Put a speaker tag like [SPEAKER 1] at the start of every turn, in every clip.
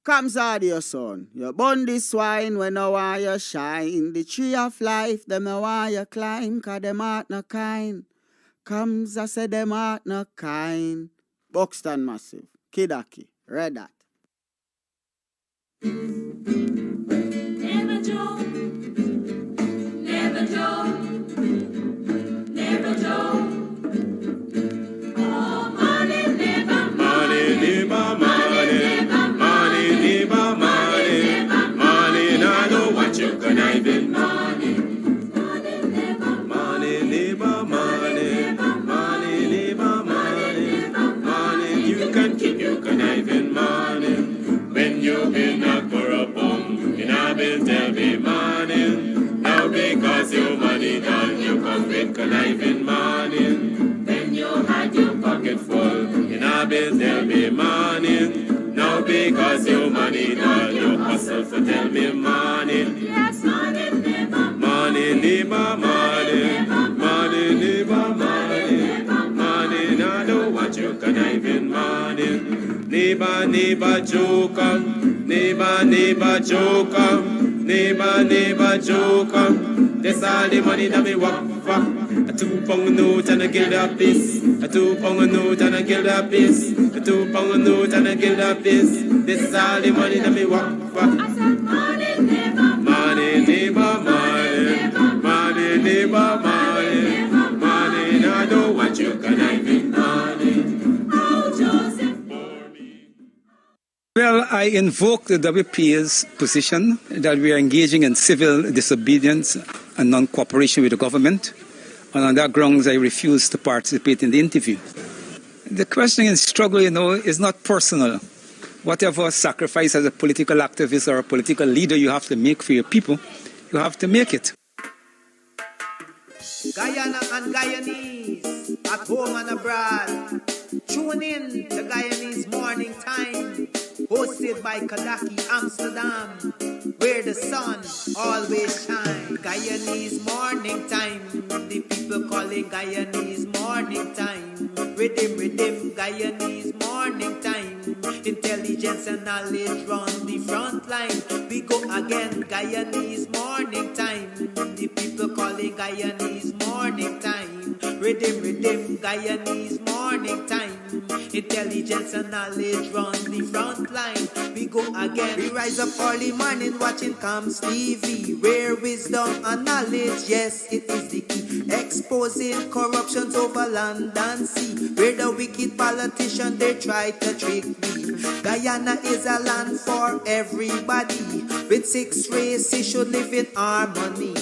[SPEAKER 1] Kams audio son. You burn the swine when no want you shine. The tree of life, them no want you climb, cause them heart no kind. Kams, I say them heart no kind. Buxton Massive, Kidaki, Red Hat.
[SPEAKER 2] Never joke, never joke, never joke. Oh, money, never, money, never, money, money, never, money, money, I know what you can even money, money, never, money, never, money, money, never, money, money, you can keep, you can even money. When you've been knocked for a bum, in a bill tell me money. Now because your money done, you come with conniving money. When you had your pocket full, in a bill tell me money. Now because your money done, you hustle for tell me money. Yes, money, never, money, never, money, money, never, money, money, now know what you conniving money. Neighbor, neighbor, joker. Neighbor, neighbor, joker. Neighbor, neighbor, joker. That's all the money that me walk for. A 2 pound note and a guilder piece. A 2 pound note and a guilder piece. A 2 pound note and a guilder piece. This all the money that me walk for. I said money, neighbor. Money, neighbor, money. Money, neighbor, money. Money, now I know what you can even money.
[SPEAKER 3] Well, I invoke the WPA's position that we are engaging in civil disobedience and non-cooperation with the government, and on that grounds I refuse to participate in the interview. The question in struggle, is not personal. Whatever sacrifice as a political activist or a political leader you have to make for your people, you have to make it.
[SPEAKER 4] Guyana and Guyanese, at home and abroad. Tune in to Guyanese Morning Time, hosted by Kadaki Amsterdam, where the sun always shines. Guyanese Morning Time, the people calling Guyanese Morning Time. Rhythm, rhythm, Guyanese Morning Time. Intelligence and knowledge run the front line. We go again, Guyanese Morning Time. The people calling Guyanese Morning Time. Rhythm, rhythm, Guyanese Morning Time. Intelligence and knowledge run the front line. We go again. We rise up early morning watching Kams Tv, where wisdom and knowledge, yes, it is the key. Exposing corruptions over land and sea, where the wicked politicians, they try to trick me. Guyana is a land for everybody. With 6 races should live in harmony.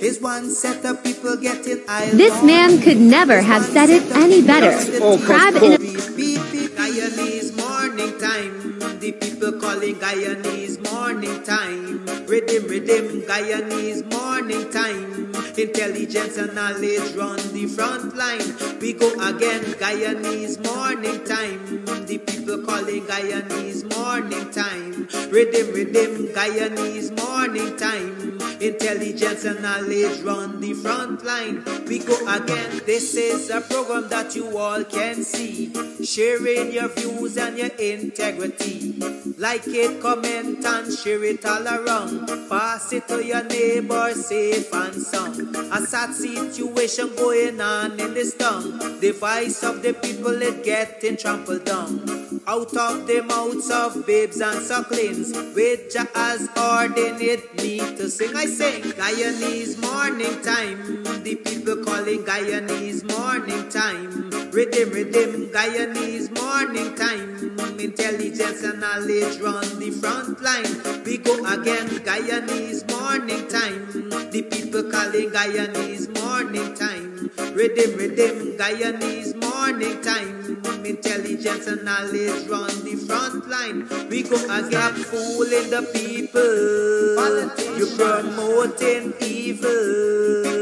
[SPEAKER 4] Is one set of people getting island.
[SPEAKER 5] This man could never have said it any better. Crab in a
[SPEAKER 4] Guyanese Morning Time. The people calling Guyanese Morning Time. Rhythm, rhythm, Guyanese Morning Time. Intelligence and knowledge run the front line. We go again, Guyanese Morning Time. The people calling Guyanese Morning Time. Rhythm, rhythm, Guyanese Morning Time. Intelligence and knowledge run the front line. We go again. This is a program that you all can see, sharing your views and your integrity. Like it, comment and share it all around. Pass it to your neighbor, safe and sound. A sad situation going on in this town. The voice of the people is getting trampled down. Out of the mouths of babes and sucklings, which has ordained me to sing. I sing Guyanese Morning Time. The people calling Guyanese Morning Time. Rhythm, rhythm, Guyanese Morning Time. Intelligence and knowledge run the front line. We go again, Guyanese Morning Time. The people calling Guyanese Morning Time. Rhythm, rhythm, Guyanese Morning Time. Intelligence and knowledge run the front line. We go again, fooling the people. You promoting evil.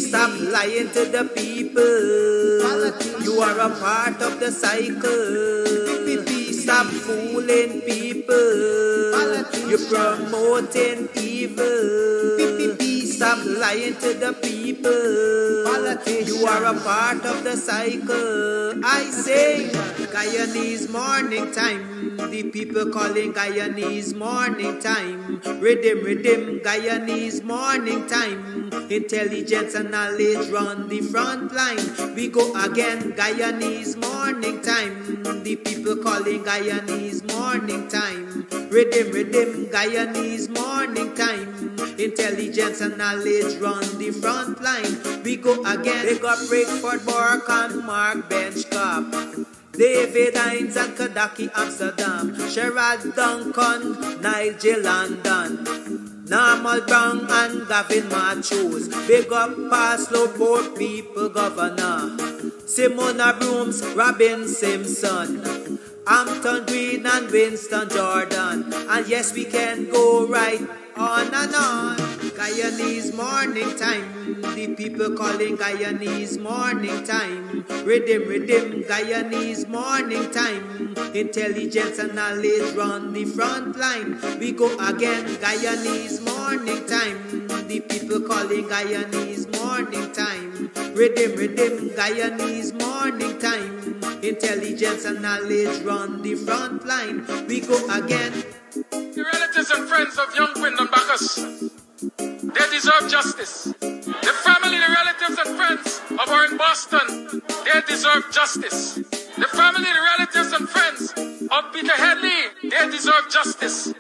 [SPEAKER 4] Stop lying to the people. You are a part of the cycle. Stop fooling people. You're promoting evil. Stop lying to the people. people. You are a part of the cycle. I say, Guyanese morning time. The people calling Guyanese morning time. Rhythm, Guyanese morning time. Intelligence and knowledge run the front line. We go again, Guyanese morning time. The people calling Guyanese morning time. Rhythm, Guyanese morning time. Intelligence and knowledge run the front line. We go again. They got Rickford, Bork and Mark Benchcop. David Hines and Kadaki Amsterdam. Sherrod Duncan, Nigel London. Normal Brown and Gavin Matthews. Big up Paslow Port People Governor. Simona Brooms, Robin Simpson. Hampton Green and Winston Jordan. And yes, we can go right on and on. Guyanese morning time. The people calling Guyanese morning time. Rhythm, Guyanese morning time. Intelligence and knowledge run the front line. We go again, Guyanese morning time. The people calling Guyanese morning time. Rhythm, Guyanese morning time. Intelligence and knowledge run the front line. We go again.
[SPEAKER 6] The relatives and friends of young Wyndham Bacchus, they deserve justice. The family, the relatives and friends of our in Boston, they deserve justice. The family, the relatives and friends of Peter Headley, they deserve justice.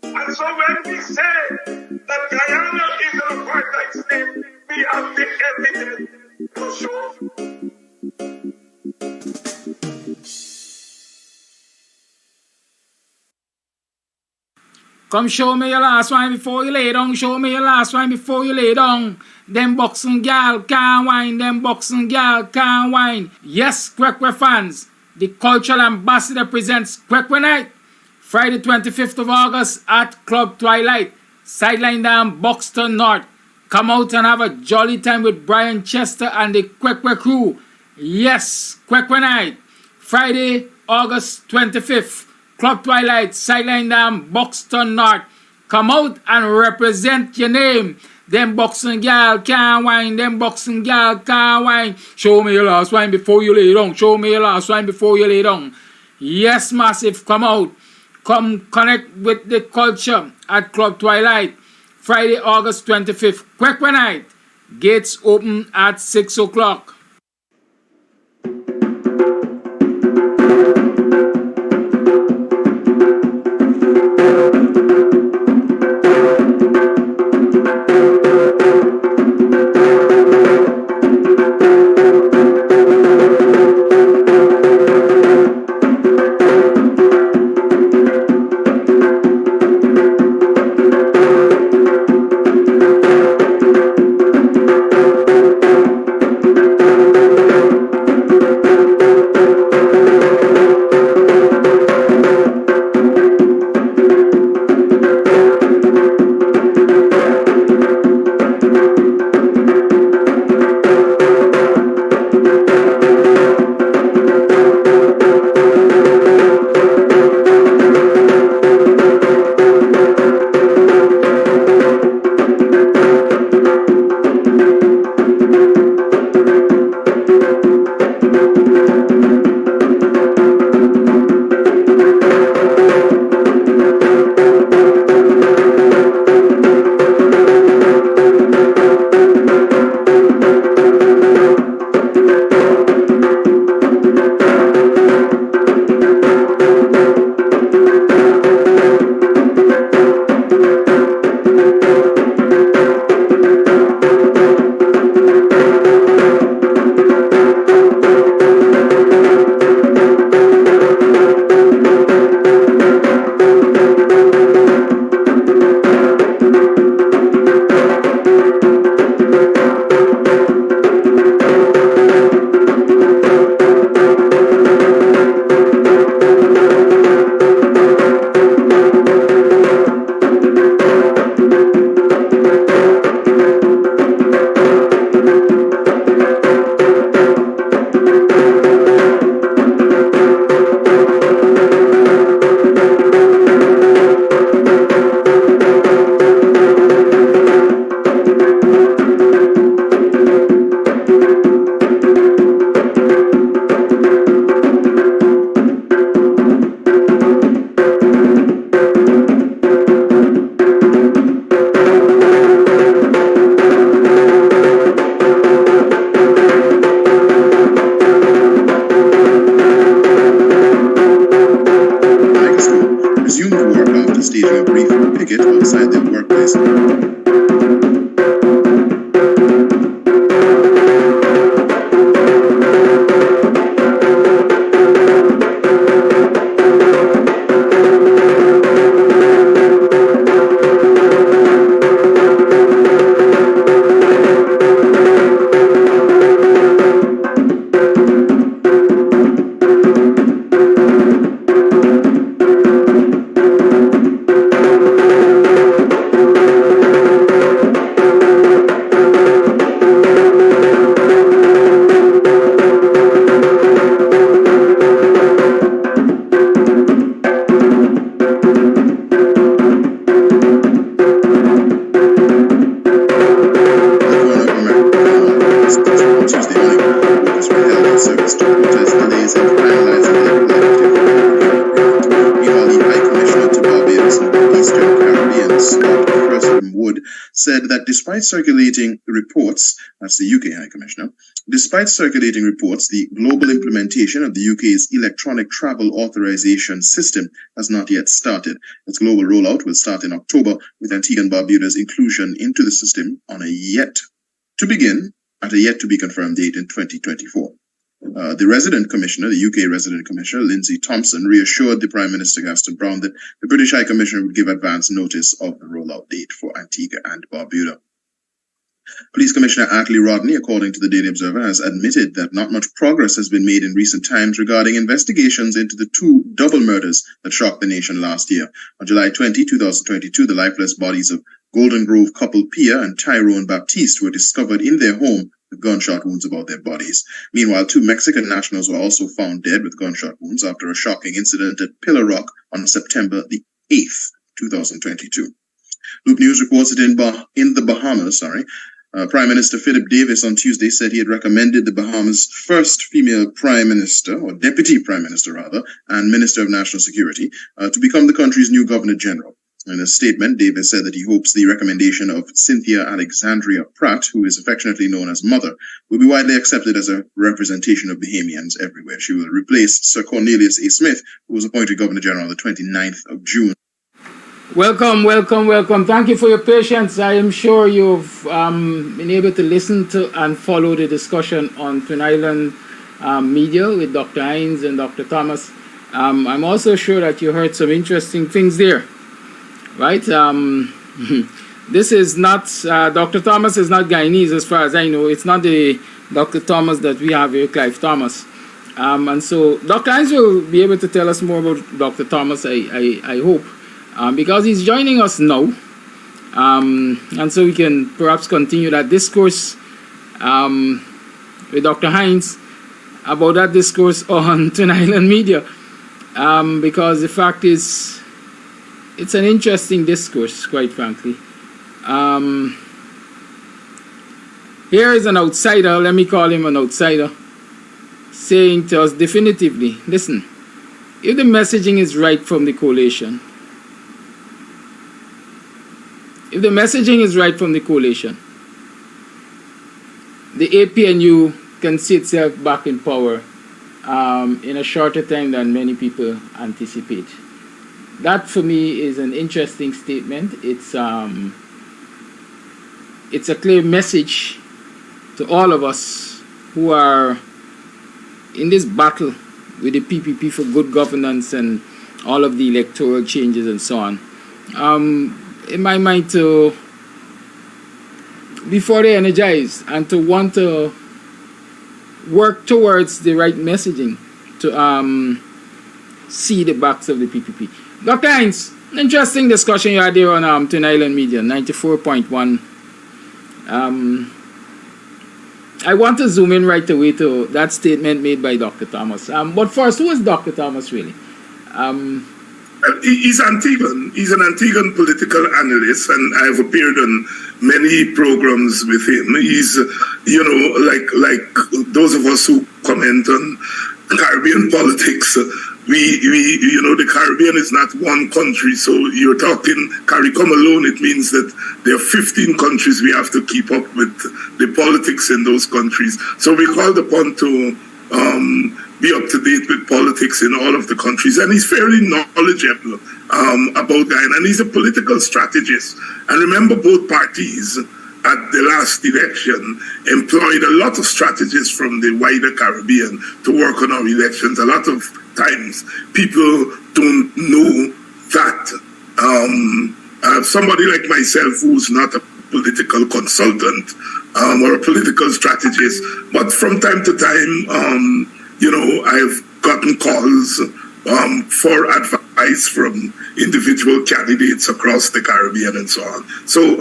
[SPEAKER 7] And so when we say that Guyana is an apartheid state, we have the evidence to show.
[SPEAKER 6] Come show me your last wine before you lay down. Show me your last wine before you lay down. Them boxing gal can't wine. Them boxing gal can't wine. Yes, Kwekwe fans. The cultural ambassador presents Kwekwe Night. Friday 25th of August at Club Twilight. Sideline down Buxton North. Come out and have a jolly time with Brian Chester and the Kwekwe crew. Yes, Kwekwe Night. Friday, August 25th. Club Twilight, Sideline Dam, Buxton North. Come out and represent your name. Them boxing gal can't wine. Them boxing gal can't wine. Show me your last wine before you lay down. Show me your last wine before you lay down. Yes, massive, come out. Come connect with the culture at Club Twilight. Friday, August 25th. Kwekwe Night. Gates open at 6 o'clock.
[SPEAKER 8] engaging a brief picket outside their workplace. Said that despite circulating reports, that's the UK High Commissioner, despite circulating reports, the global implementation of the UK's electronic travel authorization system has not yet started. Its global rollout will start in October, with Antigua and Barbuda's inclusion into the system on a yet to be confirmed date in 2024. The resident commissioner, the UK resident commissioner, Lindsay Thompson, reassured the Prime Minister Gaston Brown that the British High Commissioner would give advance notice of the rollout date for Antigua and Barbuda. Police Commissioner Ashley Rodney, according to the Daily Observer, has admitted that not much progress has been made in recent times regarding investigations into the two double murders that shocked the nation last year. On July 20, 2022, the lifeless bodies of Golden Grove couple Pia and Tyrone Baptiste were discovered in their home with gunshot wounds about their bodies. Meanwhile, two Mexican nationals were also found dead with gunshot wounds after a shocking incident at Pillar Rock on September the 8th, 2022. Loop News reports that in the Bahamas, Prime Minister Philip Davis on Tuesday said he had recommended the Bahamas' first female Prime Minister, or Deputy Prime Minister rather, and Minister of National Security, to become the country's new Governor General. In a statement, Davis said that he hopes the recommendation of Cynthia Alexandria Pratt, who is affectionately known as Mother, will be widely accepted as a representation of Bahamians everywhere. She will replace Sir Cornelius A. Smith, who was appointed Governor General on the 29th of June.
[SPEAKER 6] Welcome, welcome, welcome. Thank you for your patience. I am sure you've been able to listen to and follow the discussion on Twin Island media with Dr. Hines and Dr. Thomas. I'm also sure that you heard some interesting things there. Right? This is not, Dr. Thomas is not Guyanese as far as I know. It's not the Dr. Thomas that we have here, Clive Thomas. And so Dr. Hines will be able to tell us more about Dr. Thomas, I hope, because he's joining us now. And so we can perhaps continue that discourse with Dr. Hines about that discourse on Twin Island media. Because the fact is, it's an interesting discourse, quite frankly. Here is an outsider, let me call him an outsider, saying to us definitively, listen, if the messaging is right from the coalition, the APNU can see itself back in power in a shorter time than many people anticipate. That for me is an interesting statement. It's a clear message to all of us who are in this battle with the PPP for good governance and all of the electoral changes and so on. In my mind, to be fully energized and to want to work towards the right messaging to see the backs of the PPP. Dr. Hines, interesting discussion you had there on Twin Island Media, 94.1. I want to zoom in right away to that statement made by Dr. Thomas. But first, who is Dr. Thomas really?
[SPEAKER 7] He's Antiguan. He's an Antiguan political analyst, and I've appeared on many programs with him. He's, like those of us who comment on Caribbean politics. The Caribbean is not one country, so you're talking CARICOM alone, it means that there are 15 countries we have to keep up with the politics in those countries. So we called upon to be up to date with politics in all of the countries, and he's fairly knowledgeable about Guyana, and he's a political strategist. And remember, both parties at the last election employed a lot of strategists from the wider Caribbean to work on our elections. A lot of times people don't know that somebody like myself, who's not a political consultant or a political strategist, but from time to time, you know, I've gotten calls for advice from individual candidates across the Caribbean and so on. So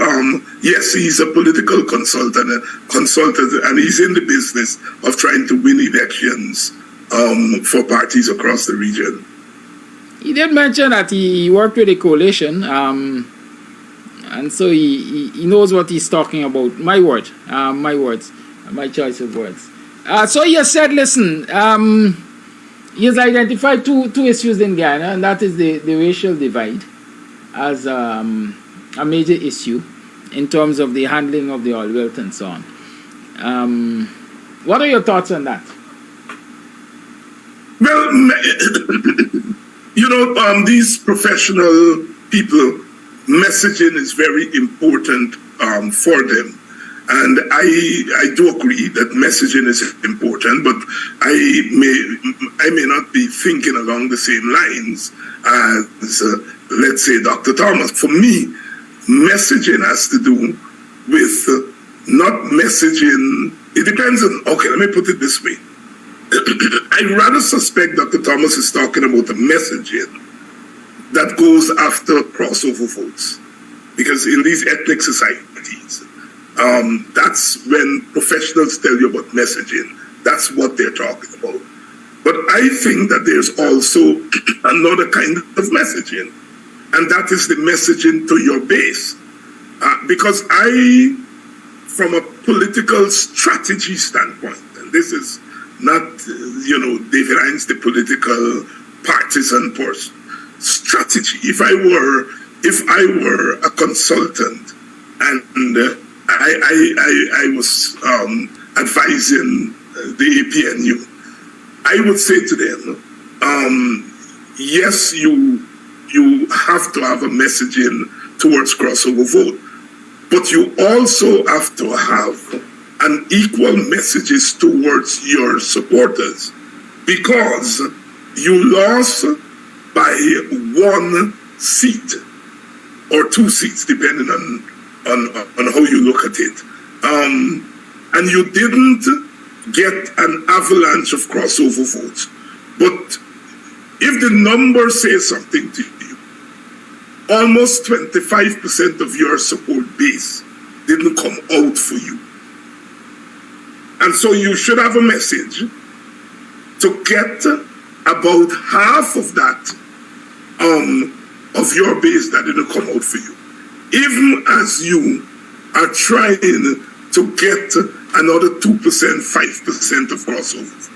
[SPEAKER 7] yes, he's a political consultant, and he's in the business of trying to win elections for parties across the region.
[SPEAKER 6] He did mention that he worked with a coalition, and so he knows what he's talking about. My words, my choice of words. So he has said, listen, he has identified two issues in Guyana, and that is the racial divide as a major issue in terms of the handling of the oil wealth and so on. What are your thoughts on that?
[SPEAKER 7] Well, you know, these professional people, messaging is very important for them. And I do agree that messaging is important, but I may not be thinking along the same lines as, let's say, Dr. Thomas. For me, messaging has to do with not messaging. It depends on, okay, let me put it this way. I rather suspect Dr. Thomas is talking about a messaging that goes after crossover votes. Because in these ethnic societies, that's when professionals tell you about messaging. That's what they're talking about. But I think that there's also another kind of messaging, and that is the messaging to your base. Because from a political strategy standpoint, and this is not, you know, David Hines, the political partisan person. Strategy. If I were a consultant and I was advising the APNU, I would say to them, yes, you have to have a messaging towards crossover vote, but you also have to have an equal messages towards your supporters, because you lost by 1 seat or 2 seats, depending on how you look at it. And you didn't get an avalanche of crossover votes. But if the numbers say something to you, almost 25% of your support base didn't come out for you. And so you should have a message to get about half of that of your base that didn't come out for you, even as you are trying to get another 2%, 5% of crossover.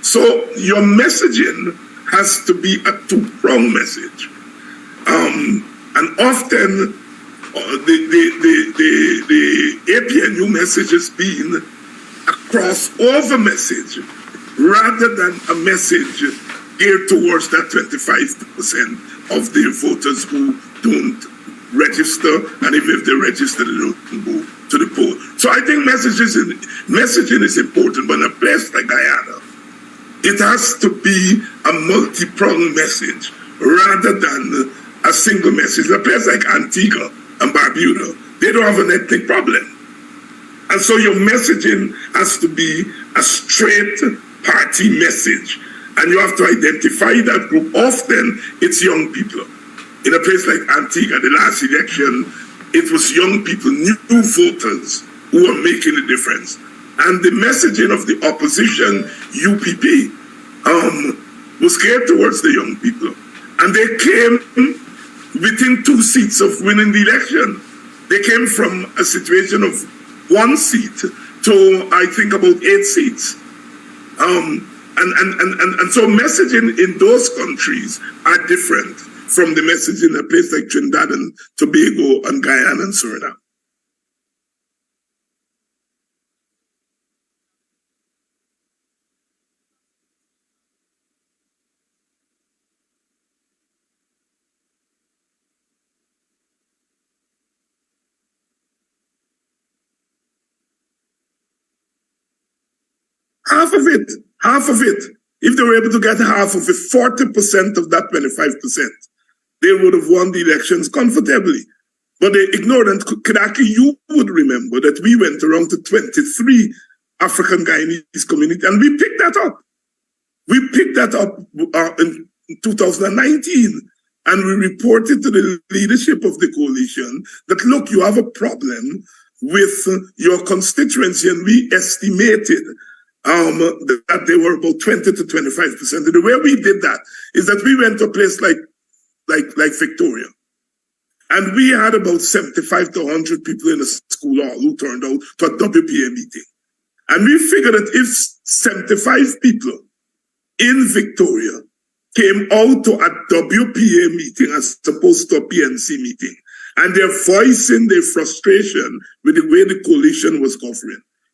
[SPEAKER 7] So your messaging has to be a two-pronged message. And often the APNU message has been a crossover message rather than a message geared towards that 25% of the voters who don't register, and even if they register, they don't go to the poll. So I think messaging is important, but in a place like Guyana, it has to be a multi-pronged message rather than a single message. In a place like Antigua and Barbuda, they don't have an ethnic problem. And so your messaging has to be a straight party message. And you have to identify that group. Often, it's young people. In a place like Antigua, the last election, it was young people, new voters, who were making a difference. And the messaging of the opposition, UPP, was geared towards the young people. And they came within 2 seats of winning the election. They came from a situation of 1 seat to, I think, about 8 seats. And so messaging in those countries are different from the message in a place like Trinidad and Tobago and Guyana and Suriname. Half of it, if they were able to get half of it, 40% of that 25%, they would have won the elections comfortably. But they ignored, and Kidaki, you would remember that we went around to 23 African Guyanese community, and we picked that up. We picked that up in 2019, and we reported to the leadership of the coalition that, look, you have a problem with your constituency, and we estimated that they were about 20 to 25%. And the way we did that is that we went to a place like Victoria, and we had about 75 to 100 people in the school hall who turned out to a WPA meeting. And we figured that if 75 people in Victoria came out to a WPA meeting as opposed to a PNC meeting, and they're voicing their frustration with the way the coalition was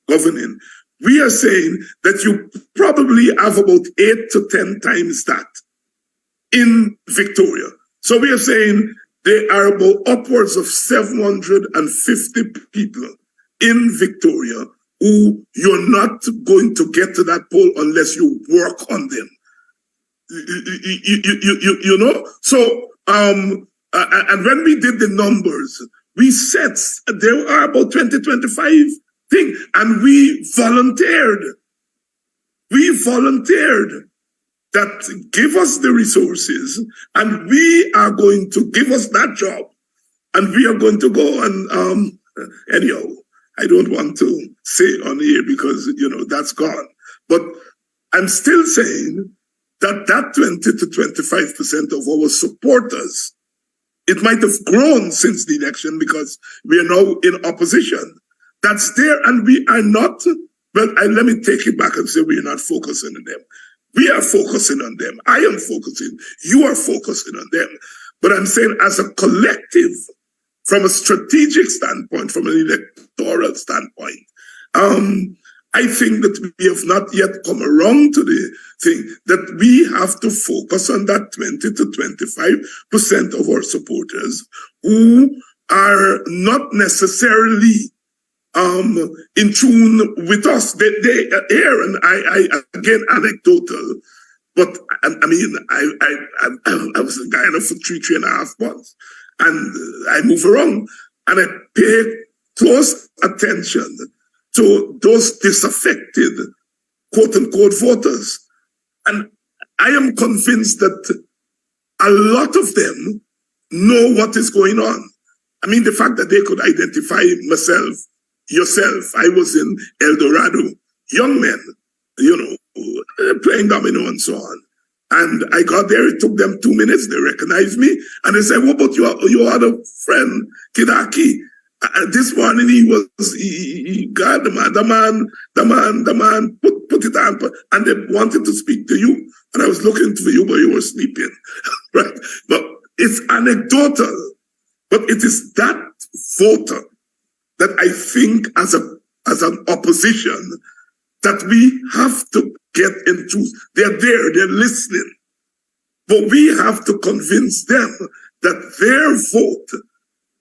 [SPEAKER 7] governing, we are saying that you probably have about 8 to 10 times that in Victoria. So we are saying there are about upwards of 750 people in Victoria who you're not going to get to that poll unless you work on them. You know? So, and when we did the numbers, we said there are about 20, 25 things, and we volunteered. That give us the resources, and we are going to give us that job, and we are going to go and anyhow, I don't want to say on here because that's gone. But I'm still saying that 20 to 25% of our supporters, it might have grown since the election because we are now in opposition. That's there, and we are not. Well, let me take it back and say we are not focusing on them. We are focusing on them. I am focusing. You are focusing on them. But I'm saying as a collective, from a strategic standpoint, from an electoral standpoint, I think that we have not yet come around to the thing that we have to focus on that 20 to 25% of our supporters who are not necessarily in tune with us. They here, and I again anecdotal, but I mean I was in Guyana for 3.5 months, and I move around and I pay close attention to those disaffected quote unquote voters, and I am convinced that a lot of them know what is going on. I mean, the fact that they could identify myself, yourself. I was in El Dorado, young men, playing domino and so on. And I got there, it took them 2 minutes, they recognized me, and they said, what about your other friend, Kidaki? This morning he got the man, put it on, and they wanted to speak to you. And I was looking for you, but you were sleeping, right? But it's anecdotal, but it is that voter that I think as an opposition that we have to get into. They're there, they're listening. But we have to convince them that their vote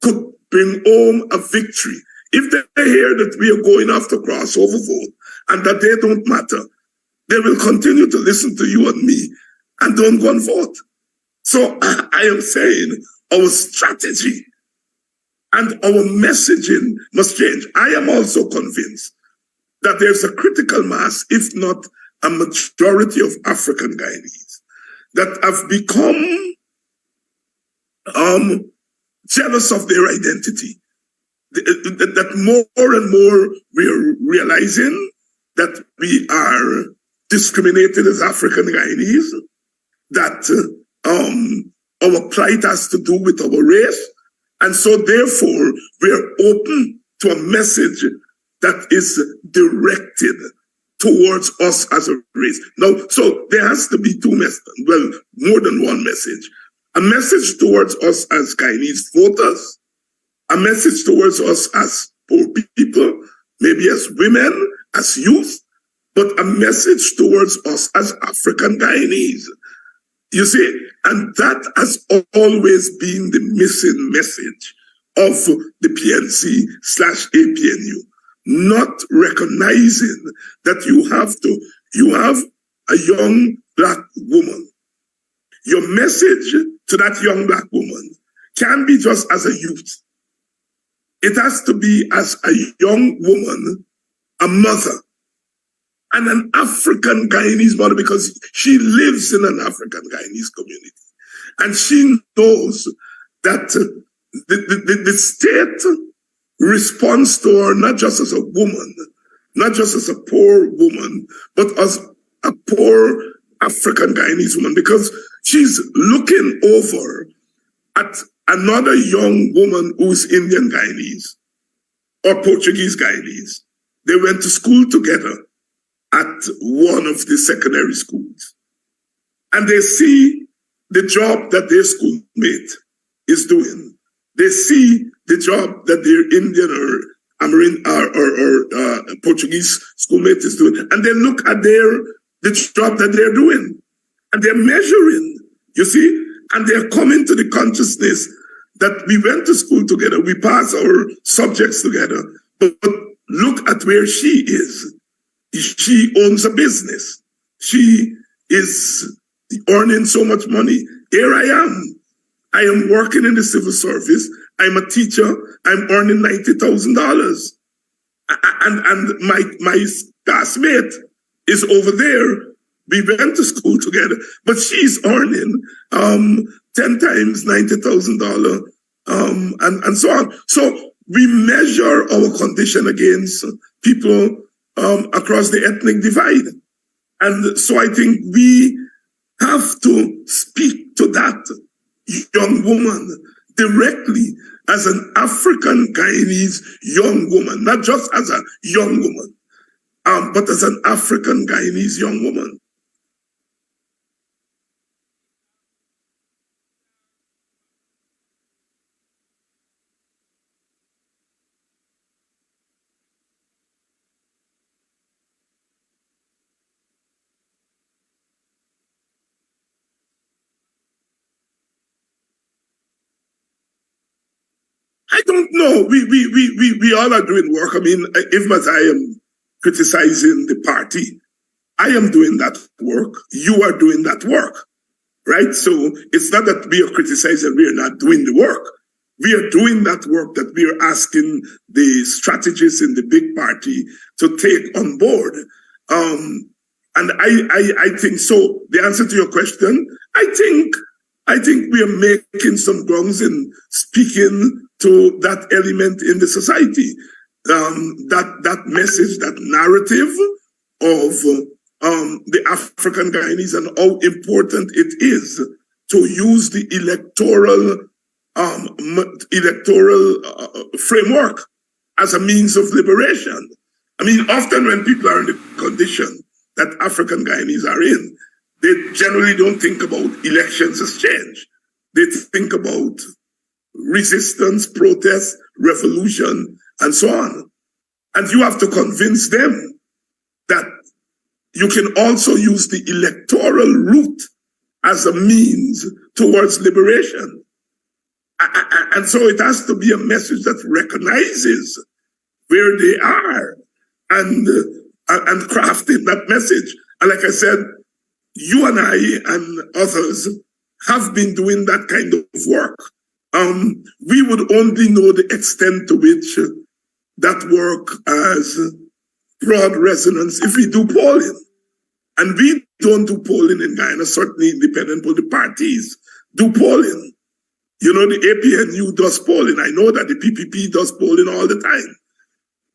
[SPEAKER 7] could bring home a victory. If they hear that we are going after crossover vote and that they don't matter, they will continue to listen to you and me and don't go and vote. So I am saying our strategy and our messaging must change. I am also convinced that there's a critical mass, if not a majority of African Guyanese, that have become jealous of their identity. That more and more we are realizing that we are discriminated as African Guyanese, that our plight has to do with our race. And so therefore, we are open to a message that is directed towards us as a race. Now, so there has to be more than one message. A message towards us as Guyanese voters, a message towards us as poor people, maybe as women, as youth, but a message towards us as African Guyanese. You see, and that has always been the missing message of the PNC/APNU. not recognizing that you have a young black woman. Your message to that young black woman can't be just as a youth. It has to be as a young woman, a mother, and an African Guyanese mother, because she lives in an African Guyanese community. And she knows that the state responds to her not just as a woman, not just as a poor woman, but as a poor African Guyanese woman, because she's looking over at another young woman who's Indian Guyanese or Portuguese Guyanese. They went to school together at one of the secondary schools. And they see the job that their schoolmate is doing. They see the job that their Indian or Portuguese schoolmate is doing. And they look at the job that they're doing. And they're measuring, you see? And they're coming to the consciousness that we went to school together, we passed our subjects together, but look at where she is. She owns a business. She is earning so much money. Here I am. I am working in the civil service. I'm a teacher. I'm earning $90,000. And my classmate is over there. We went to school together, but she's earning 10 times $90,000 and so on. So we measure our condition against people across the ethnic divide. And so I think we have to speak to that young woman directly as an African Guyanese young woman, not just as a young woman, but as an African Guyanese young woman. I don't know. We all are doing work. I mean, even as I am criticizing the party, I am doing that work. You are doing that work, right? So it's not that we are criticizing, we are not doing the work. We are doing that work that we are asking the strategists in the big party to take on board. And I think so. The answer to your question, I think we are making some grounds in speaking to that element in the society, that message, that narrative of the African Guyanese and how important it is to use the electoral framework as a means of liberation. I mean, often when people are in the condition that African Guyanese are in, they generally don't think about elections as change. They think about resistance, protest, revolution, and so on. And you have to convince them that you can also use the electoral route as a means towards liberation. And so it has to be a message that recognizes where they are and crafting that message. And like I said, you and I and others have been doing that kind of work. We would only know the extent to which that work has broad resonance if we do polling. And we don't do polling in Guyana, certainly independent political parties do polling. You know, the APNU does polling. I know that the PPP does polling all the time.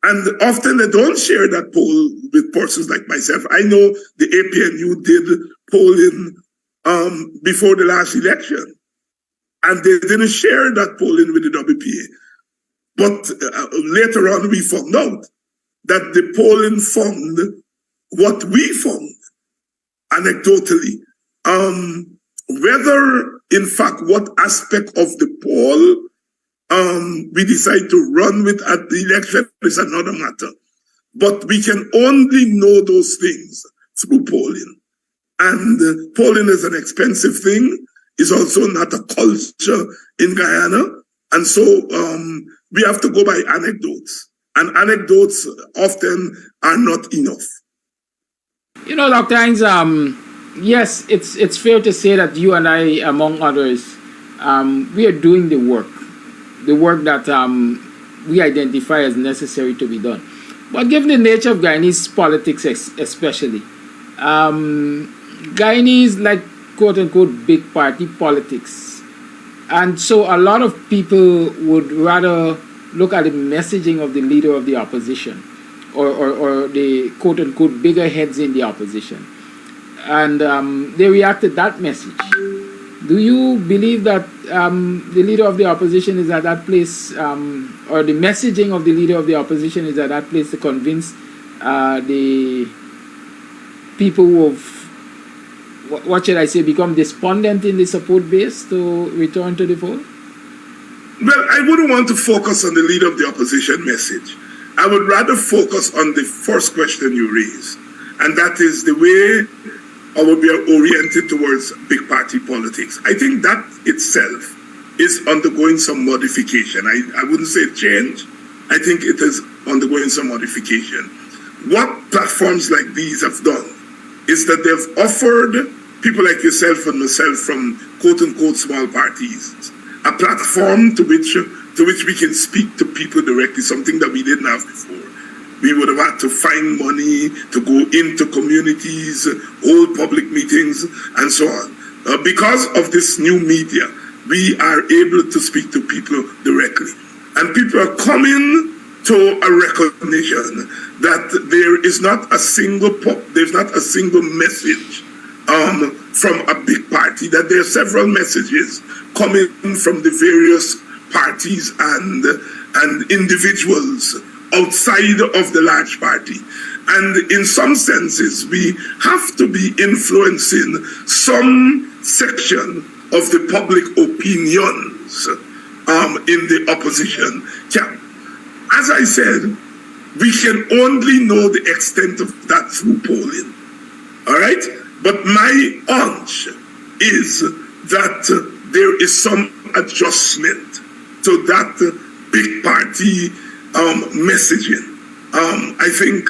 [SPEAKER 7] And often they don't share that poll with persons like myself. I know the APNU did polling before the last election. And they didn't share that polling with the WPA. But later on, we found out that the polling found what we found, anecdotally. Whether, in fact, what aspect of the poll we decide to run with at the election is another matter. But we can only know those things through polling. And polling is an expensive thing. It's also not a culture in Guyana. And so we have to go by anecdotes. and anecdotes often are not enough.
[SPEAKER 6] You know, Dr. Hines, yes, it's fair to say that you and I, among others, we are doing the work that we identify as necessary to be done. But given the nature of Guyanese politics especially, Guyanese like quote-unquote big party politics. And so a lot of people would rather look at the messaging of the leader of the opposition or the quote-unquote bigger heads in the opposition. And they react to that message. Do you believe that the leader of the opposition is at that place, or the messaging of the leader of the opposition is at that place to convince the people who have, what should I say, become despondent in the support base to return to the fold?
[SPEAKER 7] Well, I wouldn't want to focus on the leader of the opposition message. I would rather focus on the first question you raised, and that is the way we are oriented towards big party politics. I think that itself is undergoing some modification. I wouldn't say change. I think it is undergoing some modification. What platforms like these have done is that they've offered people like yourself and myself from quote-unquote small parties a platform to which we can speak to people directly, something that we didn't have before. We would have had to find money to go into communities, hold public meetings, and so on. Because of this new media, we are able to speak to people directly. And people are coming to a recognition that there is not a single message from a big party, that there are several messages coming from the various parties and individuals outside of the large party. And in some senses, we have to be influencing some section of the public opinions in the opposition camp. As I said, we can only know the extent of that through polling. All right? But my hunch is that there is some adjustment to that big party messaging. I think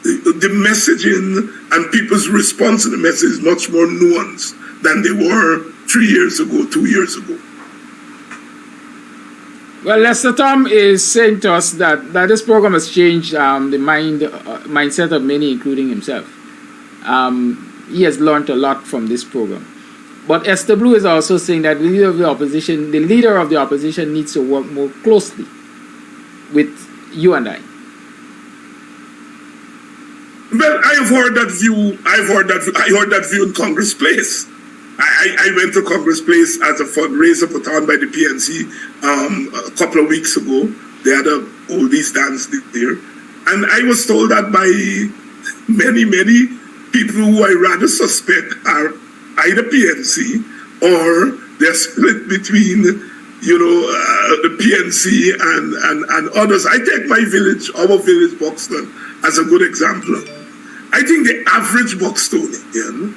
[SPEAKER 7] the messaging and people's response to the message is much more nuanced than they were 3 years ago, 2 years ago.
[SPEAKER 6] Well, Lester Tom is saying to us that this program has changed the mindset of many, including himself. He has learned a lot from this program. But Esther Blue is also saying that the leader of the opposition needs to work more closely with you and I.
[SPEAKER 7] Well, I have heard that view. I heard that view in Congress Place. I went to Congress Place as a fundraiser put on by the PNC a couple of weeks ago. They had a oldies dance there, and I was told that by many people who I rather suspect are either PNC or they're split between, the PNC and others. I take my village, our village, Buxton, as a good example. I think the average Buxtonian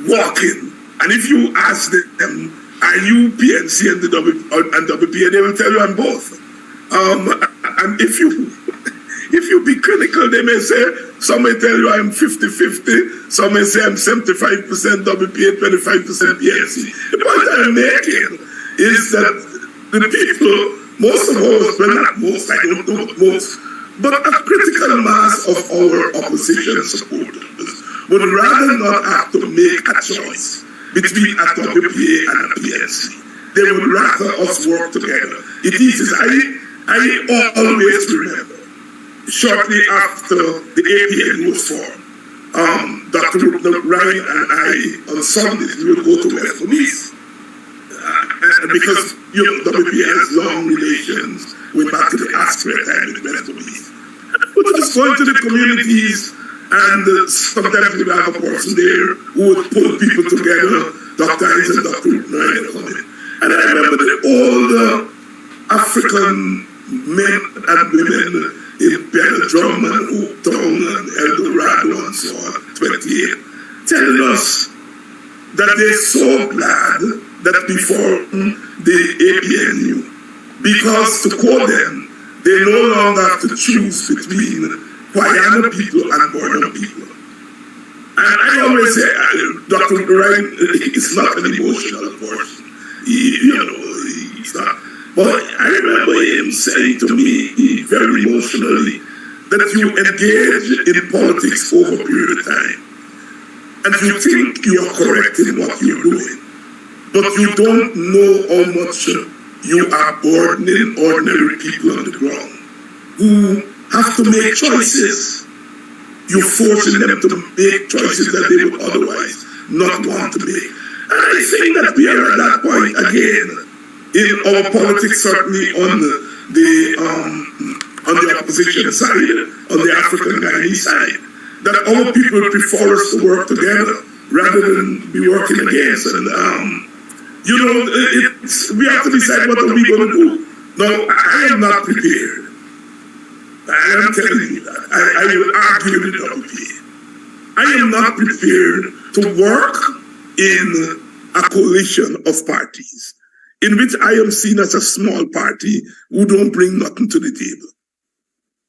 [SPEAKER 7] walking, and if you ask them, are you PNC and WPA, they will tell you I'm both. And if you be critical, they may say, some may tell you I'm 50-50, some may say I'm 75% WPA, 25% PNC. The point I'm making is that the people, most of us, well not most, I don't know most, but a critical mass of our opposition supporters would rather not have to make a choice between a WPA and a PNC. They would rather us work together. It is, I always remember, shortly after the APN was formed, Dr. Ryan and I, on Sundays, we would go to West Police. And because, WPA has long relations with back to the Aspen time with West Police. We're just going to the communities, and sometimes we have a person there who would pull people together, Dr. Hines and Dr. Ryan coming. And I remember that all the African men and women in Drum and Oaktown and El Dorado and so on, 28, telling us that they're so glad that before the APNU, because to quote them, They no longer have to choose between Guyana people and Border people. And I always say, Dr. Ryan is not an emotional person. He's not. But I remember him saying to me very emotionally that you engage in politics over a period of time. And you think you are correct in what you're doing. But you don't know how much you are burdening ordinary people on the ground who have to make choices. You're forcing them to make choices that they would otherwise not want to make. And I think that we are at that point again in our politics, certainly on the opposition side, on the African Guyanese side, that our people prefer us to work together rather than be working against. And we have to decide what are we going to do. Now, I am not prepared. I am telling you that. I will argue with WPA. I am not prepared to work in a coalition of parties in which I am seen as a small party who don't bring nothing to the table.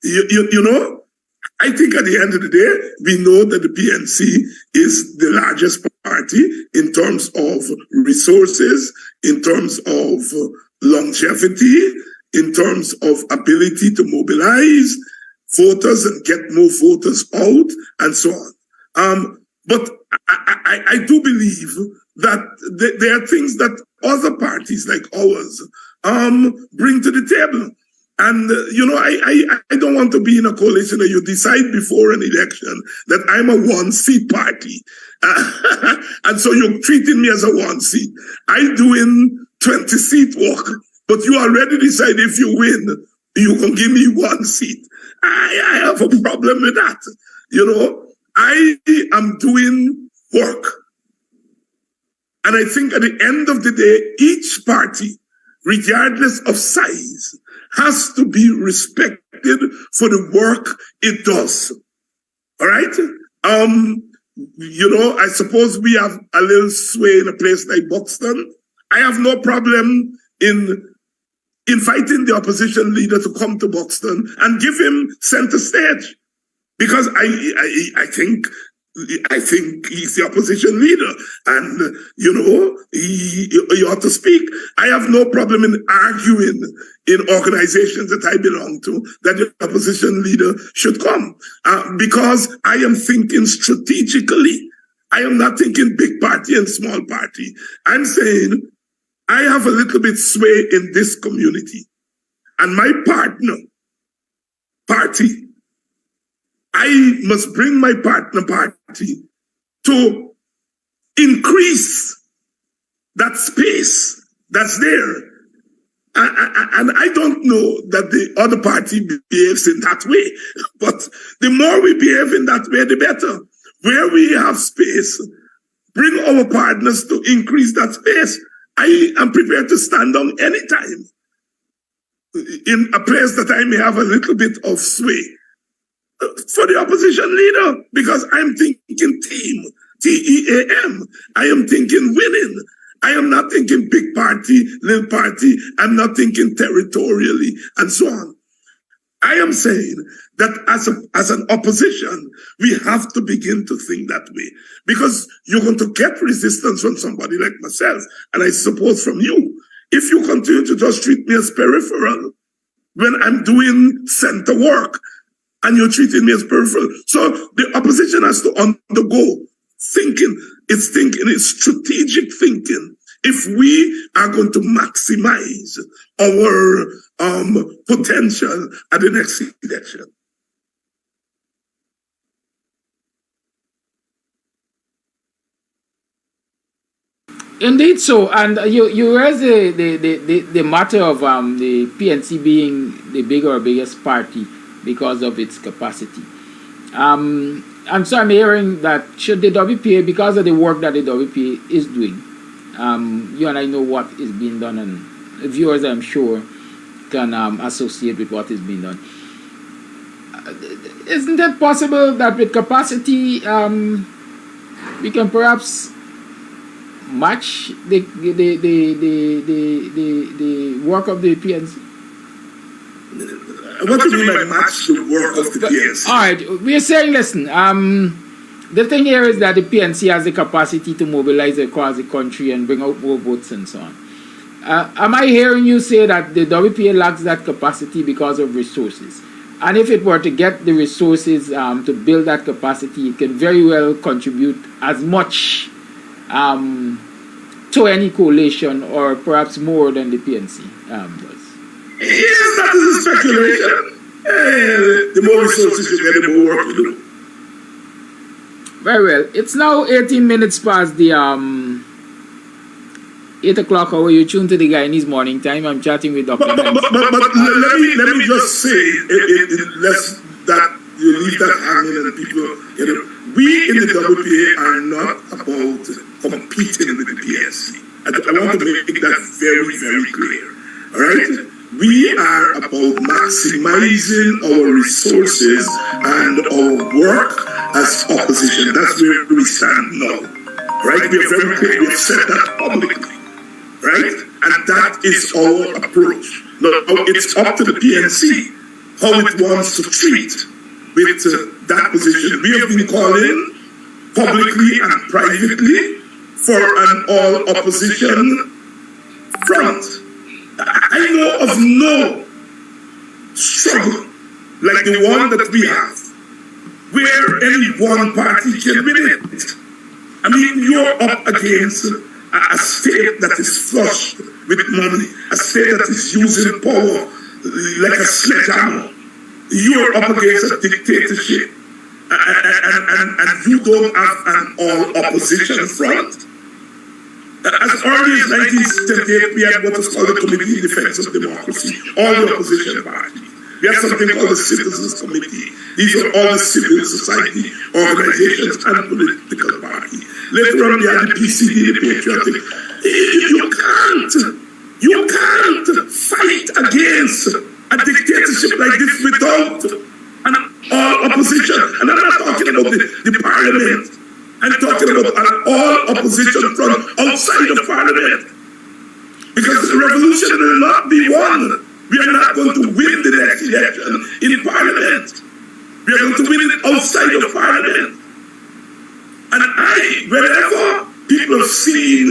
[SPEAKER 7] You know, I think at the end of the day, we know that the PNC is the largest party in terms of resources, in terms of longevity, in terms of ability to mobilize voters and get more voters out and so on. But I do believe that there are things that other parties like ours bring to the table. And, I don't want to be in a coalition that you decide before an election that I'm a one-seat party. And so you're treating me as a one-seat. I'm doing 20-seat work, but you already decide if you win, you can give me one seat. I have a problem with that. I am doing work. And I think at the end of the day, each party, regardless of size, has to be respected for the work it does. All right? I suppose we have a little sway in a place like Buxton. I have no problem in inviting the opposition leader to come to Buxton and give him center stage. Because I think he's the opposition leader, and he ought to speak. I have no problem in arguing in organizations that I belong to that the opposition leader should come, because I am thinking strategically. I am not thinking big party and small party. I'm saying I have a little bit sway in this community, and my party. I must bring my partner party to increase that space that's there. And I don't know that the other party behaves in that way, but the more we behave in that way, the better. Where we have space, bring our partners to increase that space. I am prepared to stand on anytime in a place that I may have a little bit of sway for the opposition leader, because I'm thinking team, T-E-A-M. I am thinking winning. I am not thinking big party, little party. I'm not thinking territorially and so on. I am saying that as an opposition, we have to begin to think that way, because you're going to get resistance from somebody like myself, and I suppose from you, if you continue to just treat me as peripheral when I'm doing center work, and you're treating me as peripheral. So the opposition has to undergo thinking. It's strategic thinking. If we are going to maximize our potential at the next election.
[SPEAKER 6] Indeed so, and you raise the matter of the PNC being the biggest party because of its capacity. And so I'm hearing that should the WPA, because of the work that the WPA is doing, you and I know what is being done, and viewers, I'm sure, can associate with what is being done. Isn't it possible that with capacity, we can perhaps match the work of the PNC?
[SPEAKER 7] What do you mean by match the work of the PNC?
[SPEAKER 6] All right, we're saying, listen, the thing here is that the PNC has the capacity to mobilize across the country and bring out more votes and so on. Am I hearing you say that the WPA lacks that capacity because of resources? And if it were to get the resources to build that capacity, it can very well contribute as much to any coalition or perhaps more than the PNC does.
[SPEAKER 7] Yes, that is a speculation. The more resources you get, the more work you do.
[SPEAKER 6] Very well. It's now 18 minutes past the 8 o'clock hour. You tune to the Guyanese Morning Time. I'm chatting with Dr.
[SPEAKER 7] But let me just say, lest that you leave that hanging and people, we in the WPA are not about competing with the PNC. I want to make that very, very clear. All right? We are about maximizing our resources and our work as opposition. That's where we stand now. Right? We are very clear. We have said that publicly. Right? And that is our approach. Now, it's up to the PNC how it wants to treat with that position. We have been calling publicly and privately for an all-opposition front. I know of no struggle like the one that we have, where any one party can win it. I mean, you're up against a state that is flush with money, a state that is using power like a sledgehammer. You're up against a dictatorship, and you don't have an all-opposition front. As early as 1978, we had what was called the Committee in Defense of Democracy, all the opposition parties. We had something called the Citizens Committee. These are all the civil society organizations and political parties. Later on, we had the PCD, the Patriotic. You can't fight against a dictatorship like this without an all opposition. And I'm not talking about the parliament. I'm talking about an all-opposition front outside of Parliament. Because the revolution will not be won. We are not going to win the next election in Parliament. We are going to win it outside of Parliament. And whenever people have seen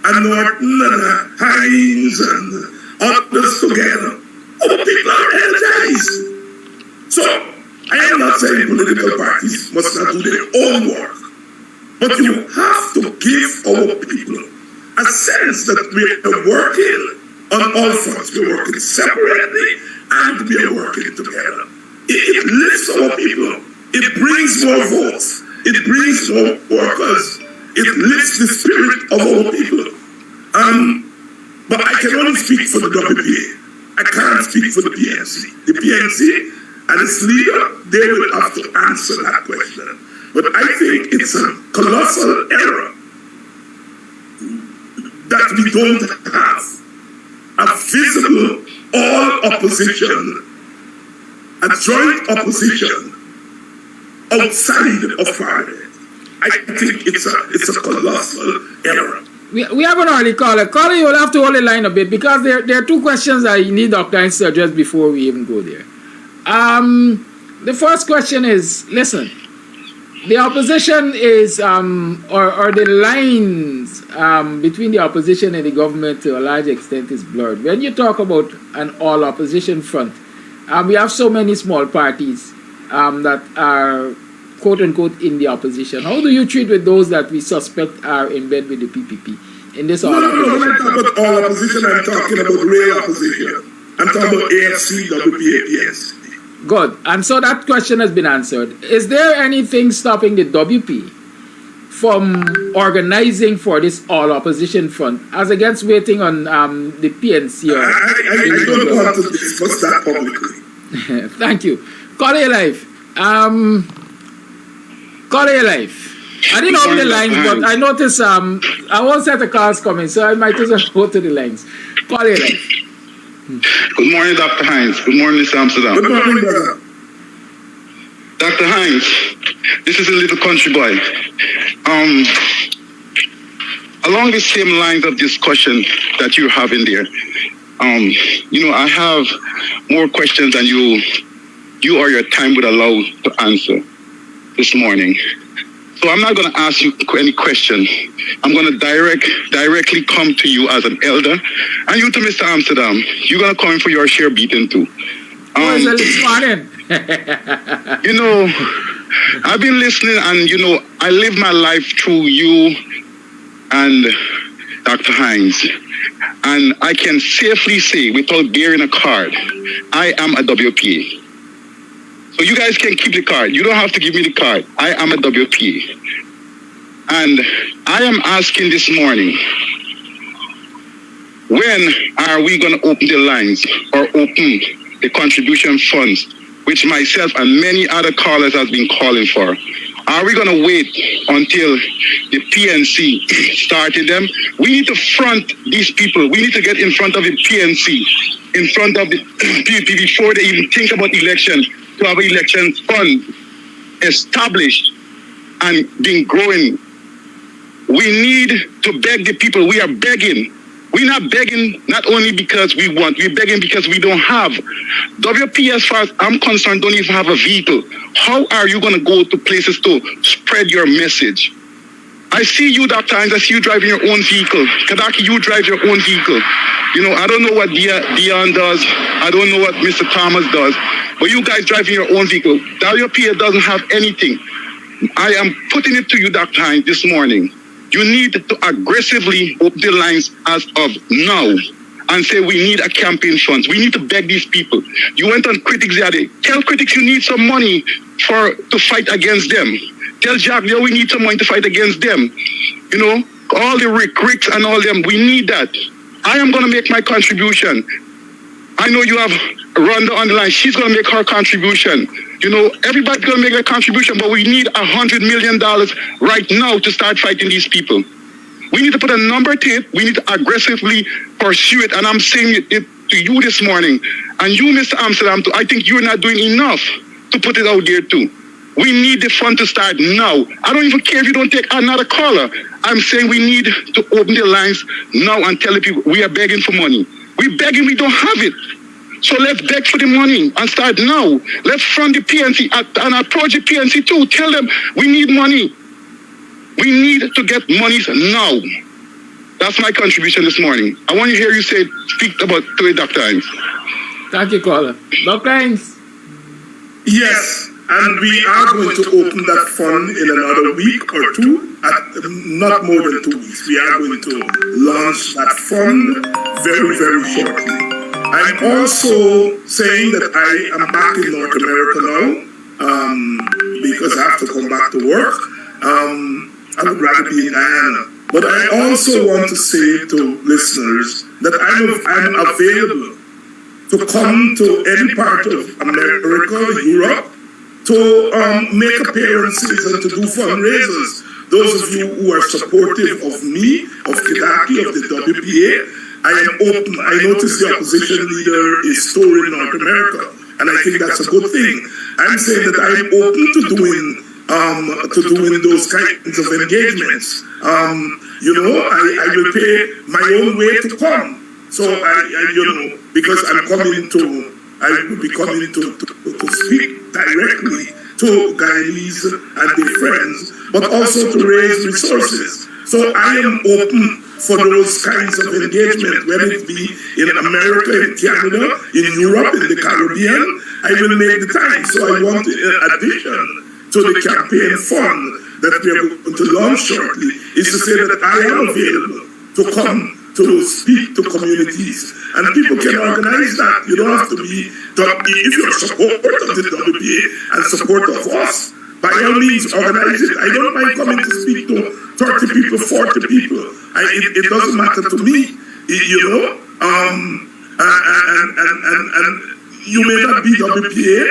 [SPEAKER 7] a Norton and a Hines and others together, our people are energized. So, I am not saying political parties must not do their own work. But you have to give our people a sense that we are working on all fronts. We are working separately and we are working together. It lifts our people. It brings more votes. It brings more workers. It lifts the spirit of our people. But I can only speak for the WPA. I can't speak for the PNC. The PNC and its leader, they will have to answer that question. But I think it's a colossal error that we don't have a visible all-opposition, a joint opposition outside of Parliament. I think it's a colossal error.
[SPEAKER 6] We have an early caller. Caller, you'll have to hold the line a bit because there are two questions I need Dr. Hines to address before we even go there. The first question is, listen, the opposition is, or the lines between the opposition and the government to a large extent is blurred. When you talk about an all-opposition front, we have so many small parties that are quote-unquote in the opposition. How do you treat with those that we suspect are in bed with the PPP in this all-opposition?
[SPEAKER 7] When I talk about all-opposition, I'm talking about real opposition. I'm talking about AFC, WPA, PNC.
[SPEAKER 6] Good. And so that question has been answered. Is there anything stopping the WP from organizing for this all-opposition front as against waiting on the PNC?
[SPEAKER 7] I don't want to discuss that publicly.
[SPEAKER 6] Thank you. Call your life. Call your life. I didn't open the lines, but I noticed I won't set the cars coming, so I might as well go to the lines. Call your life.
[SPEAKER 9] Good morning, Dr. Hines. Good morning, Mr. Amsterdam.
[SPEAKER 7] Good morning, brother.
[SPEAKER 9] Dr. Hines, this is a little country boy. Along the same lines of discussion that you're having there, I have more questions than you or your time would allow to answer this morning. So I'm not going to ask you any question. I'm going to directly come to you as an elder, and you to Mr. Amsterdam. You're going to come in for your share beating too.
[SPEAKER 6] I've
[SPEAKER 9] been listening, and I live my life through you and Dr. Hines, and I can safely say, without bearing a card, I am a WPA. So you guys can keep the card. You don't have to give me the card. I am a WPA. And I am asking this morning, when are we going to open the lines or open the contribution funds, which myself and many other callers have been calling for? Are we going to wait until the PNC started them? We need to front these people. We need to get in front of the PNC, in front of the PNP before they even think about election, to have an election fund established and been growing. We need to beg the people. We are begging. We're not begging not only because we want, we're begging because we don't have. WP, as far as I'm concerned, don't even have a vehicle. How are you going to go to places to spread your message? I see you, Dr. Hines, I see you driving your own vehicle. Kadaki, you drive your own vehicle. I don't know what Dion does. I don't know what Mr. Thomas does. But you guys driving your own vehicle. WPA doesn't have anything. I am putting it to you, Dr. Hines, this morning. You need to aggressively open the lines as of now and say we need a campaign funds. We need to beg these people. You went on critics the other day. Tell critics you need some money to fight against them. Tell Jack, we need some money to fight against them. All the Ricks and all them, we need that. I am going to make my contribution. I know you have Rhonda on the line. She's going to make her contribution. Everybody's going to make a contribution, but we need $100 million right now to start fighting these people. We need to put a number to it. We need to aggressively pursue it. And I'm saying it to you this morning. And you, Mr. Amsterdam, too, I think you're not doing enough to put it out there too. We need the fund to start now. I don't even care if you don't take another caller. I'm saying we need to open the lines now and tell the people we are begging for money. We're begging, we don't have it. So let's beg for the money and start now. Let's fund the PNC and approach the PNC too. Tell them we need money. We need to get monies now. That's my contribution this morning. I want to hear you speak about to it, Dr. Hines.
[SPEAKER 6] Thank you, caller. Dr. Hines.
[SPEAKER 7] Yes, and we are going to open that fund in another week or two, not more than 2 weeks. We are going to launch that fund very, very shortly. I'm also saying that I am back in North America now because I have to come back to work. I would rather be in Guyana. But I also want to say to listeners that I'm available to come to any part of America, Europe, to make appearances and to do fundraisers. Those of you who are supportive of me, of Kidaki, of the WPA, I am open. I notice the opposition leader is touring North America, and I think that's a good thing. I'm saying that I am open to doing those kinds of engagements. I will pay my own way to come. So because I will be coming to speak directly to Guyanese and their friends, but also to raise resources. So I am open for those kinds of engagement, whether it be in America, in Canada, in Europe, in the Caribbean. I will make the time. So I want, in addition to the campaign fund that we are going to launch shortly, is to say that I am available to come to speak to communities. And people can organize that. You don't have to be, if you're a supporter of the WPA and supporter of us, by all means, organize it. I don't mind coming to speak to 30 people, 40 people. It doesn't matter to me, and you may not be WPA,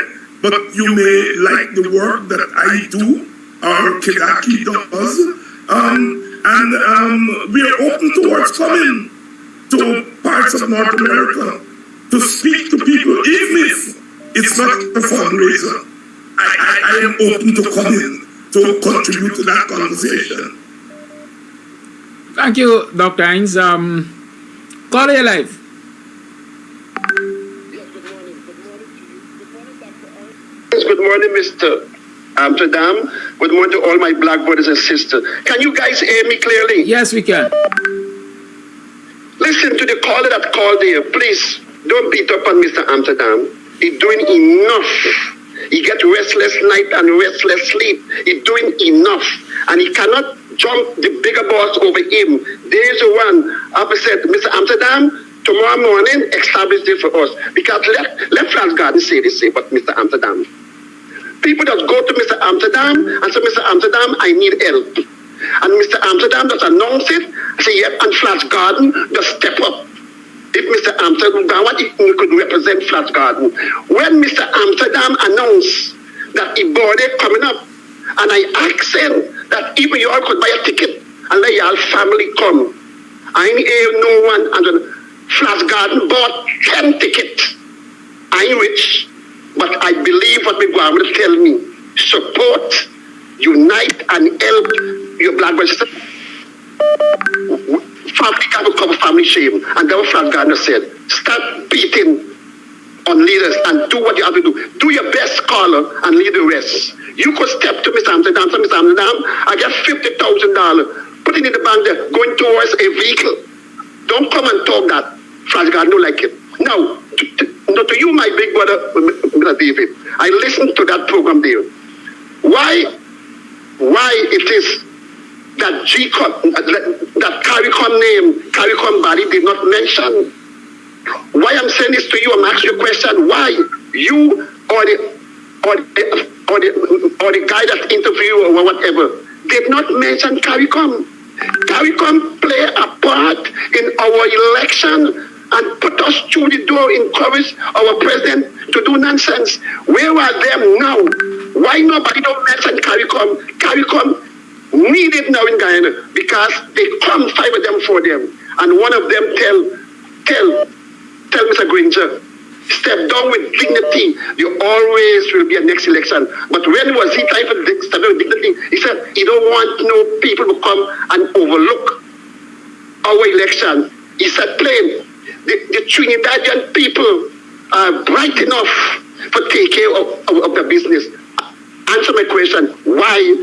[SPEAKER 7] but you may like the work that I do, or Kidaki does, and we are open towards coming to parts of North America to speak to people, even if it's not a fundraiser. I am open to coming to contribute to that conversation.
[SPEAKER 6] Thank you, Dr. Hines. Caller, your life.
[SPEAKER 10] Good morning, Mr. Amsterdam. Good morning to all my black brothers and sisters. Can you guys hear me clearly?
[SPEAKER 6] Yes, we can.
[SPEAKER 10] Listen to the caller that called here. Please, don't beat up on Mr. Amsterdam. He's doing enough. He gets restless night and restless sleep. He's doing enough. And he cannot jump the bigger boss over him. There's the one opposite. Mr. Amsterdam, tomorrow morning, establish this for us. Because let France Garden say this about Mr. Amsterdam. People that go to Mr. Amsterdam and say, Mr. Amsterdam, I need help. And Mr. Amsterdam just announce it, say, yep, and Flash Garden just step up. If Mr. Amsterdam, what if he could represent Flash Garden? When Mr. Amsterdam announced that he body coming up, and I asked him that even you all could buy a ticket and let your family come. I ain't hear no one, and Flash Garden bought 10 tickets. I ain't rich, but I believe what my grandmother tell me. Support, unite, and help your black brothers. Family can't cover family shame. And then Frank Gardner said, start beating on leaders and do what you have to do. Do your best, caller, and lead the rest. You could step to Mr. Amsterdam, say, Mr. Amsterdam, I get $50,000. Put it in the bank there, going towards a vehicle. Don't come and talk that. Frank Gardner don't like it. Now, to you, my big brother, Mr. David, I listened to that program there. Why it is that that CARICOM name, CARICOM body did not mention? Why I'm saying this to you, I'm asking you a question. Why you or the guy that interviewed you or whatever did not mention CARICOM? CARICOM play a part in our election and put us through the door, encourage our president to do nonsense. Where are them now? Why nobody don't mention CARICOM? CARICOM need it now in Guyana because they come, 5 of them for them. And one of them tell Mr. Granger, step down with dignity. You always will be a next election. But when was he trying to step down with dignity? He said he don't want no people to come and overlook our election. He said plain, the Trinidadian people are bright enough for take care of the business. Answer my question. Why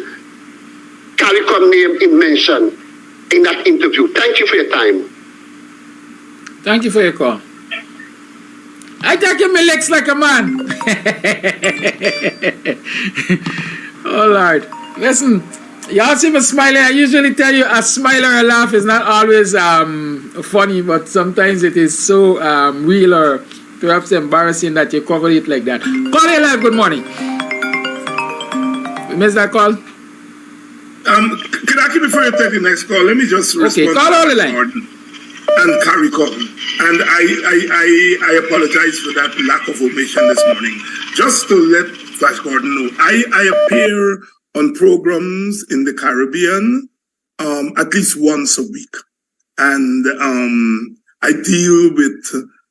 [SPEAKER 10] CARICOM name is mentioned in that interview? Thank you for your time.
[SPEAKER 6] Thank you for your call. I take him my legs like a man. Oh Lord. Listen, y'all see me smiling. I usually tell you a smile or a laugh is not always funny, but sometimes it is so real or perhaps embarrassing that you cover it like that. Call your live, good morning. You missed that call?
[SPEAKER 7] Can I keep before you take the next call? Let me just respond.
[SPEAKER 6] Okay, call all the line.
[SPEAKER 7] And CARICOM. And I apologize for that lack of omission this morning. Just to let Flash Gordon know, I appear on programs in the Caribbean at least once a week. And I deal with,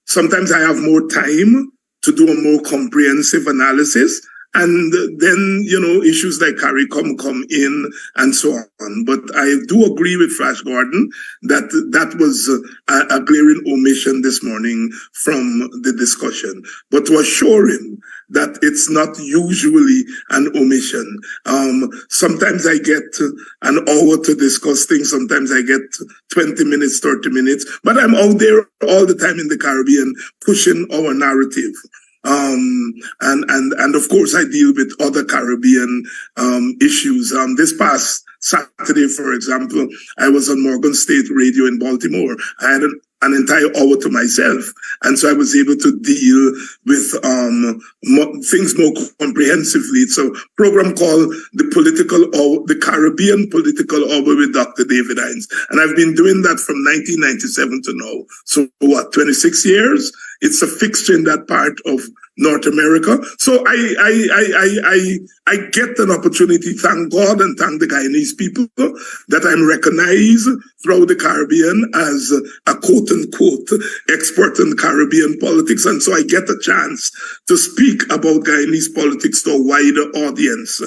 [SPEAKER 7] sometimes I have more time to do a more comprehensive analysis. And then, you know, issues like CARICOM come in and so on. But I do agree with Flash Gordon that that was a glaring omission this morning from the discussion. But to assure him that it's not usually an omission. Sometimes I get an hour to discuss things. Sometimes I get 20 minutes, 30 minutes. But I'm out there all the time in the Caribbean pushing our narrative. And of course I deal with other Caribbean issues. This past Saturday, for example, I was on Morgan State Radio in Baltimore. I had an entire hour to myself, and so I was able to deal with things more comprehensively. It's a program called the Caribbean Political Hour with Dr. David Hines, and I've been doing that from 1997 to now. So what, 26 years? It's a fixture in that part of North America. So I get an opportunity, thank God and thank the Guyanese people, that I'm recognized throughout the Caribbean as a quote-unquote expert in Caribbean politics. And so I get a chance to speak about Guyanese politics to a wider audience.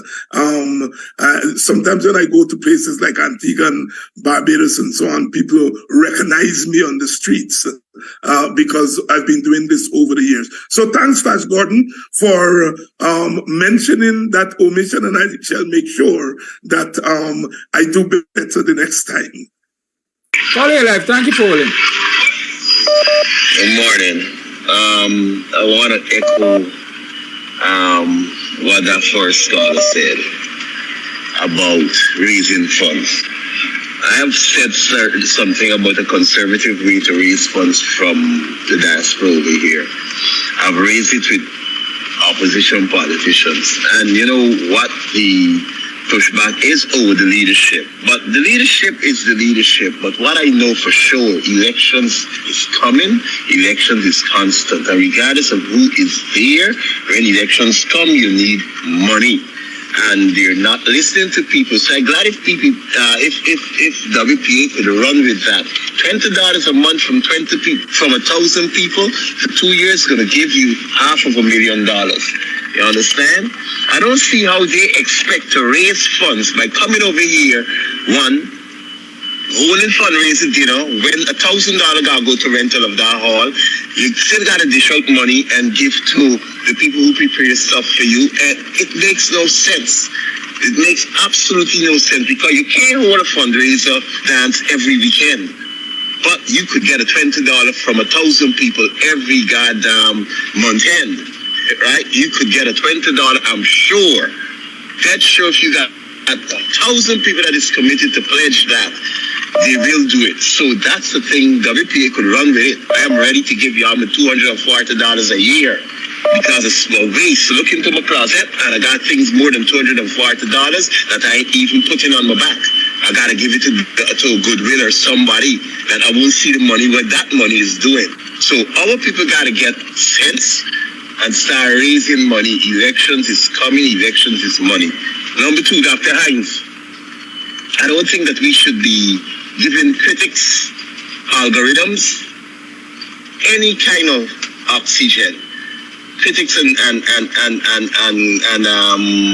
[SPEAKER 7] Sometimes when I go to places like Antigua and Barbados and so on, people recognize me on the streets. because I've been doing this over the years. So thanks, Tash Gordon, for mentioning that omission, and I shall make sure that I do better the next time.
[SPEAKER 6] Call live. Thank you for holding.
[SPEAKER 11] Good morning. I want to echo what that first caller said about raising funds. I have said something about a conservative way to raise funds from the diaspora over here. I've raised it with opposition politicians. And you know what the pushback is? Oh, the leadership. But the leadership is the leadership. But what I know for sure, elections is coming. Elections is constant. And regardless of who is there, when elections come, you need money. And they're not listening to people. So I'm glad if people, if WPA could run with that. $20 a month from 20 people, from 1,000 people for 2 years is going to give you $500,000. You understand? I don't see how they expect to raise funds by coming over here, one, holding fundraising dinner, when $1,000 gotta go to rental of that hall, you still gotta dish out money and give to the people who prepare stuff for you, and it makes no sense. It makes absolutely no sense because you can't hold a fundraiser dance every weekend. But you could get a $20 from 1,000 people every goddamn month end, right? You could get a $20, I'm sure. That's sure if you got 1,000 people that is committed to pledge that, they will do it. So that's the thing, WPA could run with it. I am ready to give you all my $240 a year because it's a waste. Look into my closet and I got things more than $240 that I ain't even putting on my back. I gotta give it to Goodwill or somebody that I won't see the money, what that money is doing. So our people gotta get sense and start raising money. Elections is coming, elections is money. Number two, Dr. Hines, I don't think that we should be giving critics, algorithms, any kind of oxygen. Critics and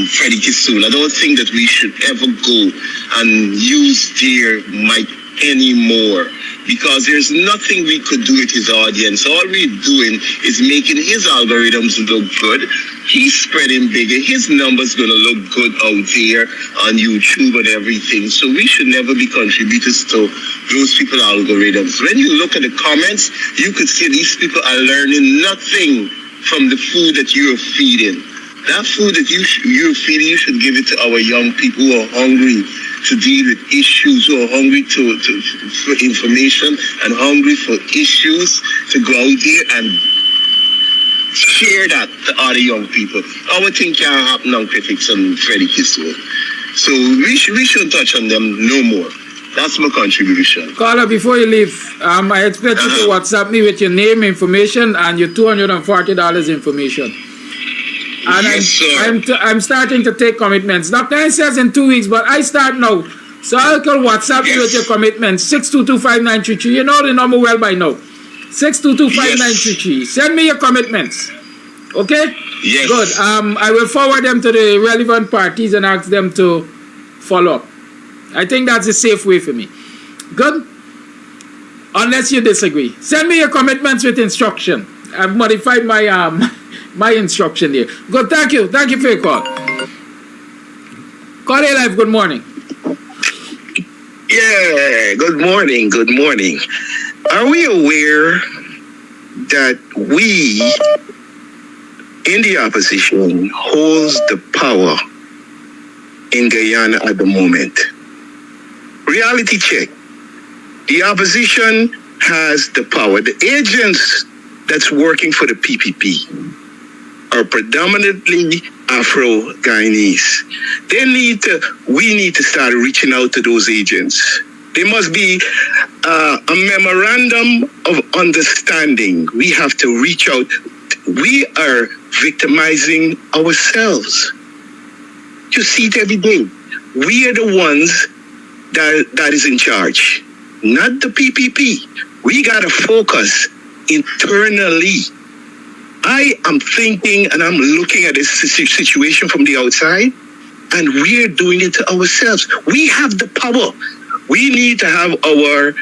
[SPEAKER 11] Freddie Kissoon, I don't think that we should ever go and use their mic anymore because there's nothing we could do with his audience. All we're doing is making his algorithms look good. He's spreading bigger. His numbers going to look good out there on YouTube and everything. So we should never be contributors to those people's algorithms. When you look at the comments, you could see these people are learning nothing from the food that you're feeding. That food that you're feeding, you should give it to our young people who are hungry to deal with issues, who are hungry for information and hungry for issues, to go out there and share that to other young people. Our thing can't happen on critics and Freddie Kissoon. So we shouldn't touch on them no more. That's my contribution.
[SPEAKER 6] Carla, before you leave, I expect you to WhatsApp me with your name information and your $240 information. And yes, I'm starting to take commitments. Dr. Hines says in 2 weeks, but I start now. So I'll call WhatsApp you with your commitments. 6225933. You know the number well by now. 6225933. Send me your commitments. Okay?
[SPEAKER 11] Yes.
[SPEAKER 6] Good. I will forward them to the relevant parties and ask them to follow up. I think that's a safe way for me. Good? Unless you disagree. Send me your commitments with instruction. I've modified my my instruction there. Good, thank you. Thank you for your call. Call live, good morning.
[SPEAKER 12] Yeah, good morning, good morning. Are we aware that we in the opposition holds the power in Guyana at the moment? Reality check. The opposition has the power. The agents that's working for the PPP are predominantly Afro-Guyanese. We need to start reaching out to those agents. There must be a memorandum of understanding. We have to reach out. We are victimizing ourselves. You see it every day. We are the ones that is in charge, not the PPP. We got to focus internally. I am thinking and I'm looking at this situation from the outside, and we're doing it to ourselves. We have the power. We need to have our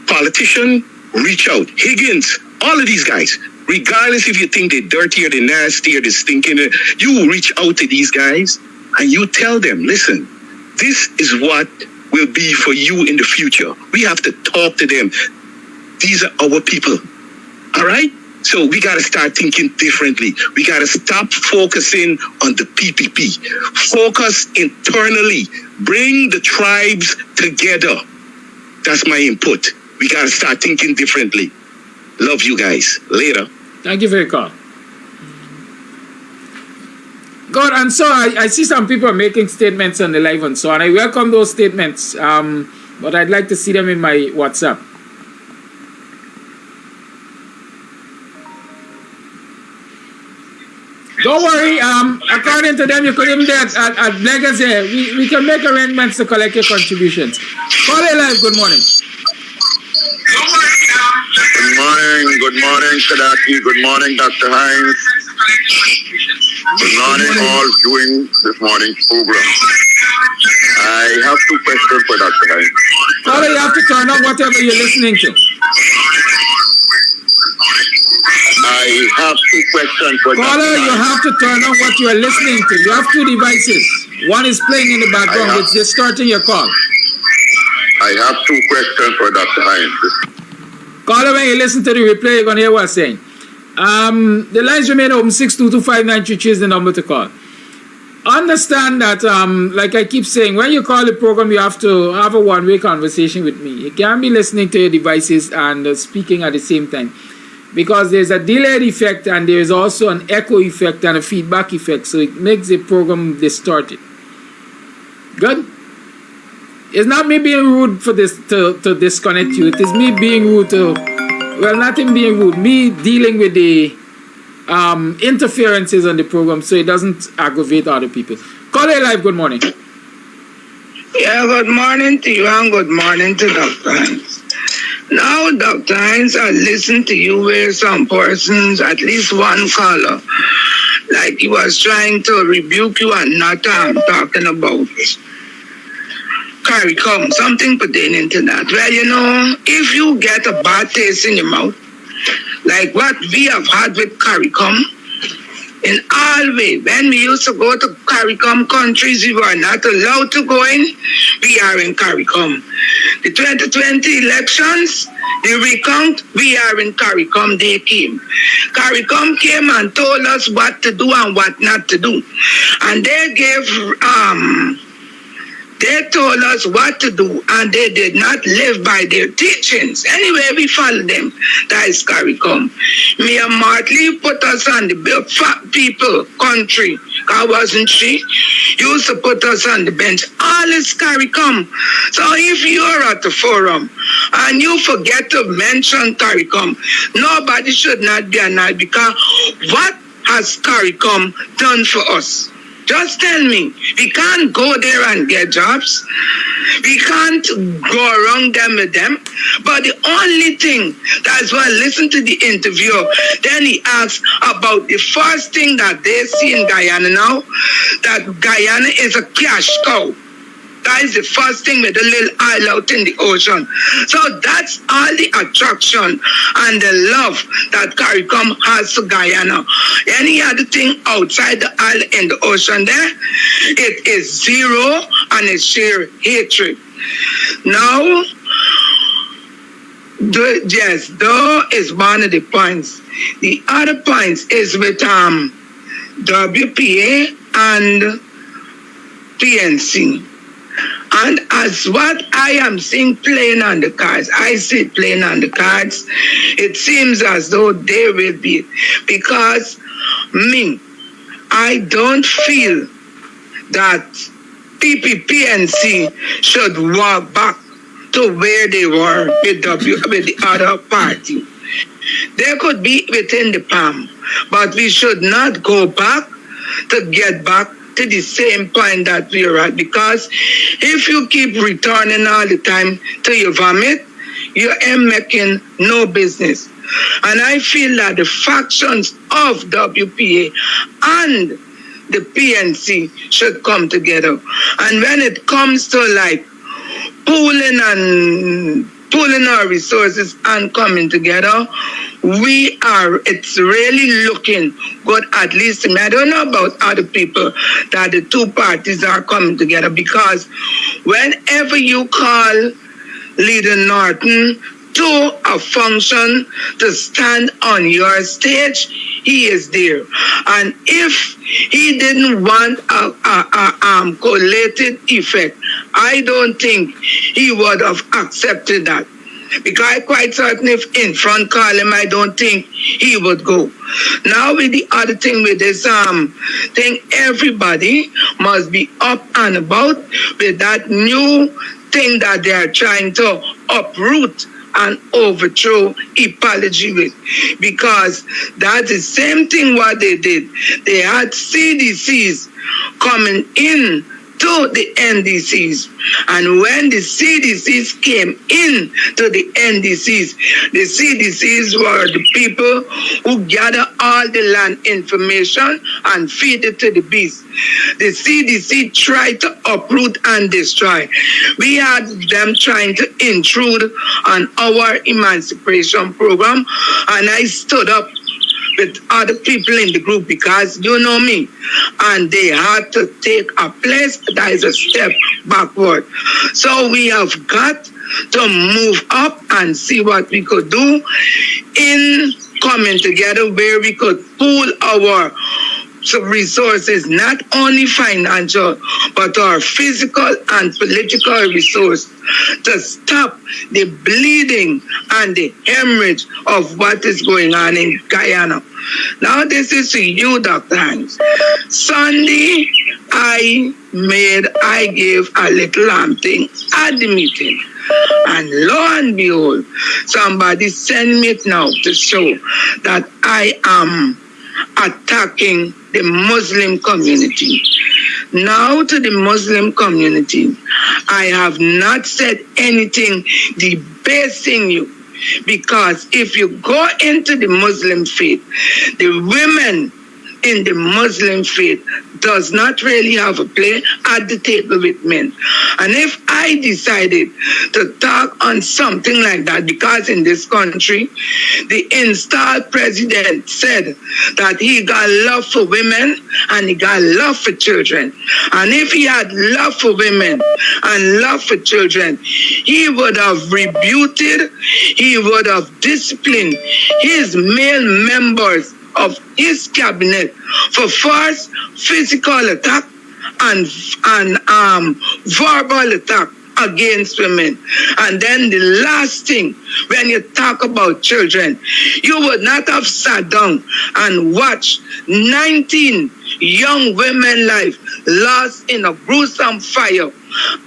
[SPEAKER 12] politician reach out. Higgins, all of these guys, regardless if you think they're dirty or they're nasty or they're stinking, you reach out to these guys and you tell them, listen, this is what will be for you in the future. We have to talk to them. These are our people. All right? So we got to start thinking differently. We got to stop focusing on the PPP. Focus internally. Bring the tribes together. That's my input. We got to start thinking differently. Love you guys. Later.
[SPEAKER 6] Thank you for your call. God, and so I see some people are making statements on the live and so on. I welcome those statements, but I'd like to see them in my WhatsApp. Don't worry, according to them, you could even get at Legacy. We can make arrangements to collect your contributions. Call it live, good morning.
[SPEAKER 13] Good morning, Sadaki. Good morning, Dr. Hines. Good morning, all viewing this morning's program. I have two questions for Dr. Hines.
[SPEAKER 6] Caller, you have to turn on whatever you're listening to.
[SPEAKER 13] I have two questions for Dr.
[SPEAKER 6] Caller,
[SPEAKER 13] Hines.
[SPEAKER 6] you have to turn on what you are listening to. You have two devices. One is playing in the background. It's distorting your call.
[SPEAKER 13] I have two questions for Dr. Hines.
[SPEAKER 6] Caller, when you listen to the replay, you're going to hear what I'm saying. The lines remain open. 6225933 is the number to call. Understand that, like I keep saying, when you call the program, you have to have a one-way conversation with me. You can't be listening to your devices and speaking at the same time, because there's a delayed effect and there is also an echo effect and a feedback effect, so it makes the program distorted. Good? It's not me being rude for this to disconnect you. It is me being rude to, well, not him being rude, me dealing with the interferences on the program so it doesn't aggravate other people. Call it live, good morning.
[SPEAKER 14] Yeah, good morning to you and good morning to Dr. Hines. Now, Dr. Hines, I listened to you where some persons, at least one caller, like he was trying to rebuke you and not talking about CARICOM, something pertaining to that. Well, you know, if you get a bad taste in your mouth, like what we have had with CARICOM, in all way, when we used to go to CARICOM countries, we were not allowed to go in. We are in CARICOM. The 2020 elections, the recount, we are in CARICOM. They came. CARICOM came and told us what to do and what not to do. And they gave, they told us what to do, and they did not live by their teachings. Anyway, we followed them. That is CARICOM. Mia Martley put us on the fat people country. I wasn't she? Used to put us on the bench. All is CARICOM. So if you're at the forum and you forget to mention CARICOM, nobody should not be annoyed, because what has CARICOM done for us? Just tell me. We can't go there and get jobs. We can't go around them with them. But the only thing, that's why I listened to the interview. Then he asked about the first thing that they see in Guyana now, that Guyana is a cash cow. That is the first thing with a little isle out in the ocean. So that's all the attraction and the love that CARICOM has to Guyana. Any other thing outside the isle in the ocean there, it is zero and it's sheer hatred. Now, yes, though is one of the points. The other points is with WPA and PNC. And as what I am seeing playing on the cards, I see playing on the cards, it seems as though they will be. Because me, I don't feel that PPPNC should walk back to where they were with the other party. They could be within the palm, but we should not go back to get back to the same point that we are at, because if you keep returning all the time to your vomit, you are making no business. And I feel that the factions of WPA and the PNC should come together. And when it comes to like pooling and pooling our resources and coming together, it's really looking good, at least to me. I don't know about other people, that the two parties are coming together, because whenever you call Leader Norton to a function to stand on your stage, he is there. And if he didn't want a collated effect, I don't think he would have accepted that. Because I'm quite certain if in front call him, I don't think he would go. Now with the other thing with this thing, everybody must be up and about with that new thing that they are trying to uproot and overthrow apology with, because that's the same thing what they did. They had CDCs coming in to the NDCs, and when the CDCs came in to the NDCs were the people who gather all the land information and feed it to the beast. The CDC tried to uproot and destroy. We had them trying to intrude on our emancipation program, and I stood up with other people in the group, because you know me, and they had to take a place that is a step backward. So we have got to move up and see what we could do in coming together, where we could pool our resources, not only financial, but our physical and political resource, to stop the bleeding and the hemorrhage of what is going on in Guyana. Now this is to you, Dr. Hanks. Sunday, I gave a little thing at the meeting, and lo and behold, somebody sent me it now to show that I am attacking the Muslim community. Now to the Muslim community, I have not said anything debasing you, because if you go into the Muslim faith, the women in the Muslim faith does not really have a play at the table with men. And if I decided to talk on something like that, because in this country, the installed president said that he got love for women and he got love for children. And if he had love for women and love for children, he would have rebuked, he would have disciplined his male members of his cabinet for first physical attack and verbal attack against women. And then the last thing, when you talk about children, you would not have sat down and watched 19 young women life lost in a gruesome fire,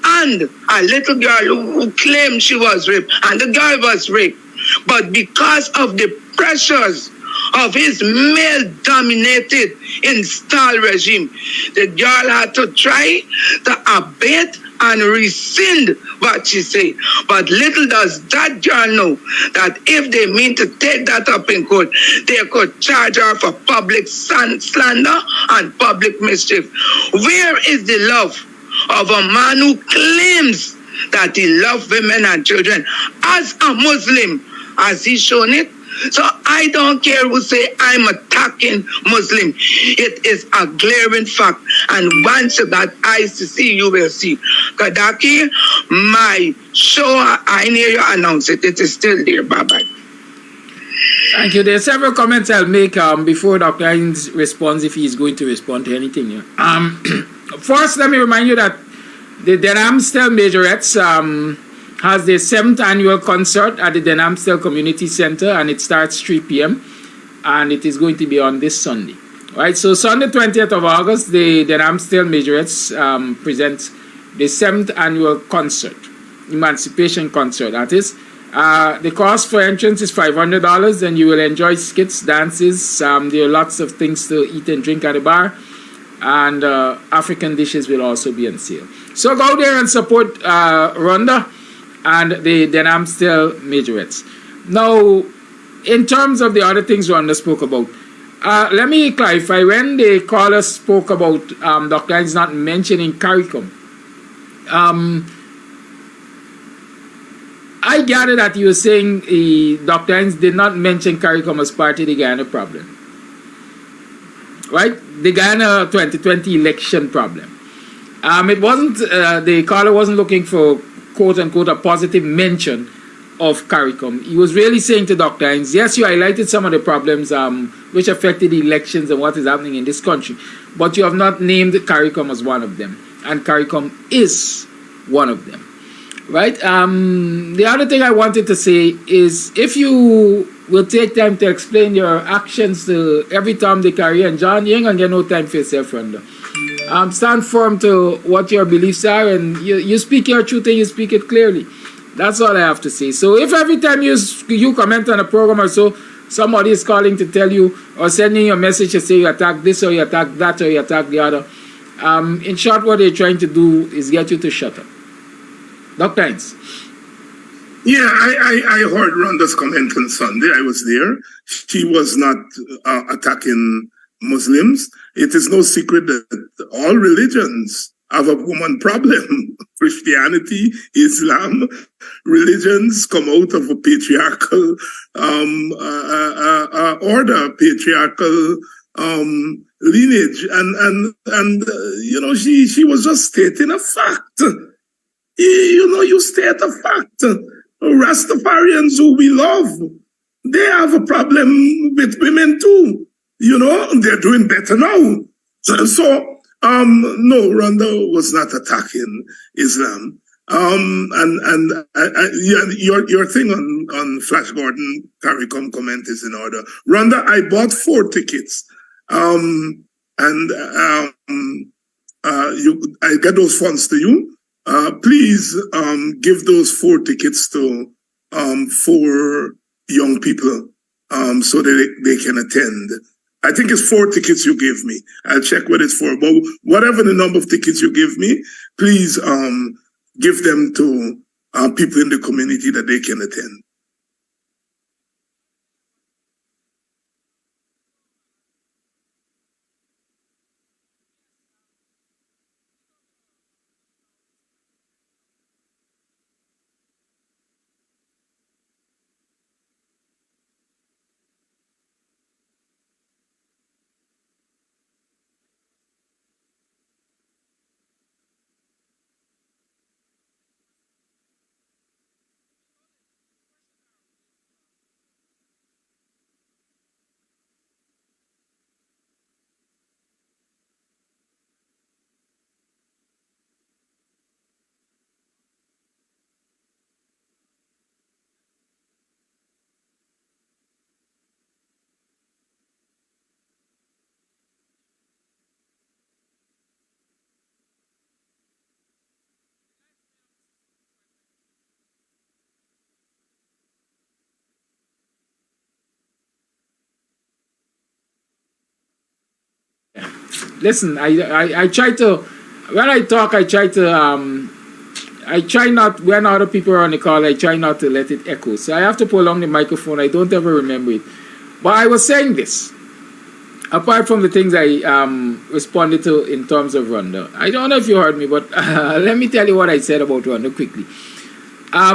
[SPEAKER 14] and a little girl who claimed she was raped, and the girl was raped, but because of the pressures of his male-dominated installed regime, the girl had to try to abate and rescind what she said. But little does that girl know that if they mean to take that up in court, they could charge her for public slander and public mischief. Where is the love of a man who claims that he loves women and children? As a Muslim, has he shown it? So I don't care who say I'm attacking Muslim. It is a glaring fact. And once you got eyes to see, you will see. Kadaki, my show, I hear you announce it. It is still there. Bye-bye.
[SPEAKER 6] Thank you. There are several comments I'll make before Dr. Hines responds, if he is going to respond to anything here. First, let me remind you that the Denhamstel Majorettes has their 7th annual concert at the Denhamstel Community Center, and it starts 3 p.m. and it is going to be on this Sunday. Right, so Sunday 20th of August, the Denhamstel Majorettes presents the 7th annual concert, Emancipation Concert, that is. The cost for entrance is $500, and you will enjoy skits, dances, there are lots of things to eat and drink at the bar, and African dishes will also be on sale. So go there and support Rhonda and the Denhamstel Majorettes. Now, in terms of the other things Rhonda spoke about, let me clarify. When the caller spoke about Dr. Hines not mentioning CARICOM, I gather that you were saying Dr. Hines did not mention CARICOM as part of the Guyana problem. Right? The Guyana 2020 election problem. It wasn't, the caller wasn't looking for, quote unquote, a positive mention of CARICOM. He was really saying to Dr. Hines, yes, you highlighted some of the problems which affected the elections and what is happening in this country, but you have not named CARICOM as one of them. And CARICOM is one of them. Right? The other thing I wanted to say is if you will take time to explain your actions to every Tom, Dick, Harry, and John, you ain't gonna get no time for yourself, Rhonda. Stand firm to what your beliefs are, and you speak your truth and you speak it clearly. That's all I have to say. So if every time you comment on a program or so, somebody is calling to tell you or sending you a message to say you attack this or you attack that or you attack the other, in short, what they're trying to do is get you to shut up. Dr. Hines.
[SPEAKER 7] Yeah, I heard Rhonda's comment on Sunday. I was there. She was not attacking Muslims. It is no secret that all religions have a woman problem. Christianity, Islam, religions come out of a patriarchal order, patriarchal lineage, and you know, she was just stating a fact. You know, you state a fact. Rastafarians who we love, they have a problem with women too. You know, they're doing better now. So no, Rhonda was not attacking Islam. Your thing on Flash Gordon CARICOM comment is in order. Rhonda, I bought 4 tickets. I get those funds to you. Please give those 4 tickets to 4 young people so that they can attend. I think it's 4 tickets you gave me. I'll check what it's for. But whatever the number of tickets you give me, please give them to people in the community that they can attend.
[SPEAKER 6] Listen, I try to, when I talk, I try not, when other people are on the call, I try not to let it echo. So I have to pull on the microphone. I don't ever remember it. But I was saying this, apart from the things I responded to in terms of Rhonda. I don't know if you heard me, but let me tell you what I said about Rhonda quickly.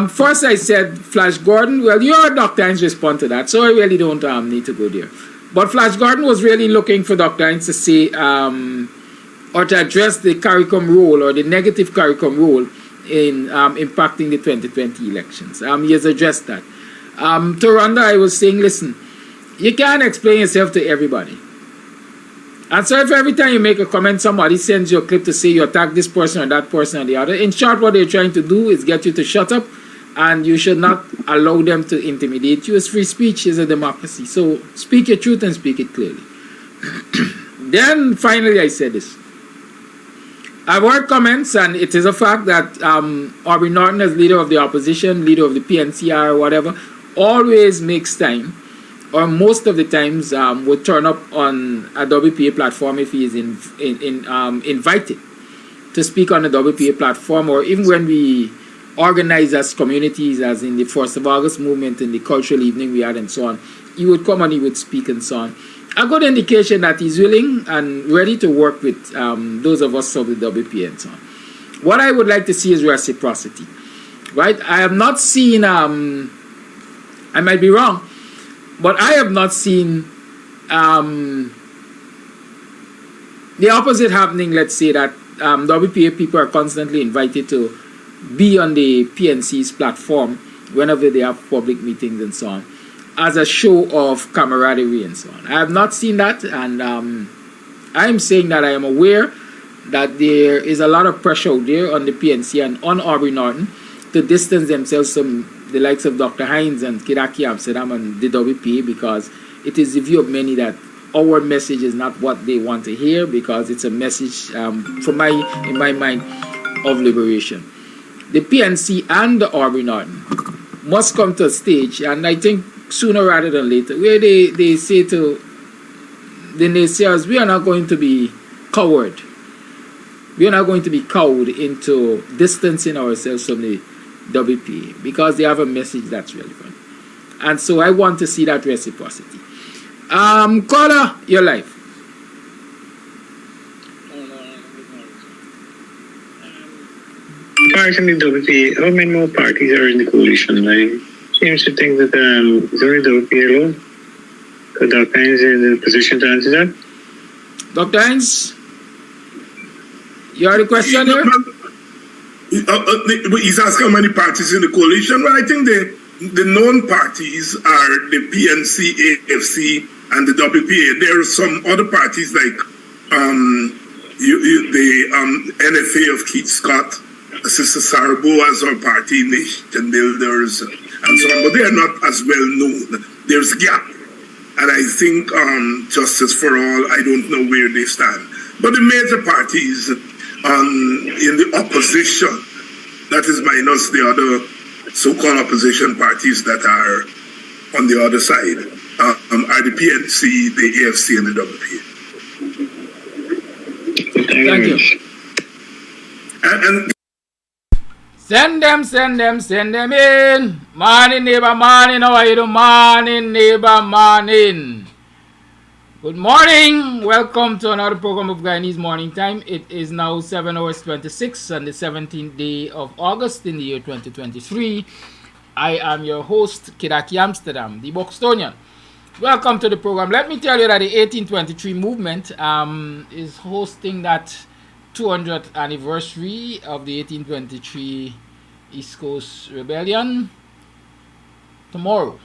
[SPEAKER 6] First I said, Flash Gordon, well, you heard Dr. Hines respond to that, so I really don't need to go there. But Flash Gordon was really looking for Dr. Hines to say, or to address the CARICOM role or the negative CARICOM role in impacting the 2020 elections. He has addressed that. To Rhonda, I was saying, listen, you can't explain yourself to everybody. And so if every time you make a comment, somebody sends you a clip to say you attack this person or that person or the other, in short, what they're trying to do is get you to shut up, and you should not allow them to intimidate you. It's free speech, it's a democracy. So speak your truth and speak it clearly. Then finally I said this. I've heard comments, and it is a fact that Aubrey Norton, as leader of the opposition, leader of the PNCR or whatever, always makes time, or most of the times would turn up on a WPA platform if he is invited to speak on the WPA platform, or even when we organize as communities, as in the 1st of August movement and the cultural evening we had and so on. He would come and he would speak and so on. A good indication that he's willing and ready to work with those of us of the WPA and so on. What I would like to see is reciprocity. right? I have not seen, I might be wrong, but I have not seen the opposite happening. Let's say that WPA people are constantly invited to be on the PNC's platform whenever they have public meetings and so on, as a show of camaraderie and so on. I have not seen that, and I'm saying that I am aware that there is a lot of pressure out there on the PNC and on Aubrey Norton to distance themselves from the likes of Dr. Hines and Kidaki Amsterdam and the WPA, because it is the view of many that our message is not what they want to hear, because it's a message, in my mind, of liberation. The PNC and the Aubrey Norton must come to a stage, and I think sooner rather than later, where they say to the naysayers, we are not going to be cowed. We are not going to be cowed into distancing ourselves from the WPA, because they have a message that's relevant. And so I want to see that reciprocity. Caller, your life.
[SPEAKER 15] Apart from the WPA, how many more parties are in the coalition? I seem to think that it's only WPA alone. Could Dr. Hines in the position to answer that?
[SPEAKER 6] Dr. Hines, you have a question here?
[SPEAKER 7] He's asking how many parties in the coalition. Well, I think the known parties are the PNC, AFC, and the WPA. There are some other parties like the NFA of Keith Scott, Sister Sarah Boas, our party, Nation Builders, and so on, but they are not as well known. There's gap, and I think Justice for All, I don't know where they stand. But the major parties in the opposition, that is minus the other so-called opposition parties that are on the other side, are the PNC, the AFC, and the WPA.
[SPEAKER 6] Thank you.
[SPEAKER 7] And
[SPEAKER 6] send them in. Morning, neighbor, morning. How are you doing? Morning, neighbor, morning. Good morning. Welcome to another program of Guyanese Morning Time. It is now 7 hours 26 on the 17th day of August in the year 2023. I am your host, Kidaki Amsterdam, the Bostonian. Welcome to the program. Let me tell you that the 1823 movement is hosting that 200th anniversary of the 1823 East Coast Rebellion tomorrow.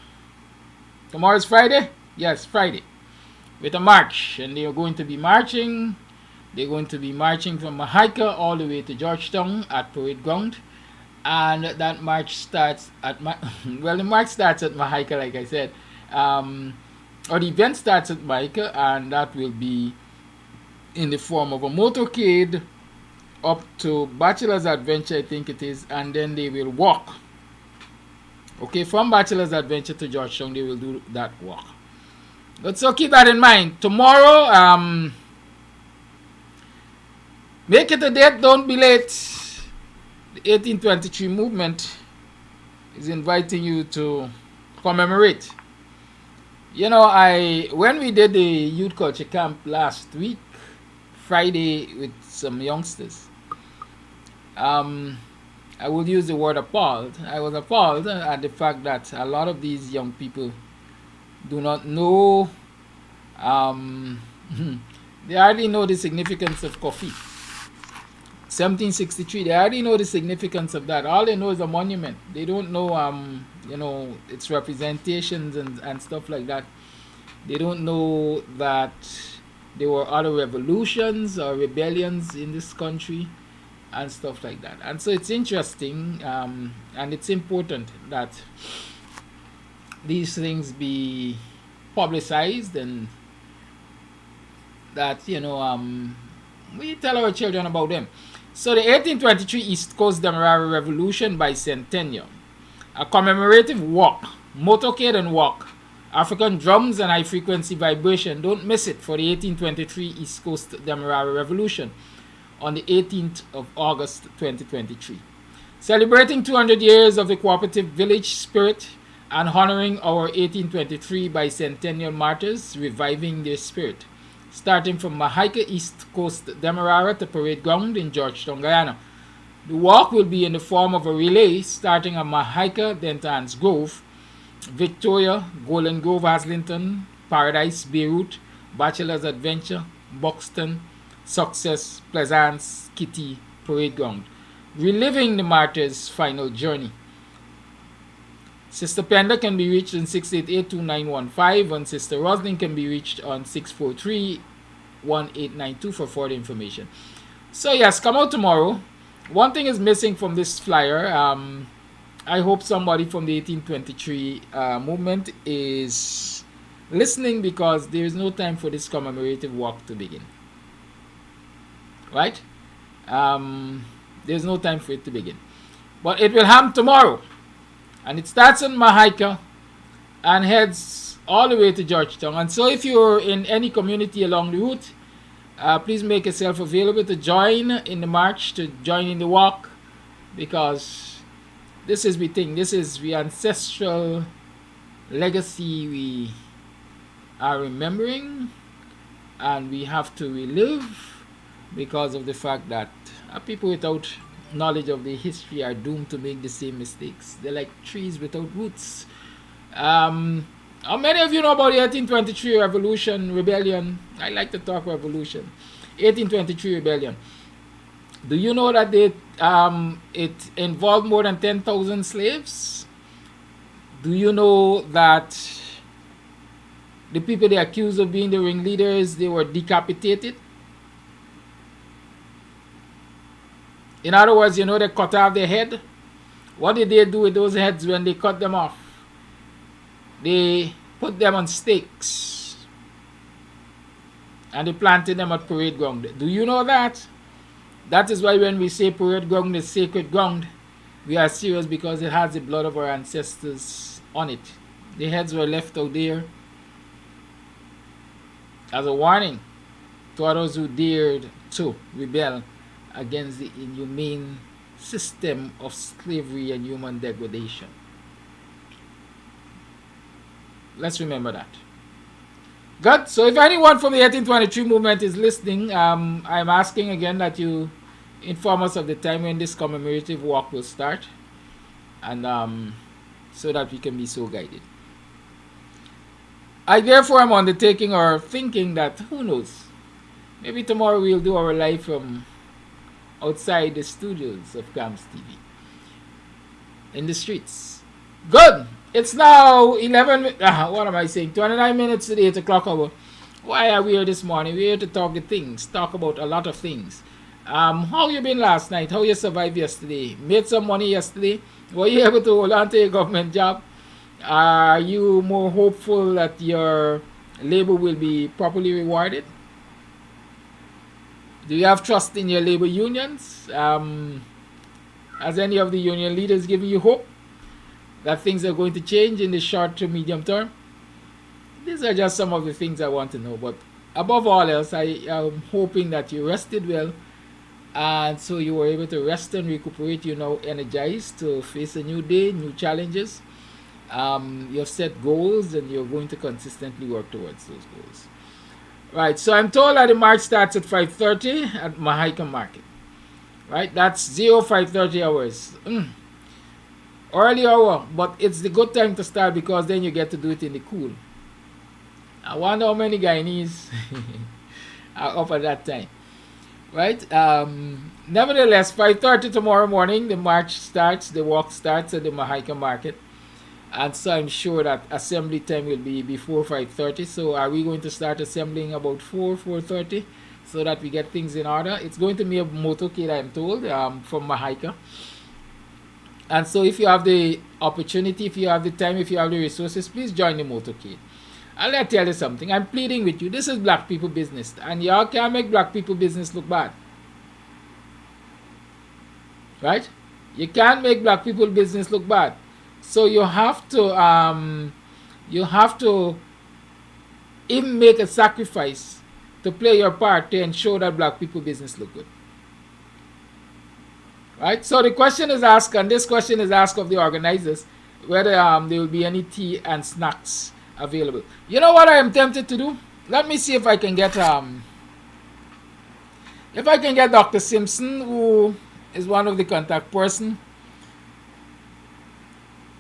[SPEAKER 6] Tomorrow is Friday? Yes, Friday. With a march, and they are going to be marching. They're going to be marching from Mahaica all the way to Georgetown at Parade Ground, and that march starts at the march starts at Mahaica, like I said, or the event starts at Mahaica, and that will be in the form of a motorcade up to Bachelor's Adventure, I think it is, and then they will walk. Okay, from Bachelor's Adventure to Georgetown, they will do that walk. But so keep that in mind. Tomorrow, make it a date, don't be late. The 1823 movement is inviting you to commemorate. You know, when we did the youth culture camp last week, Friday, with some youngsters, I would use the word appalled. I was appalled at the fact that a lot of these young people do not know, they hardly know the significance of coffee. 1763, they hardly know the significance of that. All they know is a monument. They don't know, its representations and stuff like that. They don't know that there were other revolutions or rebellions in this country and stuff like that. And so it's interesting, and it's important that these things be publicized, and that we tell our children about them. So the 1823 East Coast Demerara Revolution Bicentennial, a commemorative walk, motorcade and walk, African drums and high frequency vibration. Don't miss it for the 1823 East Coast Demerara Revolution on the 18th of August 2023. Celebrating 200 years of the cooperative village spirit and honoring our 1823 bicentennial martyrs, reviving their spirit, starting from Mahaica East Coast Demerara to Parade Ground in Georgetown, Guyana. The walk will be in the form of a relay starting at Mahika, then Tans Grove, Victoria, Golden Grove, Haslington, Paradise, Beirut, Bachelor's Adventure, Buxton, Success, Pleasance, Kitty, Parade Ground, reliving the martyrs' final journey. Sister Penda can be reached on 688-2915 and Sister Roslyn can be reached on 643-1892 for further information. So yes, come out tomorrow. One thing is missing from this flyer. I hope somebody from the 1823 movement is listening, because there is no time for this commemorative walk to begin. Right? There's no time for it to begin. But it will happen tomorrow. And it starts in Mahika and heads all the way to Georgetown. And so if you're in any community along the route, please make yourself available to join in the march, to join in the walk, because this is, we think, this is the ancestral legacy we are remembering and we have to relive, because of the fact that people without knowledge of the history are doomed to make the same mistakes. They're like trees without roots. How many of you know about the 1823 revolution, rebellion? I like to talk revolution. 1823 rebellion. Do you know that it involved more than 10,000 slaves? Do you know that the people they accused of being the ringleaders, they were decapitated? In other words, you know, they cut off their head. What did they do with those heads when they cut them off? They put them on stakes and they planted them at parade ground. Do you know that? That is why when we say parade ground is sacred ground, we are serious, because it has the blood of our ancestors on it. The heads were left out there as a warning to others who dared to rebel against the inhumane system of slavery and human degradation. Let's remember that. Good. So if anyone from the 1823 movement is listening, I'm asking again that you inform us of the time when this commemorative walk will start, and so that we can be so guided. I therefore am undertaking or thinking that, who knows, maybe tomorrow we'll do our live from outside the studios of Kams TV in the streets. Good. It's now 29 minutes to the 8 o'clock hour. Why are we here this morning? We're here to talk about a lot of things. How you been last night? How you survived yesterday? Made some money yesterday? Were you able to hold on to your government job? Are you more hopeful that your labor will be properly rewarded? Do you have trust in your labor unions? Has any of the union leaders given you hope that things are going to change in the short to medium term? These are just some of the things I want to know. But above all else, I am hoping that you rested well, and so you were able to rest and recuperate. You're now energized to face a new day, new challenges. You have set goals and you're going to consistently work towards those goals. Right, so I'm told that the march starts at 5:30 at Mahika Market. Right, that's 05:30 hours. Early hour, but it's the good time to start, because then you get to do it in the cool. I wonder how many Guyanese are up at that time. Right, nevertheless, 5:30 tomorrow morning, the march starts, the walk starts at the Mahika Market. And so I'm sure that assembly time will be before 5:30. So are we going to start assembling about 4:30 so that we get things in order? It's going to be a motorcade, I'm told, from Mahika. And so if you have the opportunity, if you have the time, if you have the resources, please join the motorcade. And let me tell you something. I'm pleading with you. This is black people business. And y'all can't make black people business look bad. Right? You can't make black people business look bad. So you have to even make a sacrifice to play your part to ensure that black people business look good. Right? So the question is asked, and this question is asked of the organizers, whether there will be any tea and snacks available. You know what I am tempted to do? Let me see if I can get Dr. Simpson, who is one of the contact person.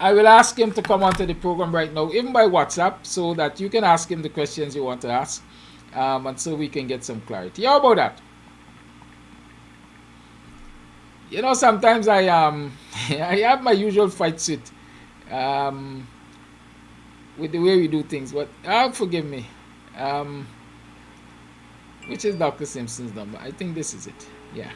[SPEAKER 6] I will ask him to come onto the program right now, even by WhatsApp, so that you can ask him the questions you want to ask, and so we can get some clarity. How about that? You know, sometimes I I have my usual fights with the way we do things, but forgive me. Which is Dr. Simpson's number? I think this is it. Yeah.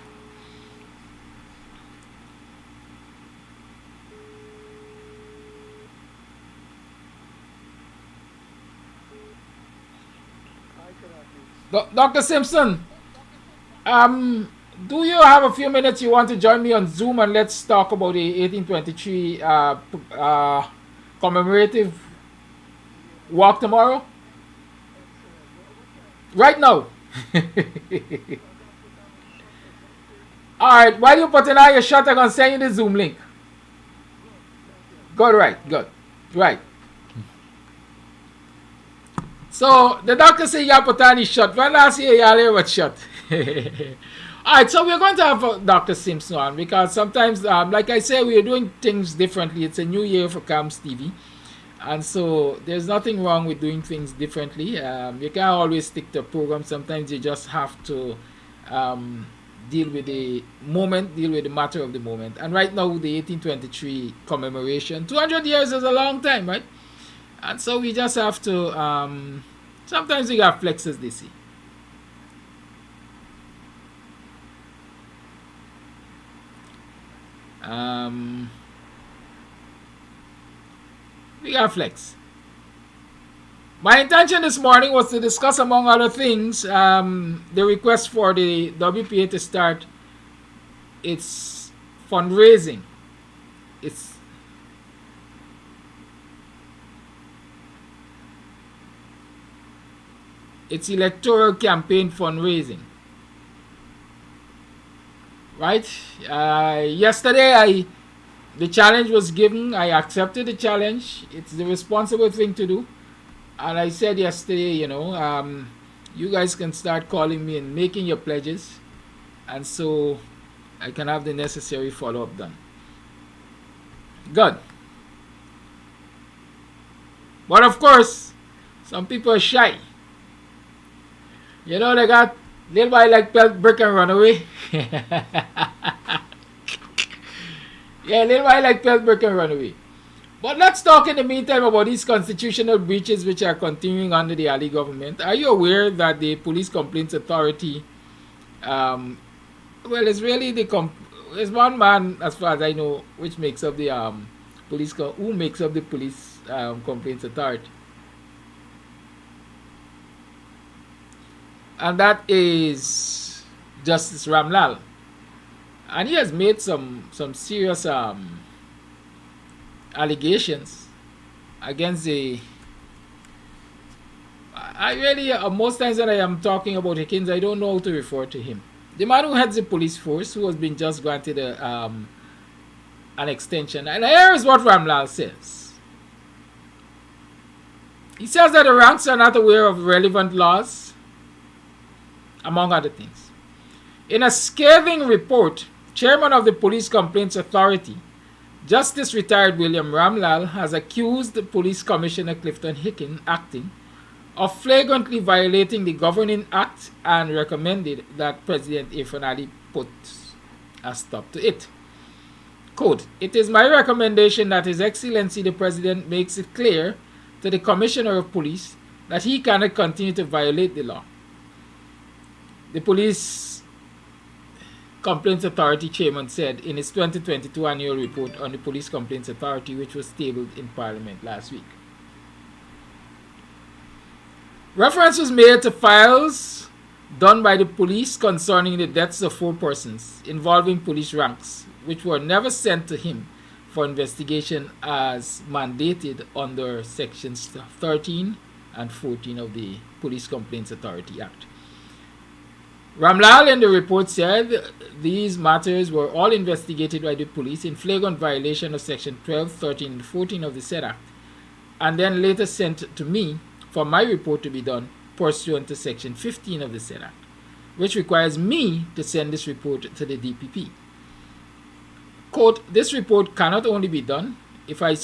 [SPEAKER 6] Dr. Simpson, do you have a few minutes you want to join me on Zoom and let's talk about the 1823 commemorative walk tomorrow? Right now. Alright, while you putting out your shot, I'm going to send you the Zoom link. Good, right, good. Right. So, the doctor said you have put on his shot. When last year, you all what shot? Alright, so we're going to have Dr. Simpson on because sometimes, like I said, we're doing things differently. It's a new year for Kams TV. And so there's nothing wrong with doing things differently. You can't always stick to a program. Sometimes you just have to deal with the moment, deal with the matter of the moment. And right now, the 1823 commemoration, 200 years is a long time, right? And so we just have to, sometimes we got flexes, they see. We got flex. My intention this morning was to discuss, among other things, the request for the WPA to start its fundraising. Its electoral campaign fundraising. Right? Yesterday, the challenge was given. I accepted the challenge. It's the responsible thing to do. And I said yesterday, you know, you guys can start calling me and making your pledges. And so I can have the necessary follow-up done. Good. But of course, some people are shy. You know, they got little boy like pelt brick and run away. Yeah, little boy like pelt brick and run away. But let's talk in the meantime about these constitutional breaches which are continuing under the Ali government. Are you aware that the Police Complaints Authority, well, it's really there's one man, as far as I know, which makes up the Police Complaints Authority. And that is Justice Ramlal. And he has made some serious allegations against the... I really, most times when I am talking about Hickins, I don't know how to refer to him. The man who heads the police force, who has been just granted an extension. And here is what Ramlal says. He says that the ranks are not aware of relevant laws, among other things. In a scathing report, Chairman of the Police Complaints Authority, Justice retired William Ramlal, has accused the Police Commissioner Clifton Hicken, acting, of flagrantly violating the Governing Act and recommended that President Irfan Ali put a stop to it. Quote, "It is my recommendation that His Excellency the President makes it clear to the Commissioner of Police that he cannot continue to violate the law." The Police Complaints Authority Chairman said in his 2022 annual report on the Police Complaints Authority, which was tabled in Parliament last week. Reference was made to files done by the police concerning the deaths of 4 persons involving police ranks, which were never sent to him for investigation as mandated under sections 13 and 14 of the Police Complaints Authority Act. Ramlal in the report said these matters were all investigated by the police in flagrant violation of section 12, 13, and 14 of the said act, and then later sent to me for my report to be done pursuant to section 15 of the said act, which requires me to send this report to the DPP. quote, this report cannot only be done if I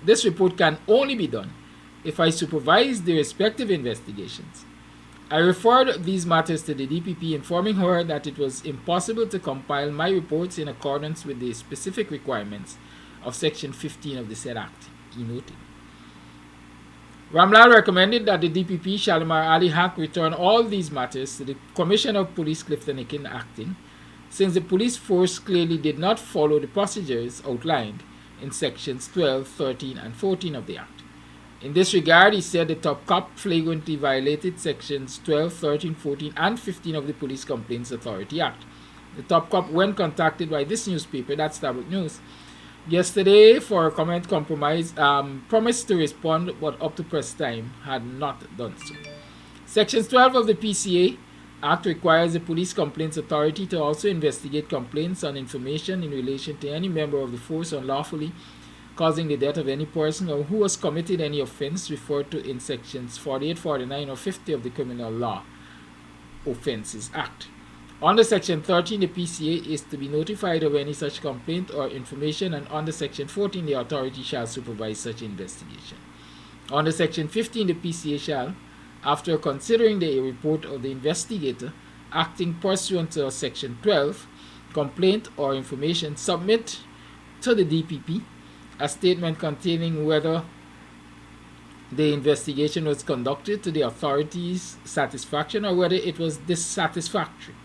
[SPEAKER 6] this report can only be done if I supervise the respective investigations. I referred these matters to the DPP, informing her that it was impossible to compile my reports in accordance with the specific requirements of Section 15 of the said Act, he noted. Ramlal recommended that the DPP, Shalimar Ali Haq, return all these matters to the Commissioner of Police, Clifton Aiken, acting, since the police force clearly did not follow the procedures outlined in Sections 12, 13, and 14 of the Act. In this regard, he said the top cop flagrantly violated Sections 12, 13, 14, and 15 of the Police Complaints Authority Act. The top cop, when contacted by this newspaper, that's Tablet News, yesterday for a comment compromise, promised to respond, but up to press time had not done so. Section 12 of the PCA Act requires the Police Complaints Authority to also investigate complaints on information in relation to any member of the force unlawfully causing the death of any person or who has committed any offense referred to in Sections 48, 49, or 50 of the Criminal Law Offences Act. Under Section 13, the PCA is to be notified of any such complaint or information, and under Section 14, the authority shall supervise such investigation. Under Section 15, the PCA shall, after considering the report of the investigator acting pursuant to Section 12, complaint or information, submit to the DPP a statement containing whether the investigation was conducted to the authorities' satisfaction or whether it was dissatisfactory.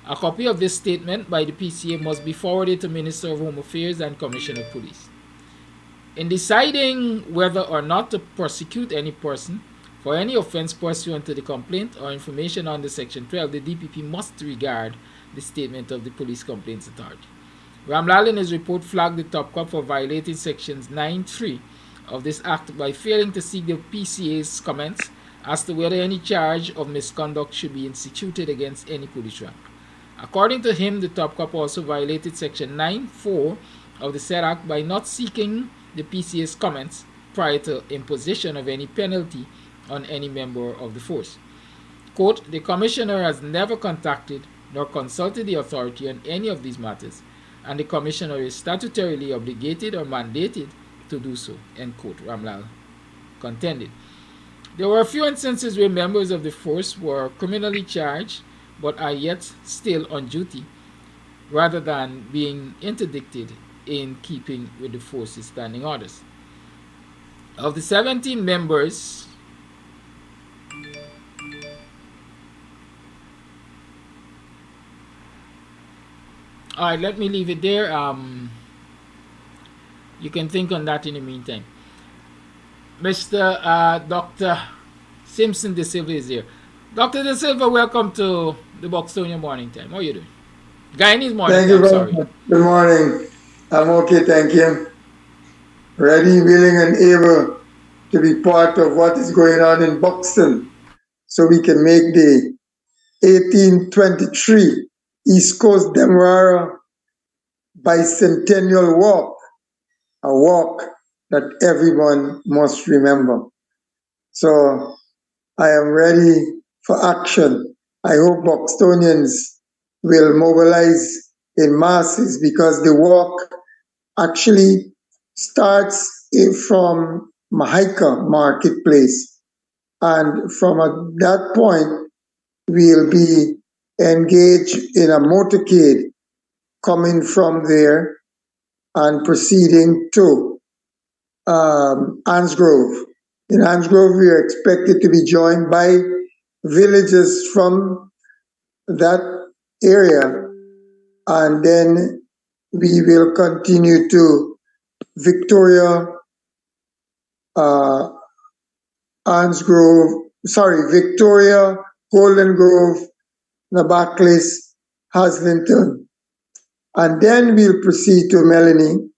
[SPEAKER 6] A copy of this statement by the PCA must be forwarded to Minister of Home Affairs and Commissioner of Police. In deciding whether or not to prosecute any person for any offense pursuant to the complaint or information under Section 12, the DPP must regard the statement of the Police Complaints Authority. Ramlal in his report flagged the top cop for violating Sections 9.3 of this Act by failing to seek the PCA's comments as to whether any charge of misconduct should be instituted against any police rank. According to him, the top cop also violated Section 9.4 of the said Act by not seeking the PCA's comments prior to imposition of any penalty on any member of the force. Quote, the Commissioner has never contacted nor consulted the authority on any of these matters, and the Commissioner is statutorily obligated or mandated to do so, end quote, Ramlal contended. There were a few instances where members of the force were criminally charged but are yet still on duty rather than being interdicted in keeping with the force's standing orders. Of the 17 members all right, let me leave it there. You can think on that in the meantime. Mr. Dr. Simpson De Silva is here. Dr. De Silva, welcome to the Bostonian Morning Time. How are you doing? Guyanese Morning
[SPEAKER 16] Time,
[SPEAKER 6] Thank you, sorry.
[SPEAKER 16] Much. Good morning. I'm okay, thank you. Ready, willing, and able to be part of what is going on in Buxton so we can make the 1823 East Coast Demerara Bicentennial Walk, a walk that everyone must remember. So I am ready for action. I hope Buxtonians will mobilize in masses because the walk actually starts from Mahika Marketplace. And from that point, we'll be engaged in a motorcade coming from there and proceeding to Ansgrove. In Ansgrove, we are expected to be joined by villagers from that area, and then we will continue to Victoria, Victoria, Golden Grove, Nabaklis, Haslington, and then we'll proceed to Melanie,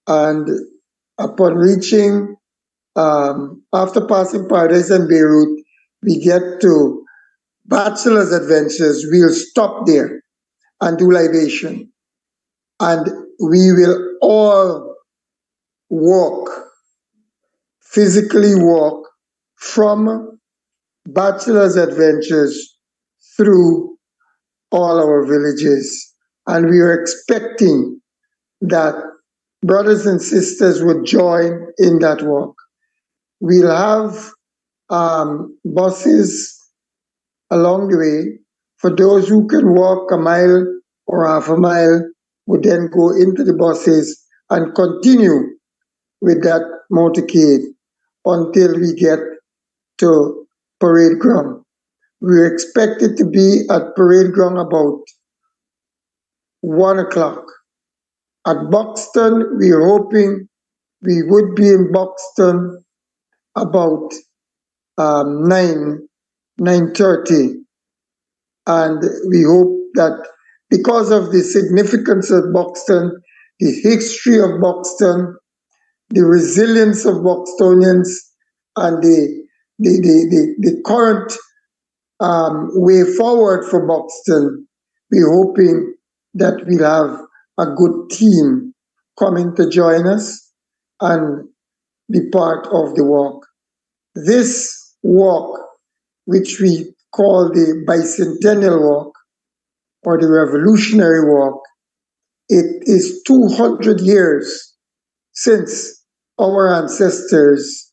[SPEAKER 16] and upon reaching, after passing Paradise and Beirut, we get to Bachelor's Adventures. We'll stop there and do libation, and we will all walk, physically walk from Bachelor's Adventures through all our villages and we are expecting that brothers and sisters would join in that walk. We'll have buses along the way. For those who can walk a mile or half a mile, would then go into the buses and continue with that motorcade until we get to parade ground. We expect it to be at parade ground about 1 o'clock. At Buxton, we are hoping we would be in Buxton about 9:30, and we hope that because of the significance of Buxton, the history of Buxton, the resilience of Buxtonians, and the current way forward for Buxton, we're hoping that we'll have a good team coming to join us and be part of the walk. This walk, which we call the Bicentennial Walk or the Revolutionary Walk, it is 200 years since our ancestors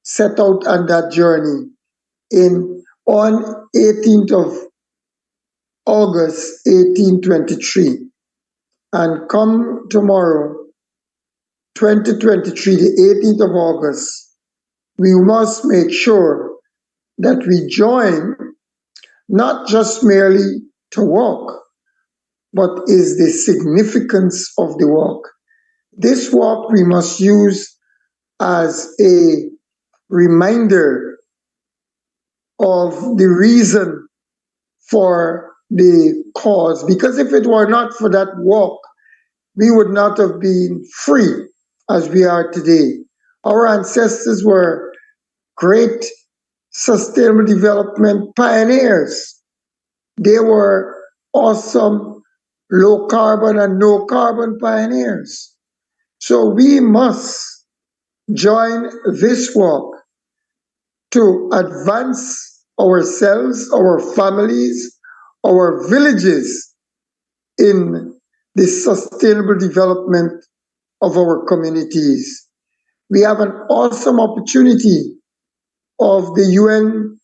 [SPEAKER 16] set out on that journey on 18th of August 1823. And come tomorrow, 2023, the 18th of August, we must make sure that we join, not just merely to walk, but is the significance of the walk. This walk we must use as a reminder of the reason for the cause, because if it were not for that walk, we would not have been free as we are today. Our ancestors were great sustainable development pioneers. They were awesome low carbon and no carbon pioneers. So we must join this walk to advance ourselves, our families, our villages in the sustainable development of our communities. We have an awesome opportunity of the UN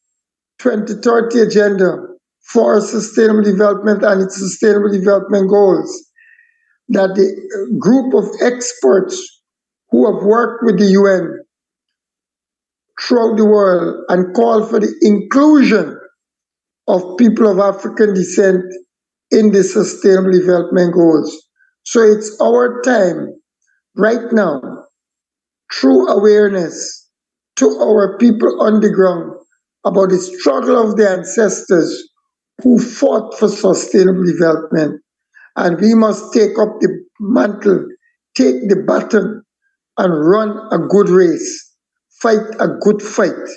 [SPEAKER 16] 2030 agenda for sustainable development and its sustainable development goals, that the group of experts who have worked with the UN throughout the world and call for the inclusion of people of African descent in the sustainable development goals. So it's our time right now, through awareness to our people on the ground about the struggle of the ancestors who fought for sustainable development. And we must take up the mantle, take the baton, and run a good race, fight a good fight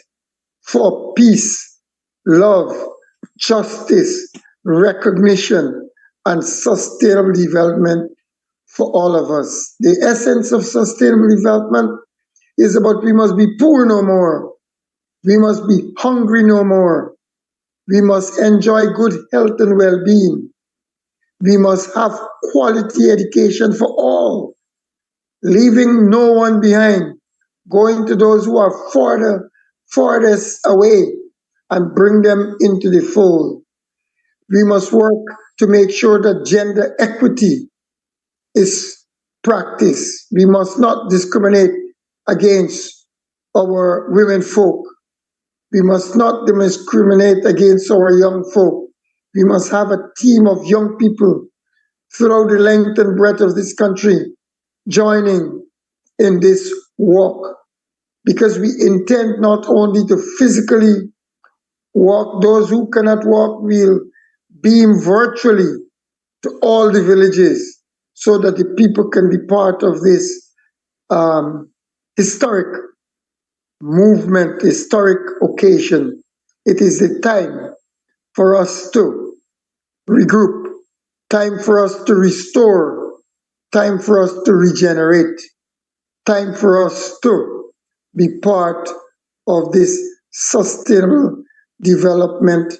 [SPEAKER 16] for peace, love, justice, recognition, and sustainable development for all of us. The essence of sustainable development is about we must be poor no more. We must be hungry no more. We must enjoy good health and well-being. We must have quality education for all, leaving no one behind, going to those who are farthest away and bring them into the fold. We must work to make sure that gender equity is practiced. We must not discriminate against our women folk. We must not discriminate against our young folk. We must have a team of young people throughout the length and breadth of this country joining in this walk, because we intend not only to physically walk, those who cannot walk will beam virtually to all the villages so that the people can be part of this historic movement, historic occasion. It is the time for us to regroup, time for us to restore, time for us to regenerate, time for us to be part of this sustainable development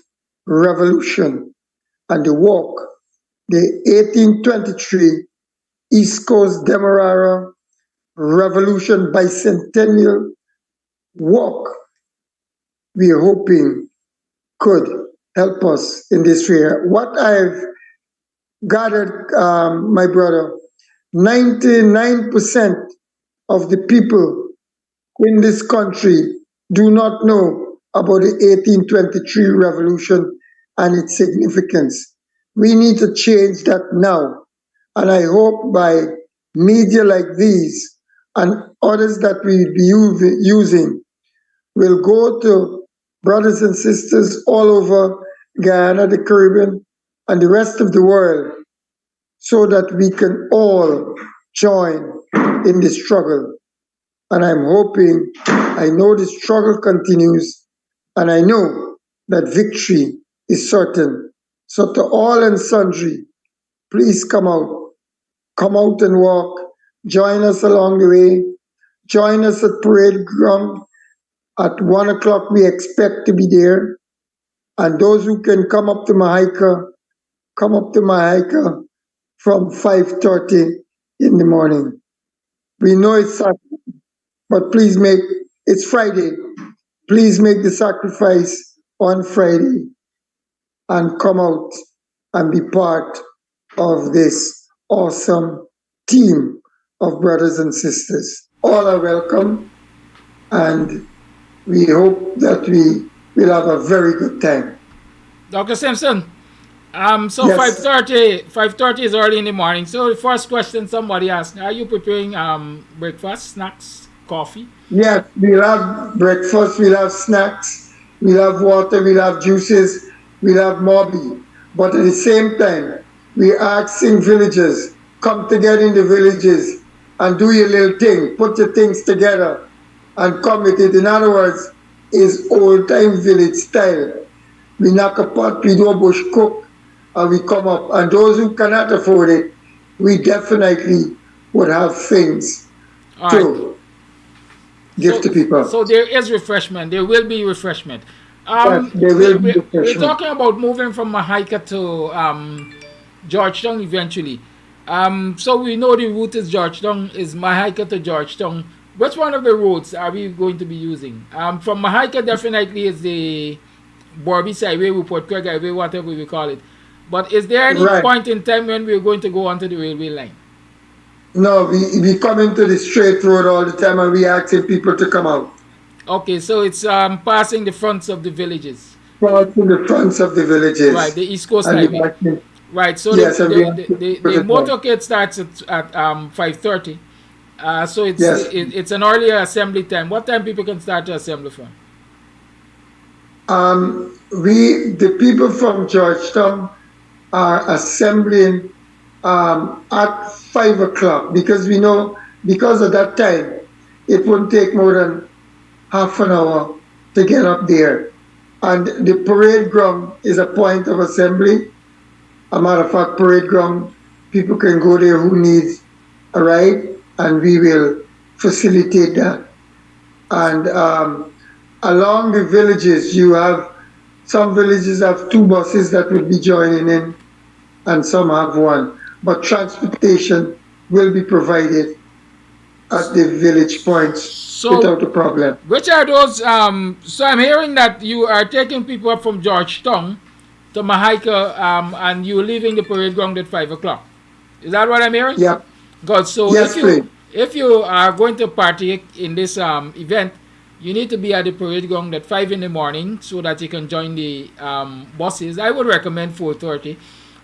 [SPEAKER 16] revolution. And the walk the 1823 East Coast Demerara Revolution Bicentennial Walk, we are hoping could help us in this area. What I've gathered, my brother, 99% of the people in this country do not know about the 1823 revolution and its significance. We need to change that now. And I hope by media like these and others that we'll be using will go to brothers and sisters all over Guyana, the Caribbean, and the rest of the world so that we can all join in the struggle. And I'm hoping, I know the struggle continues, and I know that victory is certain. So to all and sundry, please come out and walk, join us along the way, join us at parade ground. At 1 o'clock, we expect to be there. And those who can come up to Mahaica, come up to Mahaica from 5:30 in the morning. We know it's Saturday, but please it's Friday. Please make the sacrifice on Friday and come out and be part of this awesome team of brothers and sisters. All are welcome, and we hope that we will have a very good time.
[SPEAKER 6] Dr. Simpson, so
[SPEAKER 16] Yes.
[SPEAKER 6] 5:30 is early in the morning. So the first question somebody asked, are you preparing breakfast, snacks, coffee?
[SPEAKER 16] Yes, we'll have breakfast, we'll have snacks, we'll have water, we'll have juices, we'll have mobby. But at the same time, we're asking villagers, come together in the villages and do your little thing, put your things together and come with it. In other words, is old-time village style. We knock a pot, we do a bush cook, and we come up. And those who cannot afford it, we definitely would have things to give to people.
[SPEAKER 6] So there is refreshment. There will be refreshment.
[SPEAKER 16] Yes, there will be refreshment.
[SPEAKER 6] We're talking about moving from Mahaica to Georgetown eventually. So we know the route is Georgetown, is Mahaica to Georgetown. Which one of the roads are we going to be using? From Mahaica definitely is the Borby Highway, Port Craig Highway, whatever we call it. But is there any point in time when we're going to go onto the railway line?
[SPEAKER 16] No, we come into the straight road all the time and we asking people to come out.
[SPEAKER 6] Okay, so it's passing the fronts of the villages.
[SPEAKER 16] Passing the fronts of the villages.
[SPEAKER 6] Right, the East Coast
[SPEAKER 16] And
[SPEAKER 6] Highway. Right, so
[SPEAKER 16] yes,
[SPEAKER 6] the motorcade starts at 5:30. So it's an earlier assembly time. What time people can start to assemble from?
[SPEAKER 16] The people from Georgetown are assembling at 5 o'clock because we know because of that time it won't take more than half an hour to get up there. And the parade ground is a point of assembly. A matter of fact, parade ground, people can go there who needs a ride, and we will facilitate that. And along the villages, you have, some villages have 2 buses that will be joining in, and some have 1. But transportation will be provided at the village points without a problem.
[SPEAKER 6] Which are those, so I'm hearing that you are taking people up from Georgetown to Mahaica, and you're leaving the parade ground at 5 o'clock. Is that what I'm hearing?
[SPEAKER 16] Yeah.
[SPEAKER 6] Good. So
[SPEAKER 16] yes,
[SPEAKER 6] if you are going to partake in this event, you need to be at the parade ground at 5 in the morning so that you can join the buses. I would recommend 4:30,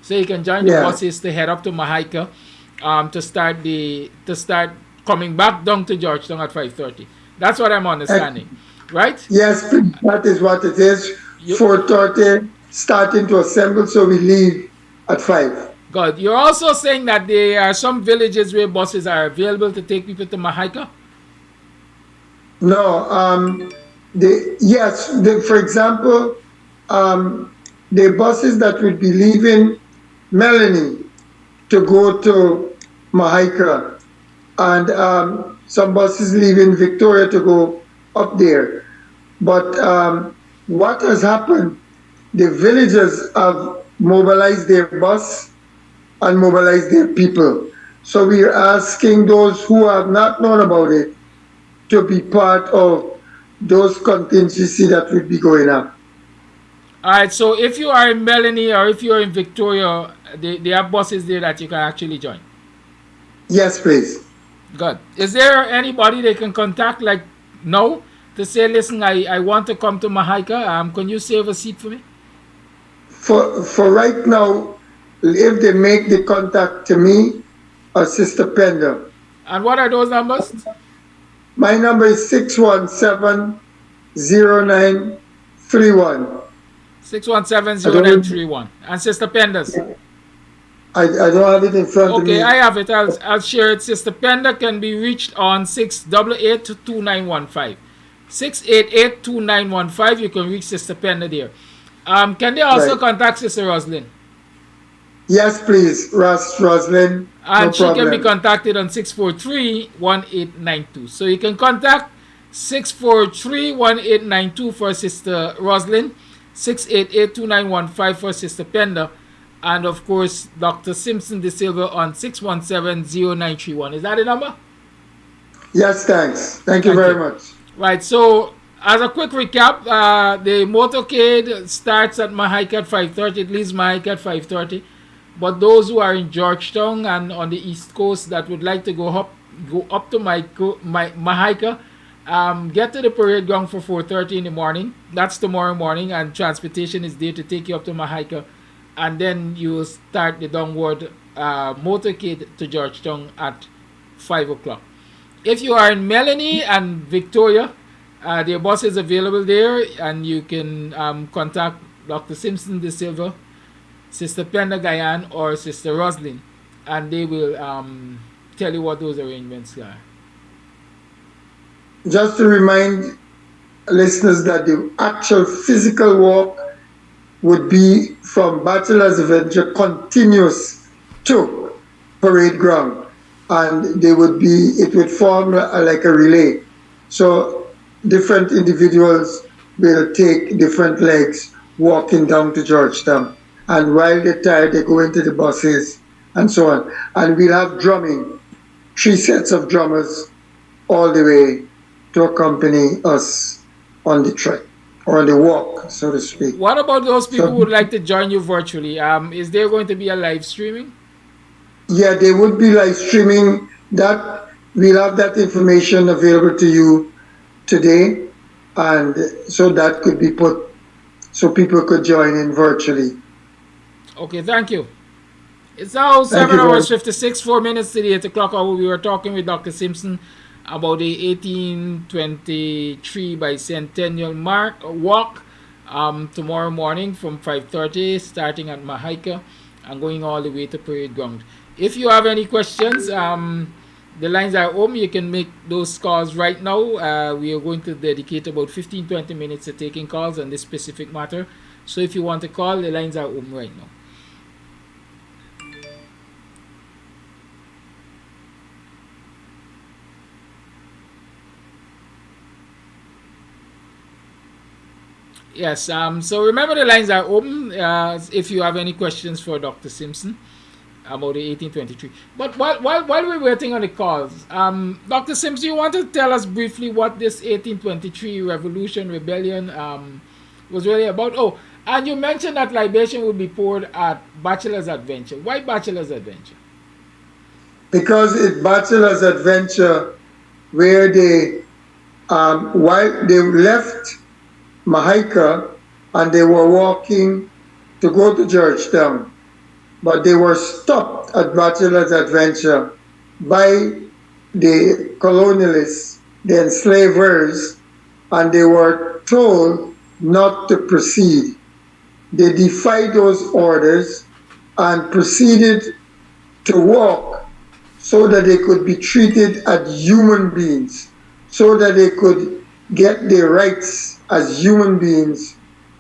[SPEAKER 6] so you can join the buses to head up to Mahaica, to start coming back down to Georgetown at 5:30. That's what I'm understanding, right?
[SPEAKER 16] Yes, that is what it is. 4:30, starting to assemble, so we leave at 5.
[SPEAKER 6] Good. You're also saying that there are some villages where buses are available to take people to Mahaica?
[SPEAKER 16] No. For example, the buses that would be leaving Melanie to go to Mahaica, and some buses leaving Victoria to go up there. But what has happened, the villagers have mobilized their bus and mobilize their people. So we are asking those who have not known about it to be part of those contingencies that will be going up.
[SPEAKER 6] All right, so if you are in Melanie or if you're in Victoria, they have buses there that you can actually join.
[SPEAKER 16] Yes, please.
[SPEAKER 6] Good. Is there anybody they can contact like now to say, listen, I want to come to Mahaica. Can you save a seat for me?
[SPEAKER 16] For right now, if they make the contact to me or Sister Pender.
[SPEAKER 6] And what are those numbers?
[SPEAKER 16] My number is 617-0931.
[SPEAKER 6] 617-0931. And Sister Pender's?
[SPEAKER 16] I don't have it in front of me.
[SPEAKER 6] Okay, I have it. I'll share it. Sister Pender can be reached on 688-2915. 688-2915. You can reach Sister Pender there. Can they also contact Sister Roslyn?
[SPEAKER 16] Yes, please, Roslyn.
[SPEAKER 6] And she can be contacted on 643-1892. So you can contact 643-1892 for Sister Roslyn, 688-2915 for Sister Pender, and of course Dr. Simpson De Silva on 617-0931. Is that the number?
[SPEAKER 16] Yes, thanks. Thank you very much.
[SPEAKER 6] Right, so as a quick recap, the motorcade starts at Mahaica at 5:30. It leaves Mahaica at 5:30. But those who are in Georgetown and on the East Coast that would like to go up to Mahaica, get to the parade ground for 4:30 in the morning. That's tomorrow morning, and transportation is there to take you up to Mahaica, and then you will start the downward motorcade to Georgetown at 5 o'clock. If you are in Melanie and Victoria, their bus is available there, and you can contact Dr. Simpson De Silva, Sister Pender Guyane, or Sister Roslyn, and they will tell you what those arrangements are.
[SPEAKER 16] Just to remind listeners that the actual physical walk would be from Bachelor's Adventure continuous to parade ground, and it would form like a relay. So different individuals will take different legs walking down to Georgetown. And while they're tired, they go into the buses and so on. And we'll have drumming, 3 sets of drummers all the way to accompany us on the trek, or on the walk, so to speak.
[SPEAKER 6] What about those people who would like to join you virtually? Is there going to be a live streaming?
[SPEAKER 16] Yeah, they would be live streaming that. We'll have that information available to you today. And so that could be put, so people could join in virtually.
[SPEAKER 6] Okay, thank you. It's now 7 hours 56, 4 minutes to the 8 o'clock hour. We were talking with Dr. Simpson about the 1823 bicentennial walk tomorrow morning from 5:30, starting at Mahaica and going all the way to parade ground. If you have any questions, the lines are open. You can make those calls right now. We are going to dedicate about 15-20 minutes to taking calls on this specific matter. So if you want to call, the lines are open right now. Yes, so remember the lines are open if you have any questions for Dr. Simpson about the 1823. But while we're waiting on the calls, Dr. Simpson, you want to tell us briefly what this 1823 rebellion was really about? Oh, and you mentioned that libation would be poured at Bachelor's Adventure. Why Bachelor's Adventure?
[SPEAKER 16] Because it's Bachelor's Adventure where they, while they left Mahaica and they were walking to go to Georgetown, but they were stopped at Bachelor's Adventure by the colonialists, the enslavers, and they were told not to proceed. They defied those orders and proceeded to walk so that they could be treated as human beings, so that they could get their rights as human beings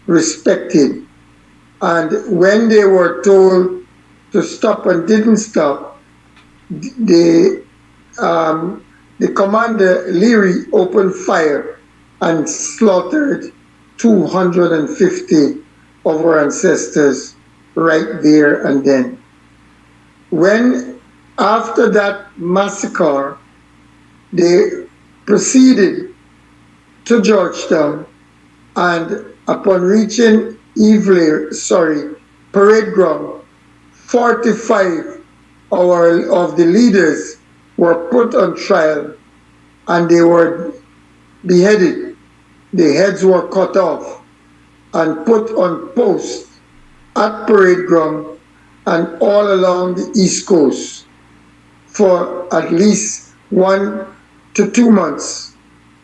[SPEAKER 16] respected. And when they were told to stop and didn't stop, the commander Leary opened fire and slaughtered 250 of our ancestors right there and then. When, after that massacre, they proceeded to Georgetown, and upon reaching parade ground, 45 of the leaders were put on trial and they were beheaded. The heads were cut off and put on posts at parade ground and all along the East Coast for at least 1 to 2 months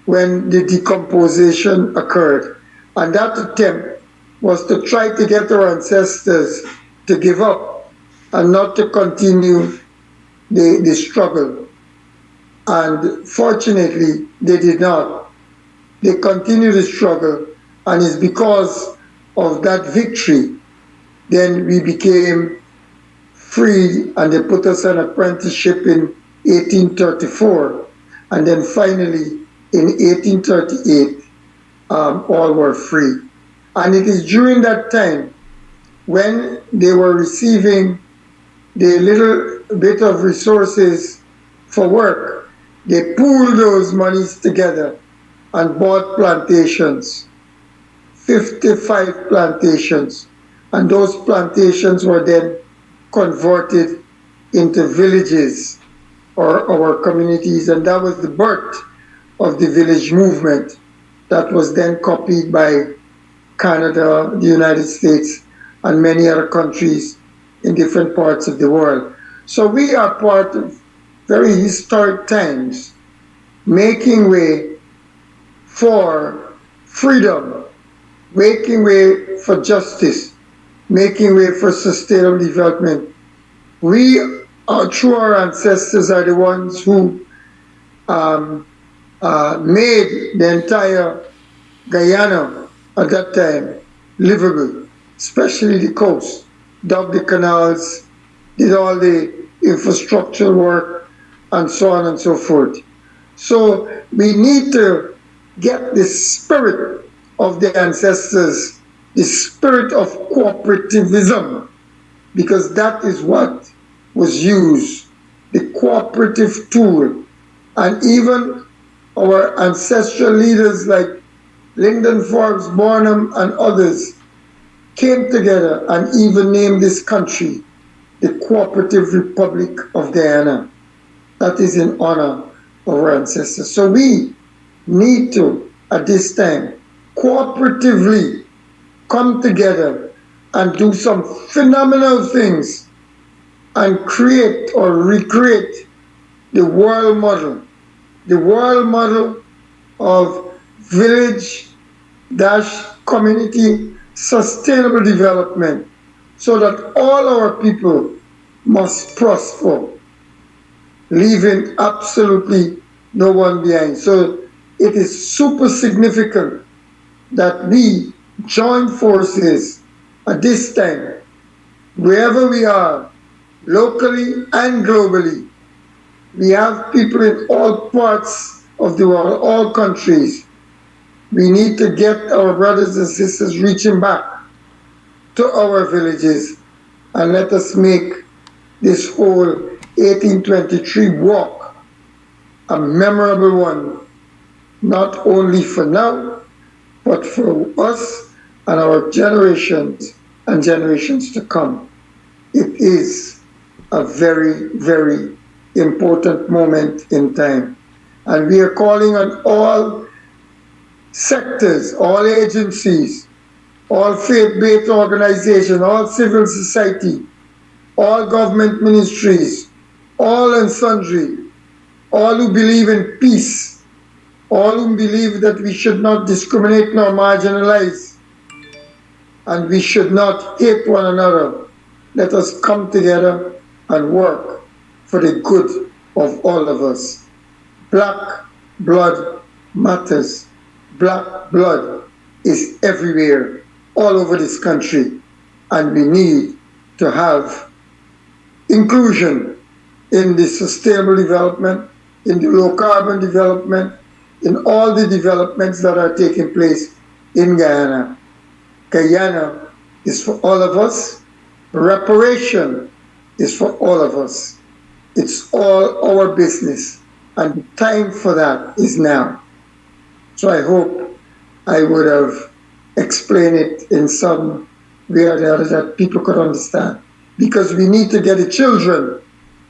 [SPEAKER 16] when the decomposition occurred. And that attempt was to try to get our ancestors to give up and not to continue the struggle. And fortunately, they did not. They continued the struggle, and it's because of that victory then we became free, and they put us on apprenticeship in 1834, and then finally in 1838 all were free. And it is during that time when they were receiving the little bit of resources for work, they pooled those monies together and bought plantations, 55 plantations. And those plantations were then converted into villages or our communities. And that was the birth of the village movement that was then copied by Canada, the United States, and many other countries in different parts of the world. So we are part of very historic times, making way for freedom, making way for justice, making way for sustainable development. We, through our ancestors, are the ones who made the entire Guyana at that time livable, especially the coast, dug the canals, did all the infrastructural work, and so on and so forth. So we need to get the spirit of the ancestors, the spirit of cooperativism, because that is what was used, the cooperative tool. And even our ancestral leaders like Lyndon Forbes, Barnum, and others came together and even named this country the Cooperative Republic of Guyana. That is in honor of our ancestors. So we need to, at this time, cooperatively come together and do some phenomenal things and create or recreate the world model of village-community sustainable development, so that all our people must prosper, leaving absolutely no one behind. So it is super significant that we join forces at this time, wherever we are, locally and globally. We have people in all parts of the world, all countries. We need to get our brothers and sisters reaching back to our villages, and let us make this whole 1823 walk a memorable one, not only for now, but for us and our generations and generations to come. It is a very, very important moment in time. And we are calling on all sectors, all agencies, all faith-based organizations, all civil society, all government ministries, all and sundry, all who believe in peace, all who believe that we should not discriminate nor marginalize, and we should not hate one another. Let us come together and work for the good of all of us. Black blood matters. Black blood is everywhere, all over this country, and we need to have inclusion in the sustainable development, in the low carbon development, in all the developments that are taking place in Guyana. Guyana is for all of us. Reparation is for all of us. It's all our business, and the time for that is now. So I hope I would have explained it in some way or the other that people could understand. Because we need to get the children,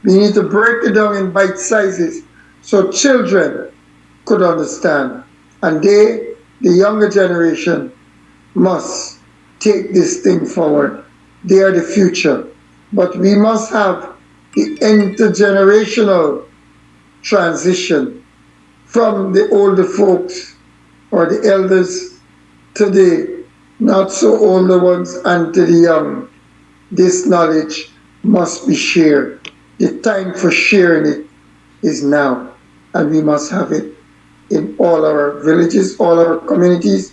[SPEAKER 16] we need to break it down in bite sizes so children could understand. And they, the younger generation, must take this thing forward. They are the future. But we must have the intergenerational transition from the older folks or the elders to the not so older ones and to the young. This knowledge must be shared. The time for sharing it is now, and we must have it in all our villages, all our communities,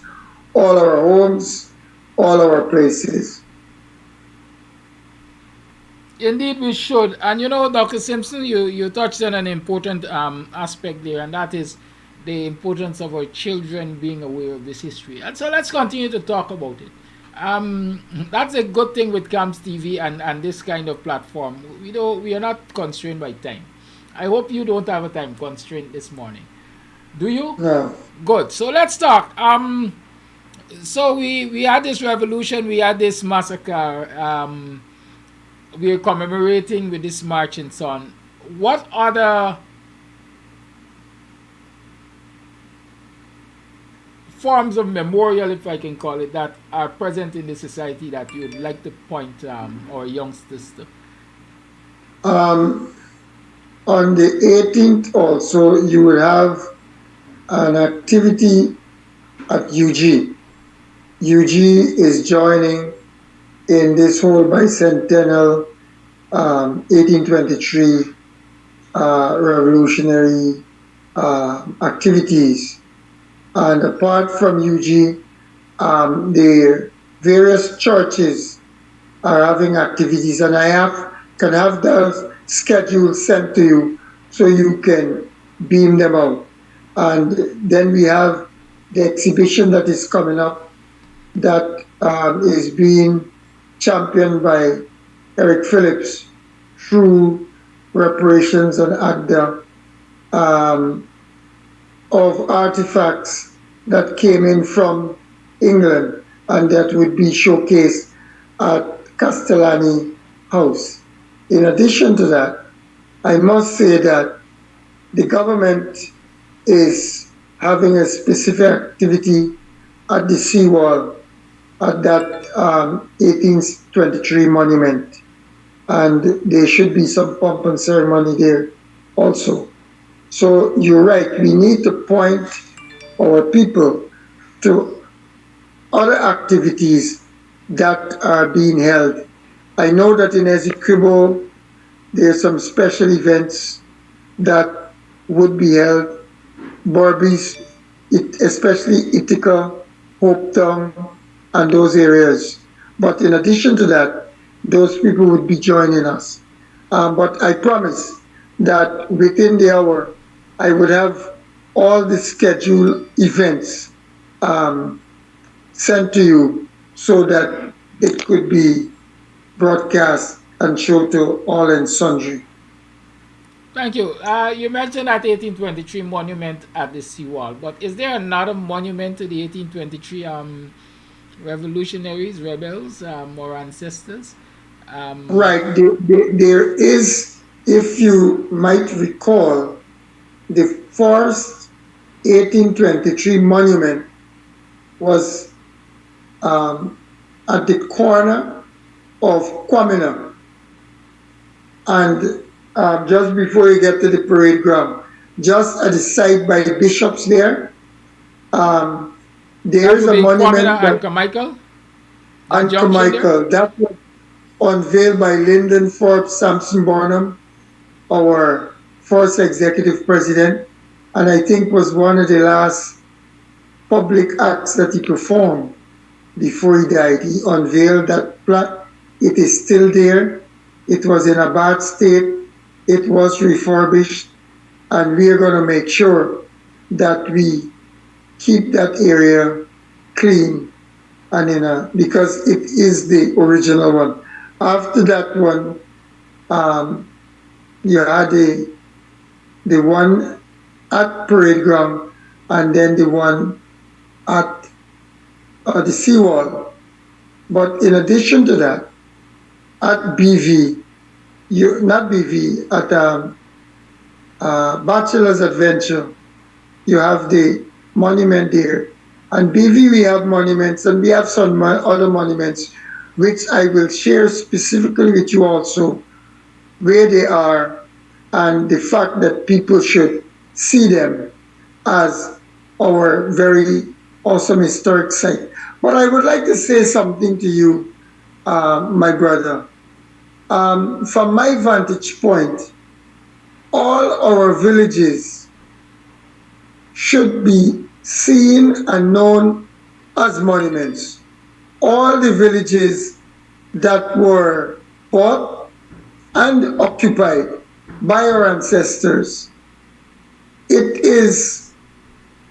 [SPEAKER 16] all our homes, all our places.
[SPEAKER 6] Indeed, we should. And you know, Dr. Simpson, you touched on an important aspect there, and that is the importance of our children being aware of this history. And so let's continue to talk about it. That's a good thing with Kams TV and this kind of platform. We are not constrained by time. I hope you don't have a time constraint this morning. Do you?
[SPEAKER 16] No.
[SPEAKER 6] Good. So let's talk. So we had this revolution, we had this massacre. We're commemorating with this march and so on. What other forms of memorial, if I can call it that, are present in the society that you would like to point our youngsters to?
[SPEAKER 16] On the 18th also, you will have an activity at UG. UG is joining in this whole bicentennial 1823 revolutionary activities. And apart from UG, the various churches are having activities, and can have those schedules sent to you so you can beam them out. And then we have the exhibition that is coming up that is being championed by Eric Phillips through reparations and AGDA of artifacts that came in from England, and that would be showcased at Castellani House. In addition to that, I must say that the government is having a specific activity at the seawall at that 1823 monument, and there should be some pomp and ceremony there also. So you're right, we need to point our people to other activities that are being held. I know that in Essequibo there are some special events that would be held, Borbies, especially Ithaca, Hopetown, and those areas. But in addition to that, those people would be joining us. But I promise that within the hour, I would have all the scheduled events sent to you so that it could be broadcast and shown to all and sundry.
[SPEAKER 6] Thank you. You mentioned that 1823 monument at the seawall, but is there another monument to the 1823 revolutionaries, rebels, or ancestors?
[SPEAKER 16] Right. There is, if you might recall, the first 1823 monument was at the corner of Kwamina, and just before you get to the parade ground, just at the side by the bishops there, there is a monument
[SPEAKER 6] and Carmichael?
[SPEAKER 16] And Carmichael. That was unveiled by Lyndon Forbes Sampson Barnum, our first executive president, and I think was one of the last public acts that he performed before he died. He unveiled that plaque. It is still there. It was in a bad state. It was refurbished, and we are going to make sure that we keep that area clean and because it is the original one. After that one, You had the one at Parade Ground and then the one at the seawall. But in addition to that, at BV, not BV, at Bachelor's Adventure, you have the monument there. And BV, we have monuments, and we have some other monuments, which I will share specifically with you also, where they are, and the fact that people should see them as our very awesome historic site. But I would like to say something to you, my brother. From my vantage point, all our villages should be seen and known as monuments. All the villages that were bought and occupied by our ancestors, it is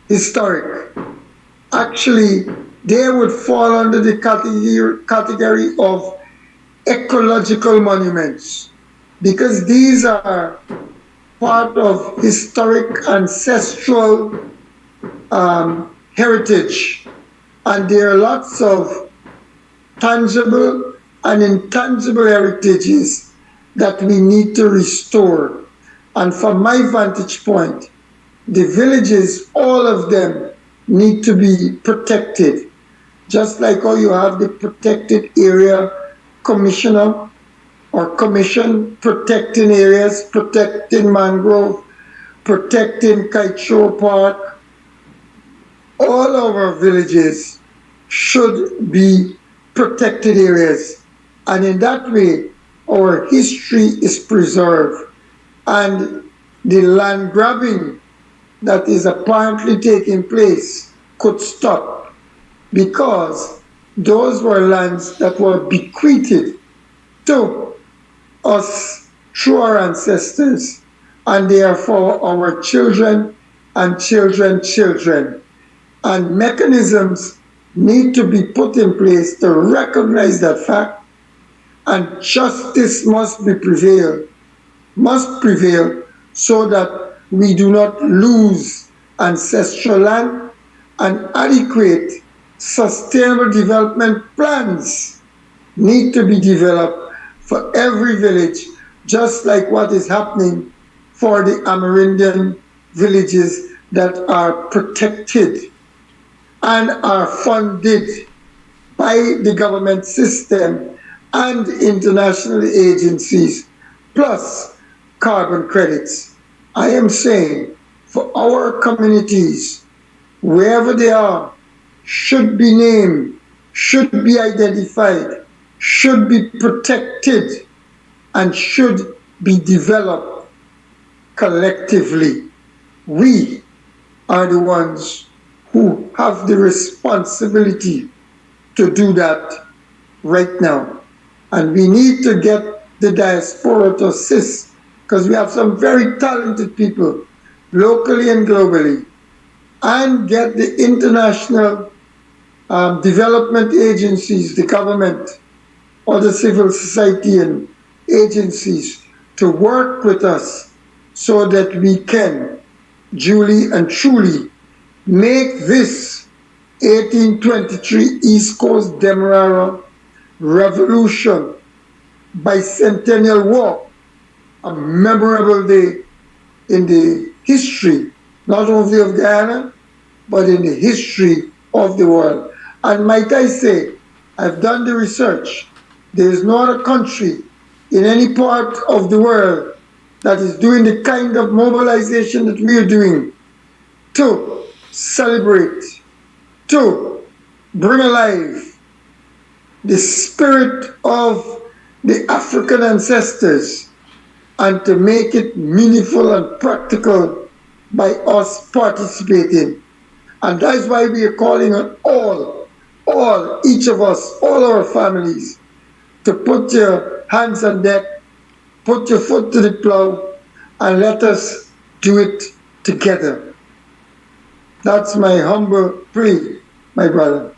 [SPEAKER 16] historic. Actually, they would fall under the category of ecological monuments, because these are part of historic ancestral heritage, and there are lots of tangible and intangible heritages that we need to restore. And from my vantage point, the villages, all of them, need to be protected. Just like how you have the protected area commissioner or commission protecting areas, protecting mangrove, protecting Kite Shore Park. All our villages should be protected areas. And in that way, our history is preserved. And the land grabbing that is apparently taking place could stop, because those were lands that were bequeathed to us through our ancestors, and they are for our children and children's children. And mechanisms need to be put in place to recognize that fact, and justice must prevail, so that we do not lose ancestral land, and adequate sustainable development plans need to be developed for every village, just like what is happening for the Amerindian villages that are protected and are funded by the government system and international agencies, plus carbon credits. I am saying for our communities, wherever they are, should be named, should be identified, should be protected, and should be developed collectively. We are the ones who have the responsibility to do that right now. And we need to get the diaspora to assist, because we have some very talented people, locally and globally, and get the international development agencies, the government, or the civil society and agencies to work with us so that we can duly and truly make this 1823 East Coast Demerara Revolution Bicentennial War a memorable day in the history, not only of Guyana, but in the history of the world. And might I say, I've done the research. There is no other country in any part of the world that is doing the kind of mobilization that we are doing to celebrate, to bring alive the spirit of the African ancestors, and to make it meaningful and practical by us participating. And that's why we are calling on all, each of us, all our families, to put your hands on deck, put your foot to the plow, and let us do it together. That's my humble plea, my brother.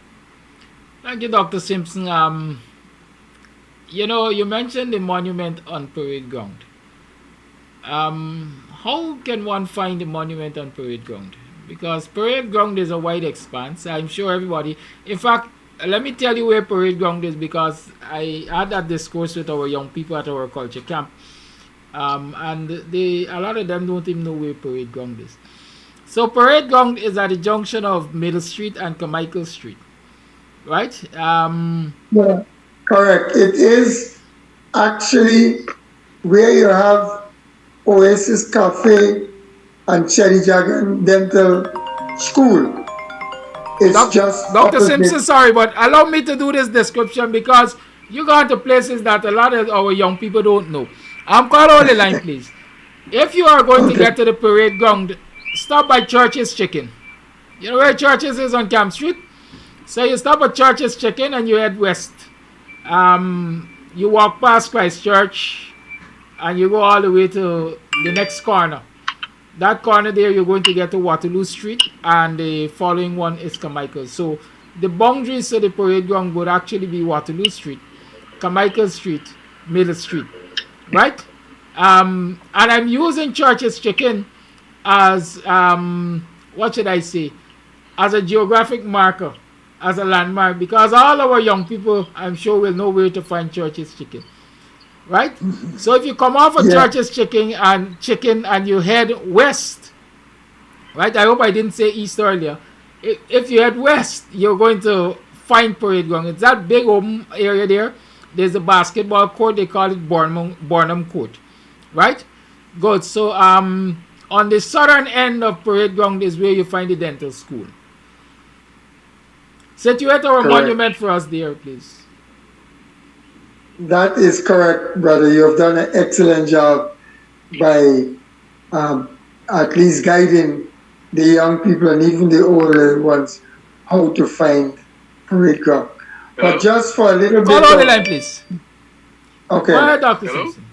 [SPEAKER 6] Thank you, Dr. Simpson. You know, you mentioned the monument on parade ground. How can one find the monument on parade ground? Because parade ground is a wide expanse. I'm sure everybody. In fact, let me tell you where parade ground is, because I had that discourse with our young people at our culture camp, and a lot of them don't even know where parade ground is. So parade ground is at the junction of Middle Street and Carmichael Street, right?
[SPEAKER 16] Yeah, correct. It is actually where you have Oasis Cafe and Cherry Jagan Dental School. It's just
[SPEAKER 6] Dr.
[SPEAKER 16] opposite.
[SPEAKER 6] Simpson, sorry, but allow me to do this description, because you go to places that a lot of our young people don't know. Call on the line, please. If you are going to get to the parade ground, stop by Church's Chicken. You know where Church's is on Kams Street? So you stop at Church's Chicken and you head west. You walk past Christ Church and you go all the way to the next corner. That corner there, you're going to get to Waterloo Street, and the following one is Carmichael. So the boundaries of the parade ground would actually be Waterloo Street, Carmichael Street, Middle Street, right? And I'm using Church's Chicken as, what should I say, as a geographic marker, as a landmark, because all our young people, I'm sure, will know where to find Church's Chicken. Right? So if you come off of Church's Chicken and you head west, right? I hope I didn't say east earlier. If you head west, you're going to find parade ground. It's that big open area there. There's a basketball court. They call it Bornham Court. Right? Good. So on the southern end of parade ground is where you find the dental school. Situate our monument for us there, please.
[SPEAKER 16] That is correct, brother. You have done an excellent job by at least guiding the young people and even the older ones how to find parade ground. But just for a little bit.
[SPEAKER 6] Call on the line, please.
[SPEAKER 16] Okay.
[SPEAKER 6] Go ahead, Dr. Simpson.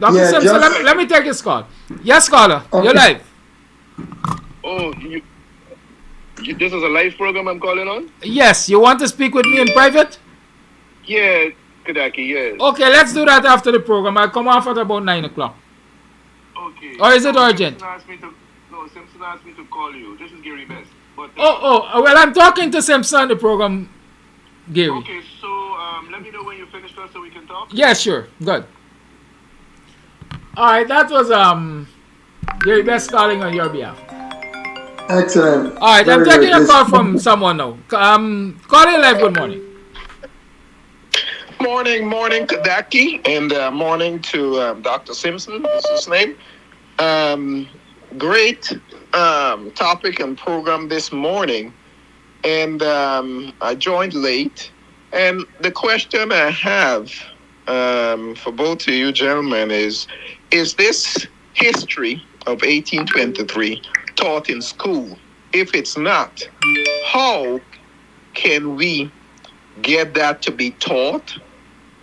[SPEAKER 6] Dr. Simpson, let me take this call. Yes, caller. Okay. You're live.
[SPEAKER 17] Oh, this is a live program I'm calling on?
[SPEAKER 6] Yes. You want to speak with me in private?
[SPEAKER 17] Yeah. Yes.
[SPEAKER 6] Okay, let's do that after the program. I'll come off at about 9 o'clock.
[SPEAKER 17] Okay.
[SPEAKER 6] Or is it urgent?
[SPEAKER 17] Simpson asked me to call you. This is Gary Best. But,
[SPEAKER 6] well, I'm talking to Simpson on the program, Gary.
[SPEAKER 17] Okay, so let me know when you finish first so we can talk.
[SPEAKER 6] Yeah, sure. Good. All right, that was Gary Best calling on your behalf.
[SPEAKER 16] Excellent.
[SPEAKER 6] All right, I'm taking a call from someone now. Call in live. Good morning.
[SPEAKER 12] Morning, Kadaki, and morning to Dr. Simpson. This is his name. Great topic and program this morning, and I joined late. And the question I have for both of you gentlemen is this history of 1823 taught in school? If it's not, how can we get that to be taught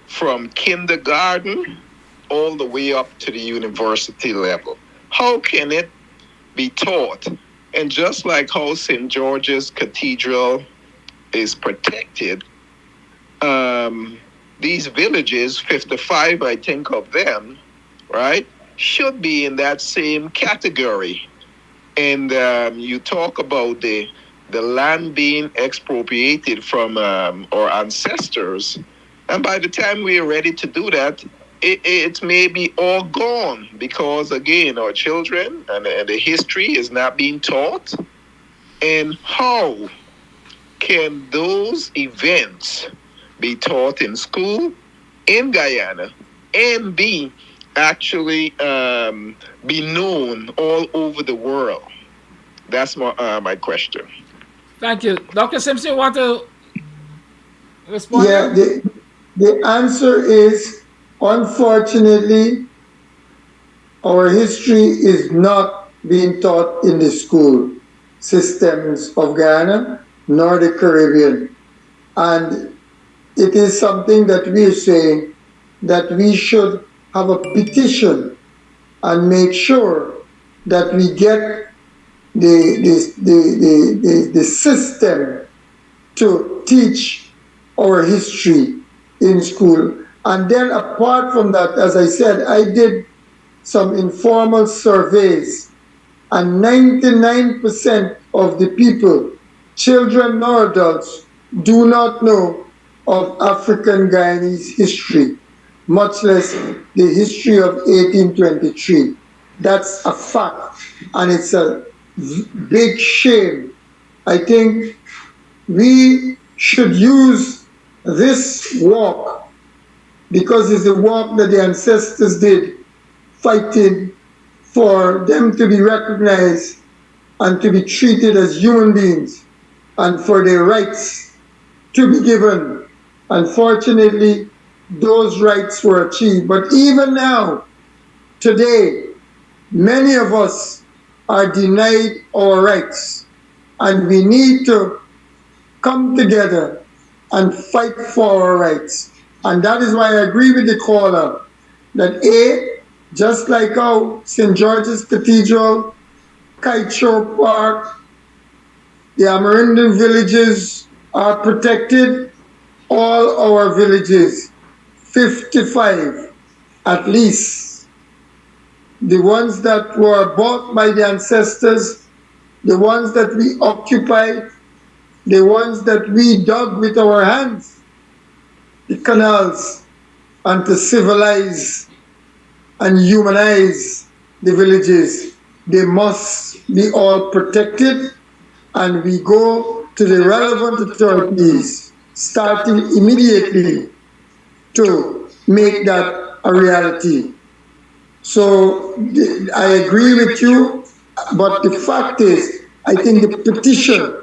[SPEAKER 12] from kindergarten all the way up to the university level? How can it be taught? And just like how St. George's Cathedral is protected, these villages, 55 I think of them, right, should be in that same category. And you talk about the land being expropriated from our ancestors. And by the time we are ready to do that, it may be all gone because, again, our children and the history is not being taught. And how can those events be taught in school in Guyana and be actually be known all over the world? That's my question.
[SPEAKER 6] Thank you. Dr. Simpson, you want to respond?
[SPEAKER 16] Yeah, the answer is, unfortunately, our history is not being taught in the school systems of Guyana nor the Caribbean. And it is something that we are saying that we should have a petition and make sure that we get the system to teach our history in school. And then apart from that, as I said, I did some informal surveys, and 99% of the people, children nor adults, do not know of African Guyanese history, much less the history of 1823. That's a fact, and it's a big shame. I think we should use this walk, because it's the walk that the ancestors did, fighting for them to be recognized and to be treated as human beings and for their rights to be given. Unfortunately, those rights were achieved. But even now, today, many of us are denied our rights, and we need to come together and fight for our rights. And that is why I agree with the caller that just like how St. George's Cathedral, Kite Show Park, the Amerindian villages are protected, all our villages, 55 at least, the ones that were bought by the ancestors, the ones that we occupied, the ones that we dug with our hands, the canals, and to civilize and humanize the villages. They must be all protected, and we go to the relevant authorities, starting immediately, to make that a reality. So I agree with you, but the fact is, I think the petition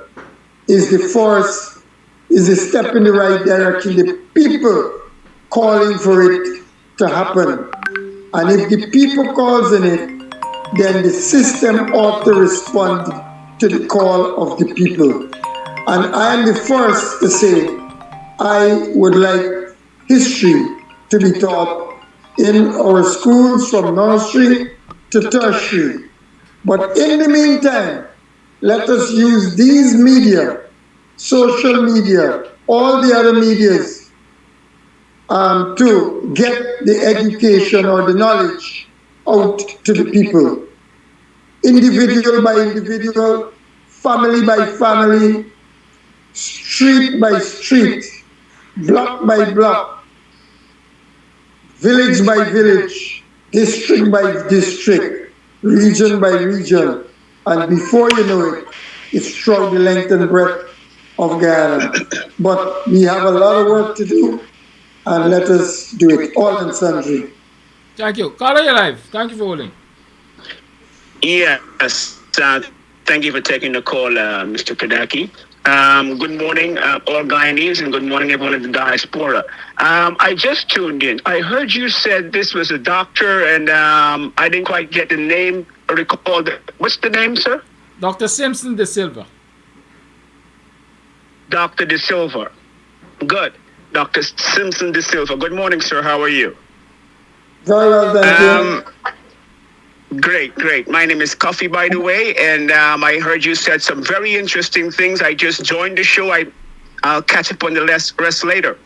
[SPEAKER 16] is the force, is a step in the right direction. The people calling for it to happen. And if the people calls in it, then the system ought to respond to the call of the people. And I am the first to say I would like history to be taught in our schools from nursery to tertiary. But in the meantime, let us use these media, social media, all the other medias, to get the education or the knowledge out to the people. Individual by individual, family by family, street by street, block by block, village by village, district by district, region by region. And before you know it, it's throughout the length and breadth of Guyana. But we have a lot of work to do, and let us do it, all and sundry.
[SPEAKER 6] Thank you. Caller, you're live. Thank you for holding.
[SPEAKER 18] Yes, thank you for taking the call, Mr. Kadaki. Good morning, all Guyanese, and good morning, everyone in the diaspora. I just tuned in. I heard you said this was a doctor, and I didn't quite get the name. Recall what's the name, sir?
[SPEAKER 6] Dr. Simpson De Silva.
[SPEAKER 18] Dr. De Silva. Good. Dr. Simpson De Silva. Good morning, sir. How are you?
[SPEAKER 16] Very well, thank you.
[SPEAKER 18] Great. My name is Coffee, by the way, and I heard you said some very interesting things. I just joined the show. I'll catch up on the rest later.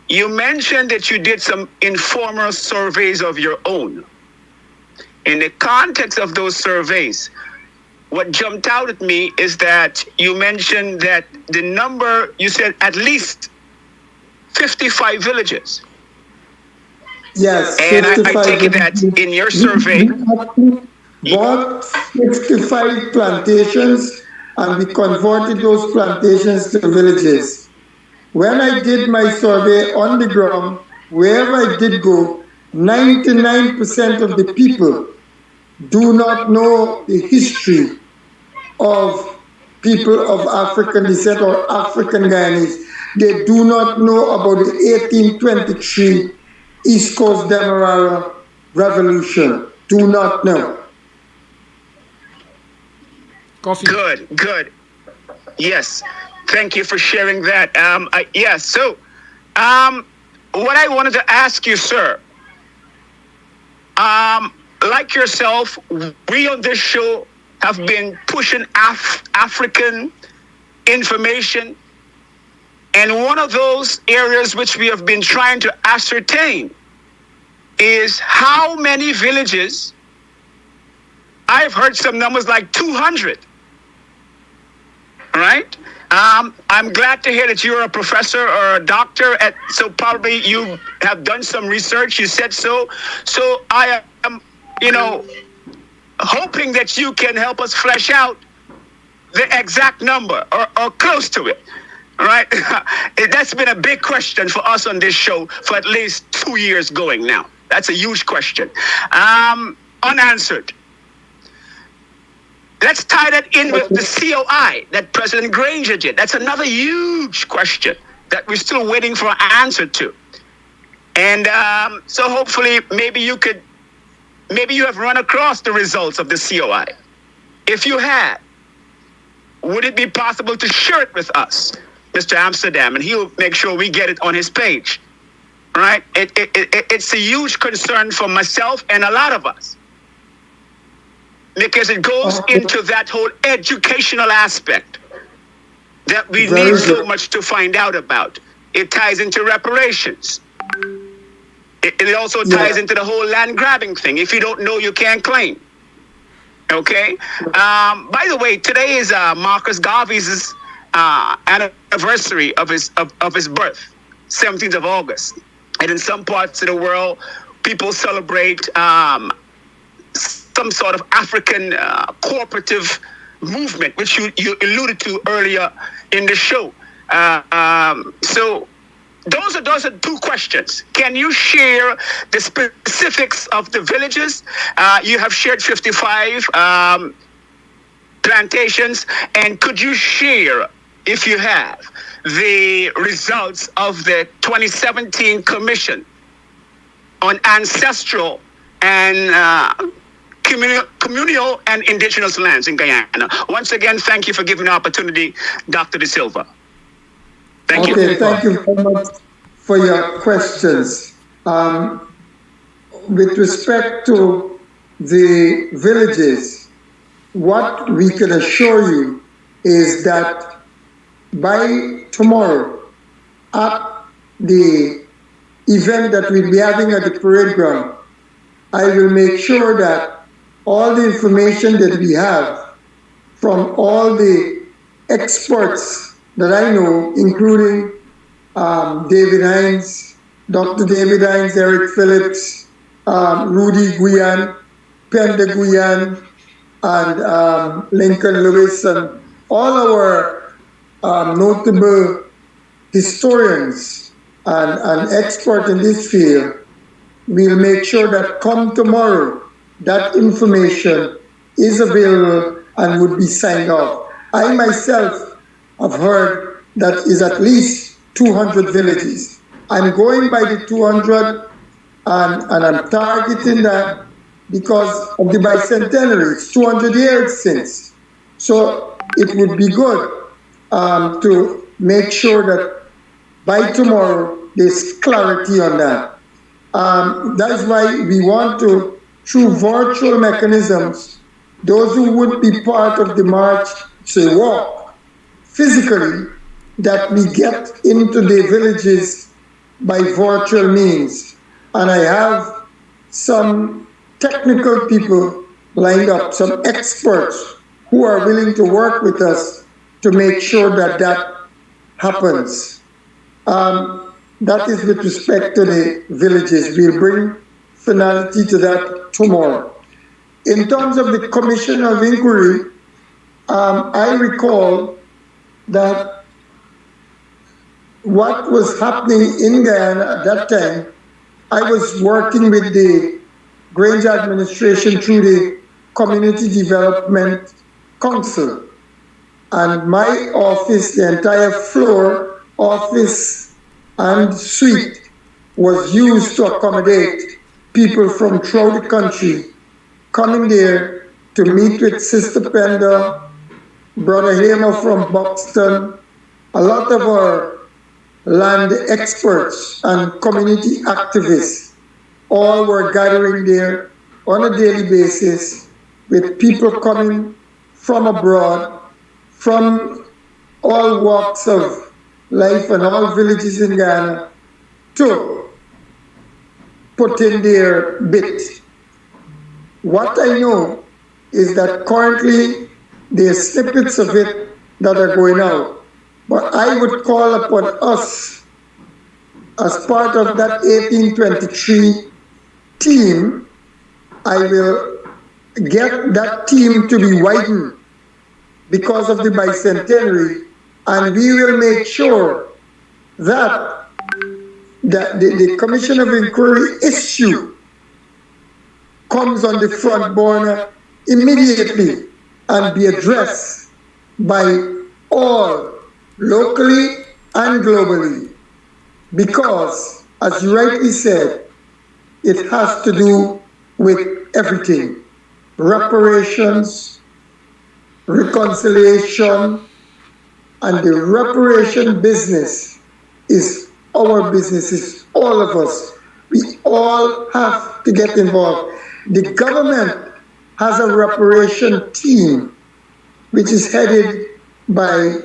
[SPEAKER 18] You mentioned that you did some informal surveys of your own. In the context of those surveys, what jumped out at me is that you mentioned that the number, you said at least 55 villages.
[SPEAKER 16] Yes,
[SPEAKER 18] and I take it that in your survey,
[SPEAKER 16] bought 65 plantations, and we converted those plantations to villages. When I did my survey on the ground, wherever I did go, 99% of the people do not know the history of people of African descent or African Guyanese. They do not know about the 1823 East Coast Demerara Revolution. Do not know.
[SPEAKER 6] Coffee.
[SPEAKER 18] Good. Yes, thank you for sharing that. So what I wanted to ask you, sir, like yourself, we on this show have been pushing African information And one of those areas which we have been trying to ascertain is how many villages. I've heard some numbers like 200. Right? I'm glad to hear that you're a professor or a doctor so probably you have done some research. You said so. So I am, hoping that you can help us flesh out the exact number or close to it. All right? That's been a big question for us on this show for at least 2 years going now. That's a huge question. Unanswered. Let's tie that in with the COI that President Granger did. That's another huge question that we're still waiting for an answer to. And so hopefully maybe you have run across the results of the COI. If you have, would it be possible to share it with us, Mr. Amsterdam, and he'll make sure we get it on his page, right? It's a huge concern for myself and a lot of us, because it goes into that whole educational aspect that we need so much to find out about. It ties into reparations. It also ties into the whole land grabbing thing. If you don't know, you can't claim. Okay? By the way, today is Marcus Garvey's anniversary of his birth, 17th of August. And in some parts of the world, people celebrate some sort of African cooperative movement, which you alluded to earlier in the show. So those are two questions. Can you share the specifics of the villages? You have shared 55 plantations, and could you share, if you have, the results of the 2017 Commission on Ancestral and Communal and Indigenous Lands in Guyana? Once again, thank you for giving the opportunity, Dr. De Silva. Thank you.
[SPEAKER 16] Thank you very much for your questions. With respect to the villages, what we can assure you is that by tomorrow, at the event that we'll be having at the parade ground, I will make sure that all the information that we have from all the experts that I know, including David Hines, Dr. David Hines, Eric Phillips, Rudy Guyan, Penda Guyan, and Lincoln Lewis, and all our notable historians and experts in this field, we'll make sure that come tomorrow, that information is available and would be signed off. I myself have heard that is at least 200 villages. I'm going by the 200 and I'm targeting that because of the bicentenary. It's 200 years since. So it would be good to make sure that by tomorrow there's clarity on that. That's why we want to, through virtual mechanisms, those who would be part of the march, say walk, physically, that we get into the villages by virtual means. And I have some technical people lined up, some experts who are willing to work with us to make sure that that happens. That is with respect to the villages. We'll bring finality to that tomorrow. In terms of the Commission of Inquiry, I recall that what was happening in Guyana at that time, I was working with the Granger administration through the Community Development Council. And my office, the entire floor, office and suite was used to accommodate people from throughout the country coming there to meet with Sister Penda, Brother Hamer from Buxton, a lot of our land experts and community activists all were gathering there on a daily basis with people coming from abroad, from all walks of life and all villages in Guyana to put in their bit. What I know is that currently there are snippets of it that are going out. But I would call upon us as part of that 1823 team. I will get that team to be widened because of the bicentenary, and we will make sure that the Commission of Inquiry issue comes on the front burner immediately and be addressed by all, locally and globally. Because, as you rightly said, it has to do with everything. Reparations, reconciliation, and the reparation business is our business, is all of us. We all have to get involved. The government has a reparation team which is headed by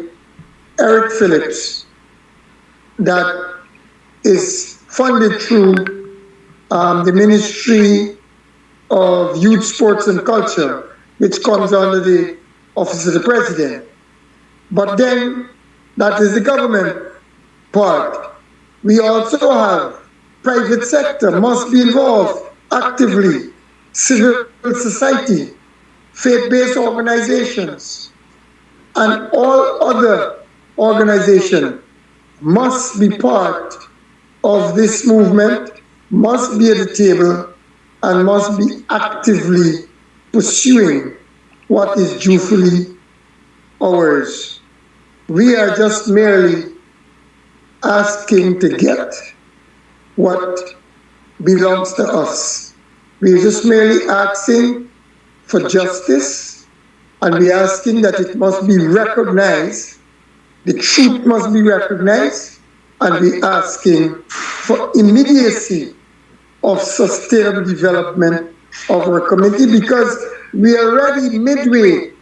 [SPEAKER 16] Eric Phillips that is funded through the Ministry of Youth, Sports and Culture, which comes under the Office of the President. But then, that is the government part. We also have private sector must be involved actively, civil society, faith-based organizations, and all other organizations must be part of this movement, must be at the table, and must be actively pursuing what is dutifully ours. We are just merely asking to get what belongs to us. We are just merely asking for justice, and we are asking that it must be recognized, the truth must be recognized, and we are asking for immediacy of sustainable development of our community, because we are already midway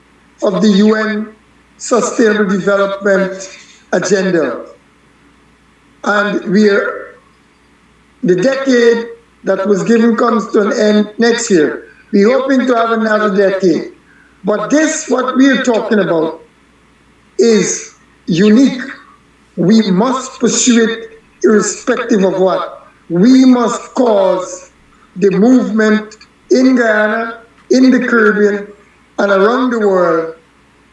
[SPEAKER 16] of the UN Sustainable Development Agenda. And the decade that was given comes to an end next year. We're hoping to have another decade. But this, what we're talking about, is unique. We must pursue it irrespective of what. We must cause the movement in Guyana, in the Caribbean, and around the world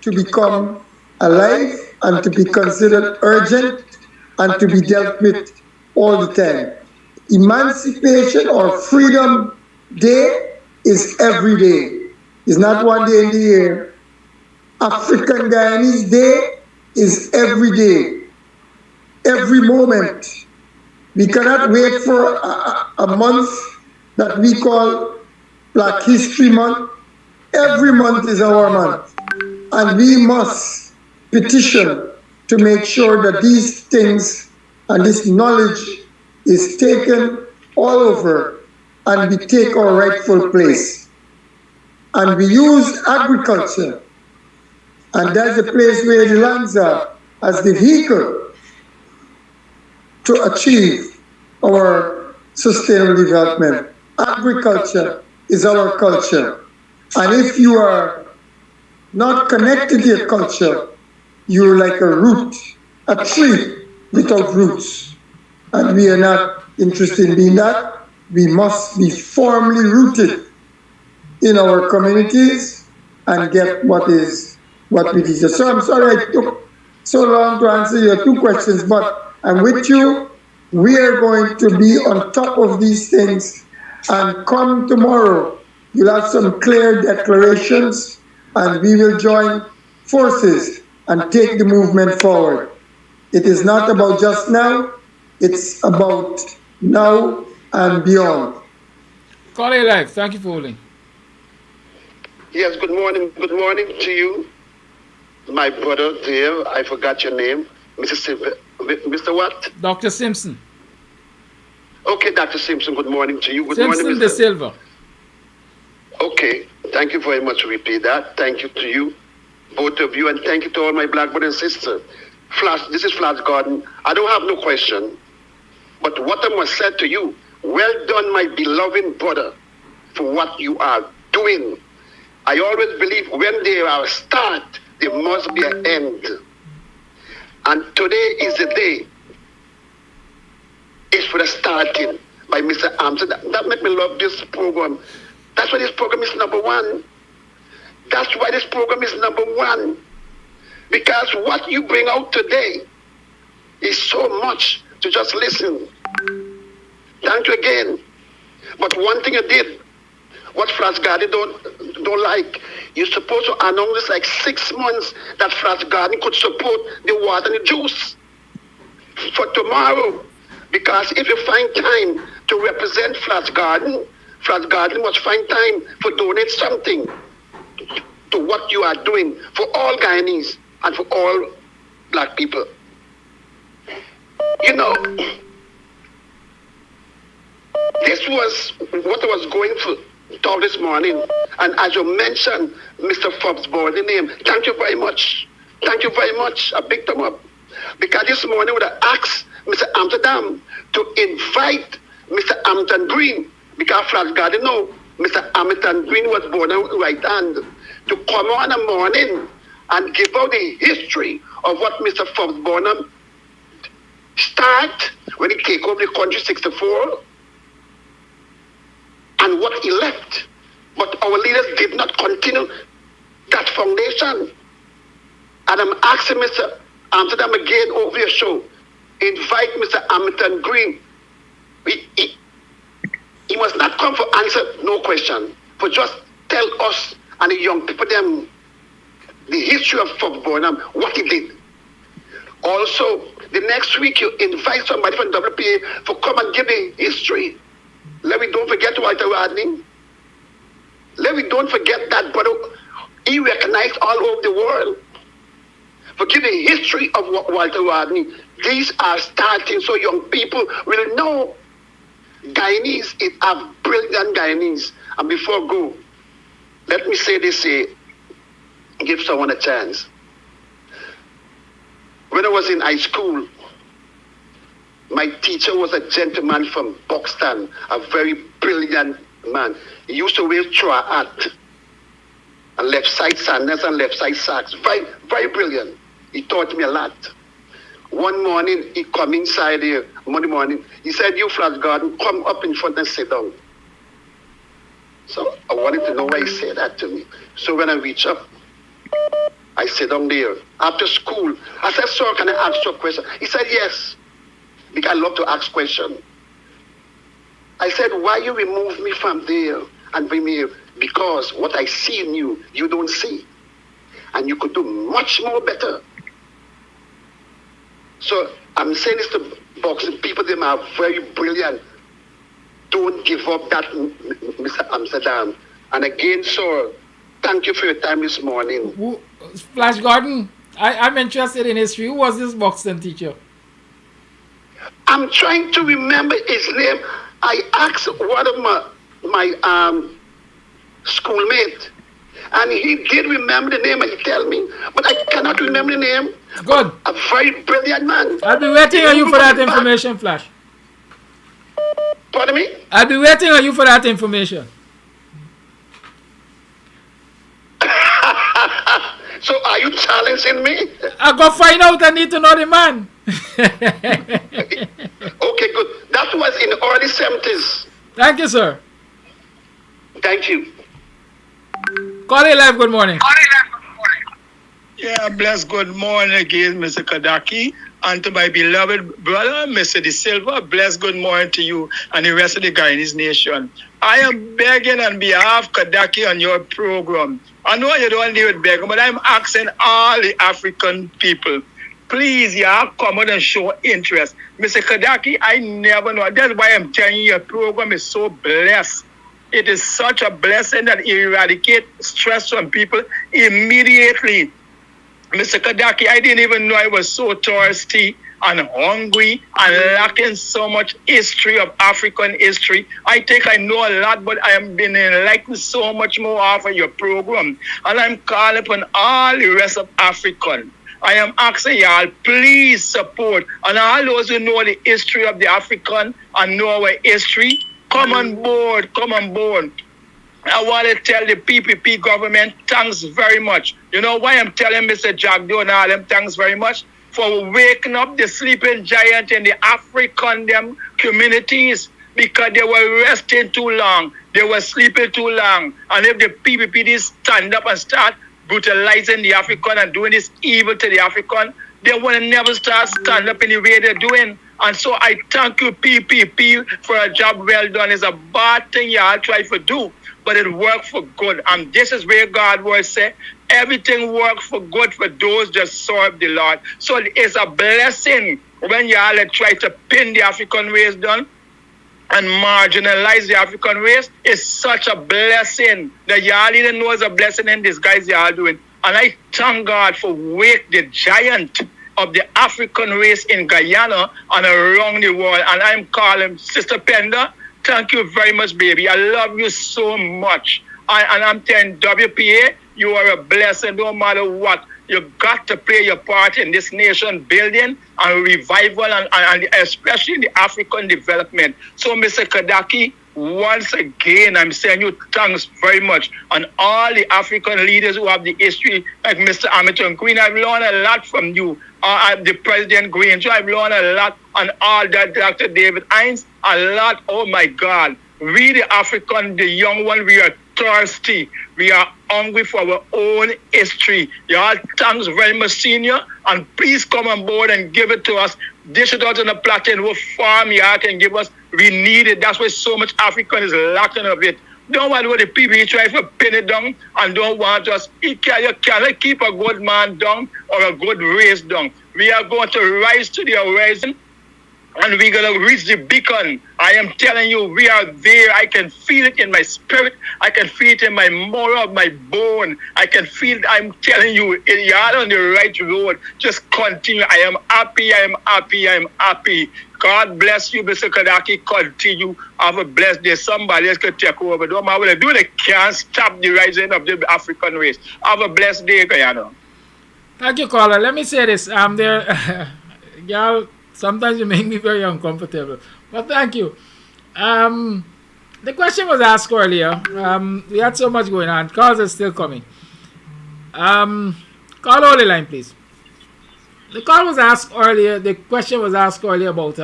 [SPEAKER 16] to become alive and to be considered urgent and to be dealt with all the time. Emancipation or Freedom Day is every day. It's not one day in the year. African Guyanese Day is every day, every moment. We cannot wait for a month that we call Black History Month. Every month is our month. And we must petition to make sure that these things and this knowledge is taken all over and we take our rightful place. And we use agriculture, and that's the place where the lands are, as the vehicle to achieve our sustainable development. Agriculture is our culture. And if you are not connected to your culture, you're like a root, a tree without roots. And we are not interested in being that. We must be firmly rooted in our communities and get what we deserve. So I'm sorry I took so long to answer your two questions, but I'm with you. We are going to be on top of these things, and come tomorrow, you'll have some clear declarations, and we will join forces and take the movement forward. It is not about just now, it's about now and beyond.
[SPEAKER 6] Call it live. Thank you for holding.
[SPEAKER 10] Yes, good morning to you, my brother dear. I forgot your name, Mr. What?
[SPEAKER 6] Dr. Simpson.
[SPEAKER 10] Okay, Dr. Simpson, good morning to you. Good
[SPEAKER 6] Simpson
[SPEAKER 10] morning,
[SPEAKER 6] De Silva.
[SPEAKER 10] Okay, thank you very much for repeat that. Thank you to you, both of you, and thank you to all my black brothers and sisters. Flash, this is Flash Garden. I don't have no question. But what I must say to you, well done, my beloved brother, for what you are doing. I always believe when there are a start, there must be an end. And today is the day. It's for the starting by Mr. Amsterdam. That made me love this program. That's why this program is number one. That's why this program is number one. Because what you bring out today is so much to just listen. Thank you again. But one thing you did, what Flash Garden don't like, you're supposed to announce like 6 months that Flash Garden could support the water and the juice for tomorrow. Because if you find time to represent Flash Garden must find time for donate something to what you are doing for all Guyanese and for all black people. You know, this was what I was going to talk this morning. And as you mentioned, Mr. Forbes' body name, thank you very much. Thank you very much. A big thumb up. Because this morning I would have asked Mr. Amsterdam to invite Mr. Hamilton Green, because Flash Garden know Mr. Hamilton Green was born on right hand, to come on a morning and give out the history of what Mr. Forbes Bonham start when he came over the country 64 and what he left. But our leaders did not continue that foundation. And I'm asking Mr. Amsterdam again over your show, invite Mr. Hamilton Green. He must not come for answer no question, but just tell us and the young people them the history of Forbes Bonham, what he did. Also, the next week you invite somebody from WPA for come and give the history. Let me don't forget Walter Rodney. Let me don't forget that brother. He recognized all over the world. For giving history of Walter Rodney. These are starting so young people will know Guyanese is a brilliant Guyanese. And before I go, let me say this, give someone a chance. When I was in high school, my teacher was a gentleman from Buxton, a very brilliant man. He used to wear straw hat and left side sandals and left side socks. Very, very brilliant. He taught me a lot. One morning, he come inside here, Monday morning. He said, you Flash Garden, come up in front and sit down. So I wanted to know why he said that to me. So when I reach up, I sit down there. After school, I said, sir, can I ask you a question? He said, yes, because I love to ask questions. I said, why you remove me from there and bring me here? Because what I see in you, you don't see. And you could do much more better. So I'm saying this to boxing people, they are very brilliant. Don't give up that, Mr. Amsterdam. And again, sir, thank you for your time this morning.
[SPEAKER 6] Flash Garden, I'm interested in history. Who was this Buxton teacher?
[SPEAKER 10] I'm trying to remember his name. I asked one of my schoolmates, and he did remember the name and he tell me, but I cannot remember the name.
[SPEAKER 6] Good.
[SPEAKER 10] A very brilliant man.
[SPEAKER 6] I'll be waiting on you for that information, Flash.
[SPEAKER 10] Pardon me?
[SPEAKER 6] I'll be waiting on you for that information.
[SPEAKER 10] So are you challenging me?
[SPEAKER 6] I go find out. I need to know the man.
[SPEAKER 10] Okay, good. That was in the early 70s.
[SPEAKER 6] Thank you, sir.
[SPEAKER 10] Thank you.
[SPEAKER 6] Call it live, good morning.
[SPEAKER 19] Yeah, bless good morning again, Mr. Kadaki. And to my beloved brother, Mr. De Silva, bless good morning to you and the rest of the Guyanese nation. I am begging on behalf of Kadaki on your program. I know you don't need to beg, but I'm asking all the African people, please, come out and show interest. Mr. Kadaki, I never know. That's why I'm telling you, your program is so blessed. It is such a blessing that it eradicates stress from people immediately. Mr. Kadaki, I didn't even know I was so thirsty and hungry and lacking so much history of African history. I think I know a lot, but I am being enlightened so much more off of your program. And I'm calling upon all the rest of African I am asking y'all, please support. And all those who know the history of the African and know our history, come on board, come on board. I want to tell the PPP government, thanks very much. You know why I'm telling Mr. Jack Doe and all them thanks very much? For waking up the sleeping giant in the African them communities, because they were resting too long. They were sleeping too long. And if the PPP did stand up and start brutalizing the African and doing this evil to the African, they will never start stand up in the way they're doing. And so I thank you, PPP, for a job well done. It's a bad thing y'all try to do, but it worked for good. And this is where God will say, everything works for good for those that serve the Lord. So it's a blessing when y'all try to pin the African race down and marginalize the African race. It's such a blessing that y'all didn't know it's a blessing in disguise y'all doing. And I thank God for wake the giant of the African race in Guyana and around the world. And I'm calling Sister Penda. Thank you very much, baby. I love you so much. And I'm telling WPA, you are a blessing no matter what. You got to play your part in this nation building and revival and especially in the African development. So, Mr. Kadaki, once again, I'm saying you thanks very much. And all the African leaders who have the history, like Mr. Hamilton Green, I've learned a lot from you. The President Green, so I've learned a lot. And all that, Dr. David Hines, a lot. Oh, my God. We, the African, the young one, we are thirsty. We are hungry for our own history. Y'all, thanks very much, senior. And please come on board and give it to us. Dish it out on the platter in what farm y'all can give us. We need it. That's why so much African is lacking of it. Don't want what the people try to pin it down and don't want us. You cannot keep a good man down or a good race down. We are going to rise to the horizon. And we're going to reach the beacon. I am telling you, we are there. I can feel it in my spirit. I can feel it in my marrow of my bone. I can feel it. I'm telling you, you're on the right road. Just continue. I am happy. I am happy. I am happy. God bless you, Mr. Kadaki. Continue. Have a blessed day. Somebody else can take over. Don't matter what they do. They can't stop the rising of the African race. Have a blessed day, Guyana.
[SPEAKER 6] Thank you, caller. Let me say this. I'm there. Y'all, sometimes you make me very uncomfortable. But thank you. The question was asked earlier. We had so much going on. Calls are still coming. Call on the line, please. The call was asked earlier. The question was asked earlier about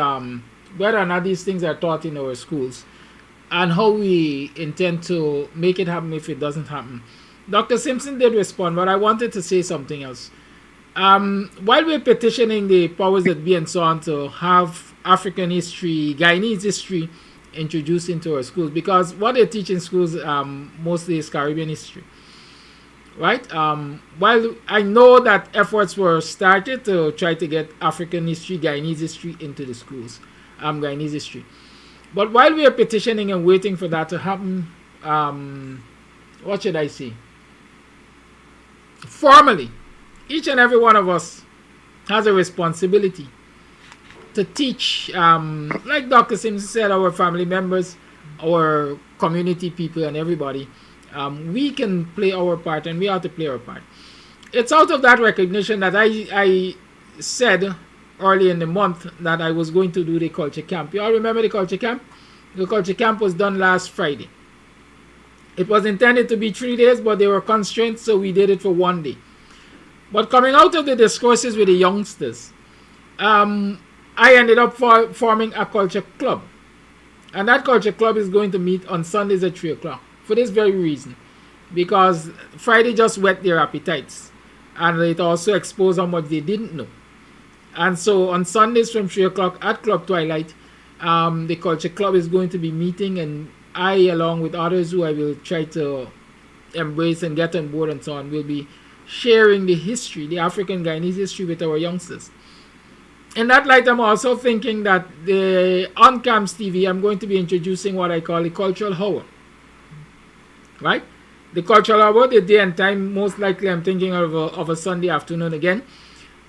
[SPEAKER 6] whether or not these things are taught in our schools and how we intend to make it happen if it doesn't happen. Dr. Simpson did respond, but I wanted to say something else. While we're petitioning the powers that be and so on to have African history, Guyanese history introduced into our schools, because what they teach in schools mostly is Caribbean history, right? While I know that efforts were started to try to get African history, Guyanese history into the schools, Guyanese history. But while we are petitioning and waiting for that to happen, what should I say? Formally, each and every one of us has a responsibility to teach, like Dr. Simpson said, our family members, our community people, and everybody. We can play our part, and we have to play our part. It's out of that recognition that I said early in the month that I was going to do the culture camp. You all remember the culture camp? The culture camp was done last Friday. It was intended to be 3 days, but there were constraints, so we did it for 1 day. But coming out of the discourses with the youngsters, I ended up forming a culture club. And that culture club is going to meet on Sundays at 3 o'clock for this very reason. Because Friday just whet their appetites. And it also exposed how much they didn't know. And so on Sundays from 3 o'clock at Club Twilight, the culture club is going to be meeting. And I, along with others who I will try to embrace and get on board and so on, will be sharing the history, the African Guyanese history with our youngsters. In that light, I'm also thinking that on Kams TV, I'm going to be introducing what I call the cultural hour. Right? The cultural hour, the day and time, most likely I'm thinking of a Sunday afternoon again,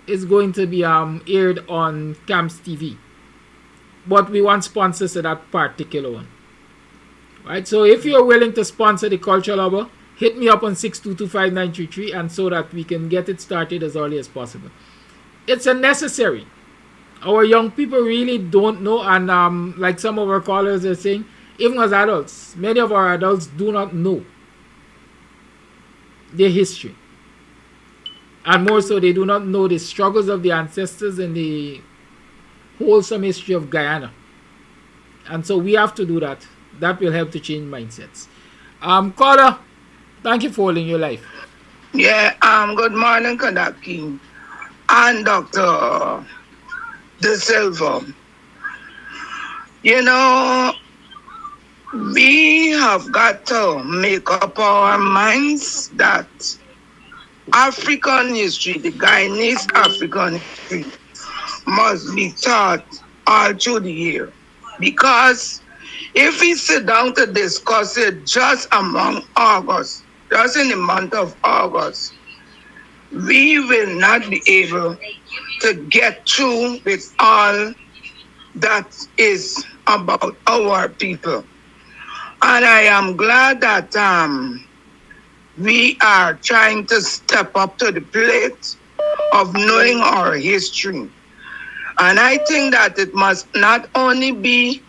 [SPEAKER 6] is going to be aired on Kams TV. But we want sponsors to that particular one. Right? So if you're willing to sponsor the cultural hour, hit me up on 6225933 and so that we can get it started as early as possible. It's a necessary. Our young people really don't know, and like some of our callers are saying, even as adults, many of our adults do not know their history. And more so, they do not know the struggles of the ancestors and the wholesome history of Guyana. And so we have to do that. That will help to change mindsets. Caller, thank you for holding your life.
[SPEAKER 14] Yeah, good morning, Kadaki and Dr. De Silva. You know, we have got to make up our minds that African history, the Guyanese African history, must be taught all through the year. Because if we sit down to discuss it just among August, just in the month of August, we will not be able to get through with all that is about our people. And I am glad that we are trying to step up to the plate of knowing our history. And I think that it must not only be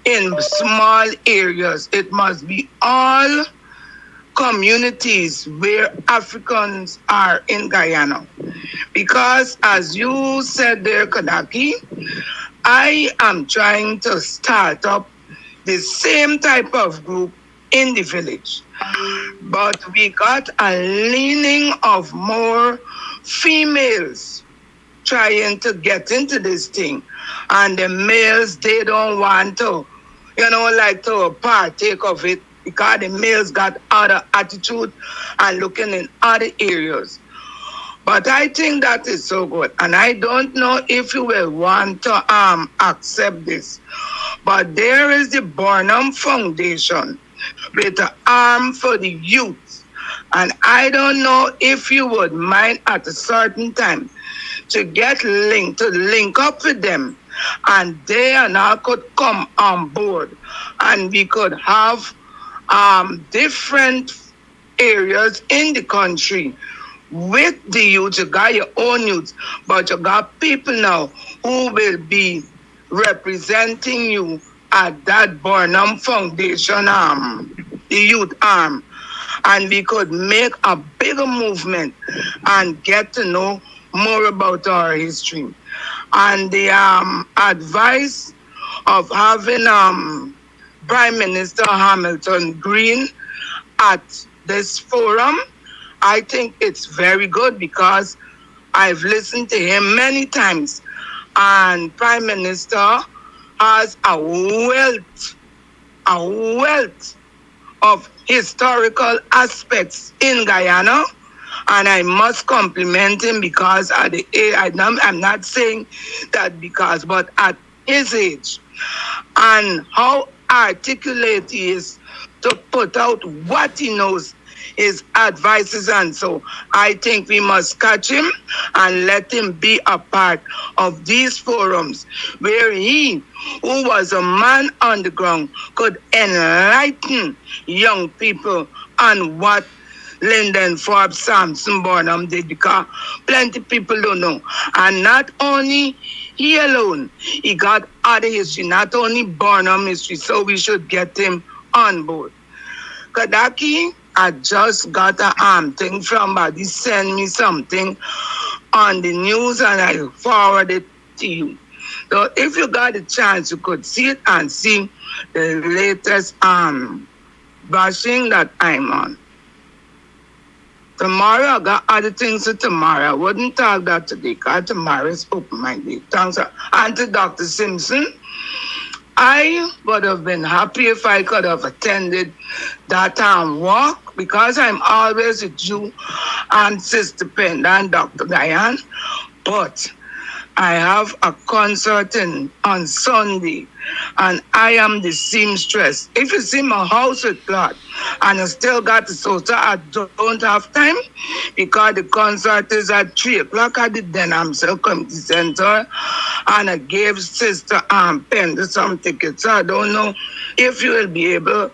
[SPEAKER 14] in small areas, it must be all communities where Africans are in Guyana. Because as you said there, Kadaki, I am trying to start up the same type of group in the village. But we got a leaning of more females trying to get into this thing. And the males, they don't want to, like to partake of it because the males got other attitude and looking in other areas. But I think that is so good. And I don't know if you will want to accept this. But there is the Barnum Foundation with the arm for the youth. And I don't know if you would mind at a certain time to link up with them. And they and I could come on board. And we could have different areas in the country with the youth. You got your own youth, but you got people now who will be representing you at that Barnum Foundation the youth arm. And we could make a bigger movement and get to know more about our history. And the advice of having Prime Minister Hamilton Green at this forum, I think it's very good because I've listened to him many times. And Prime Minister has a wealth of historical aspects in Guyana. And I must compliment him because I'm not saying that because, but at his age and how articulate he is to put out what he knows, his advices. And so I think we must catch him and let him be a part of these forums where he, who was a man on the ground, could enlighten young people on what Lyndon Forbes Sampson Barnum did, because plenty people don't know. And not only he alone, he got other history, not only Barnum history, so we should get him on board. Kadaki, I just got a thing from somebody sent me something on the news and I forwarded it to you. So if you got a chance, you could see it and see the latest bashing that I'm on. Tomorrow, I got other things for tomorrow. I wouldn't talk that today because tomorrow is open-minded. Thanks, Auntie Dr. Simpson. I would have been happy if I could have attended that walk because I'm always with you and Sister Penda and Dr. Diane. But I have a concert on Sunday and I am the seamstress. If you see my house with cloth and I still got the soda, I don't have time because the concert is at 3 o'clock at the Denham Community Center and I gave Sister Penda some tickets. So I don't know if you will be able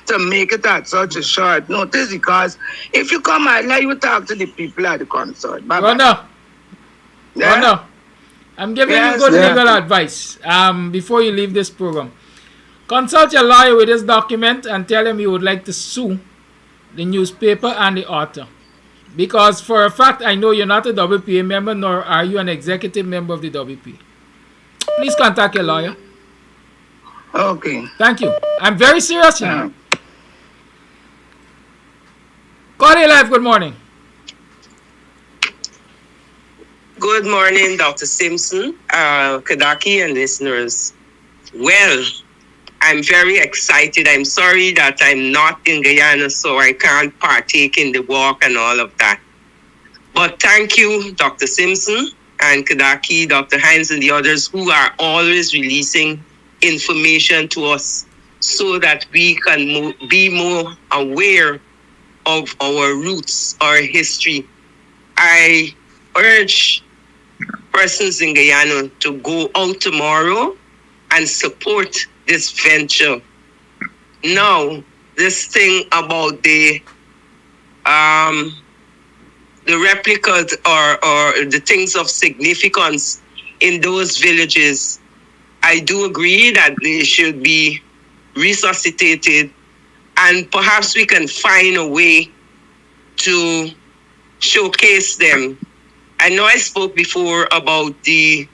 [SPEAKER 14] to make it at such a short notice, because if you come out, like you talk to the people at the concert.
[SPEAKER 6] Wanda, I'm giving you good legal advice before you leave this program. Consult your lawyer with this document and tell him you would like to sue the newspaper and the author. Because for a fact, I know you're not a WPA member, nor are you an executive member of the WPA. Please contact your lawyer.
[SPEAKER 14] Okay.
[SPEAKER 6] Thank you. I'm very serious now. Call Live, good morning.
[SPEAKER 20] Good morning, Dr. Simpson, Kadaki, and listeners. Well, I'm very excited. I'm sorry that I'm not in Guyana, so I can't partake in the walk and all of that. But thank you, Dr. Simpson and Kadaki, Dr. Hines, and the others who are always releasing information to us so that we can be more aware of our roots, our history. I urge persons in Guyana to go out tomorrow and support this venture. Now, this thing about the replicas or the things of significance in those villages, I do agree that they should be resuscitated, and perhaps we can find a way to showcase them. I know I spoke before about the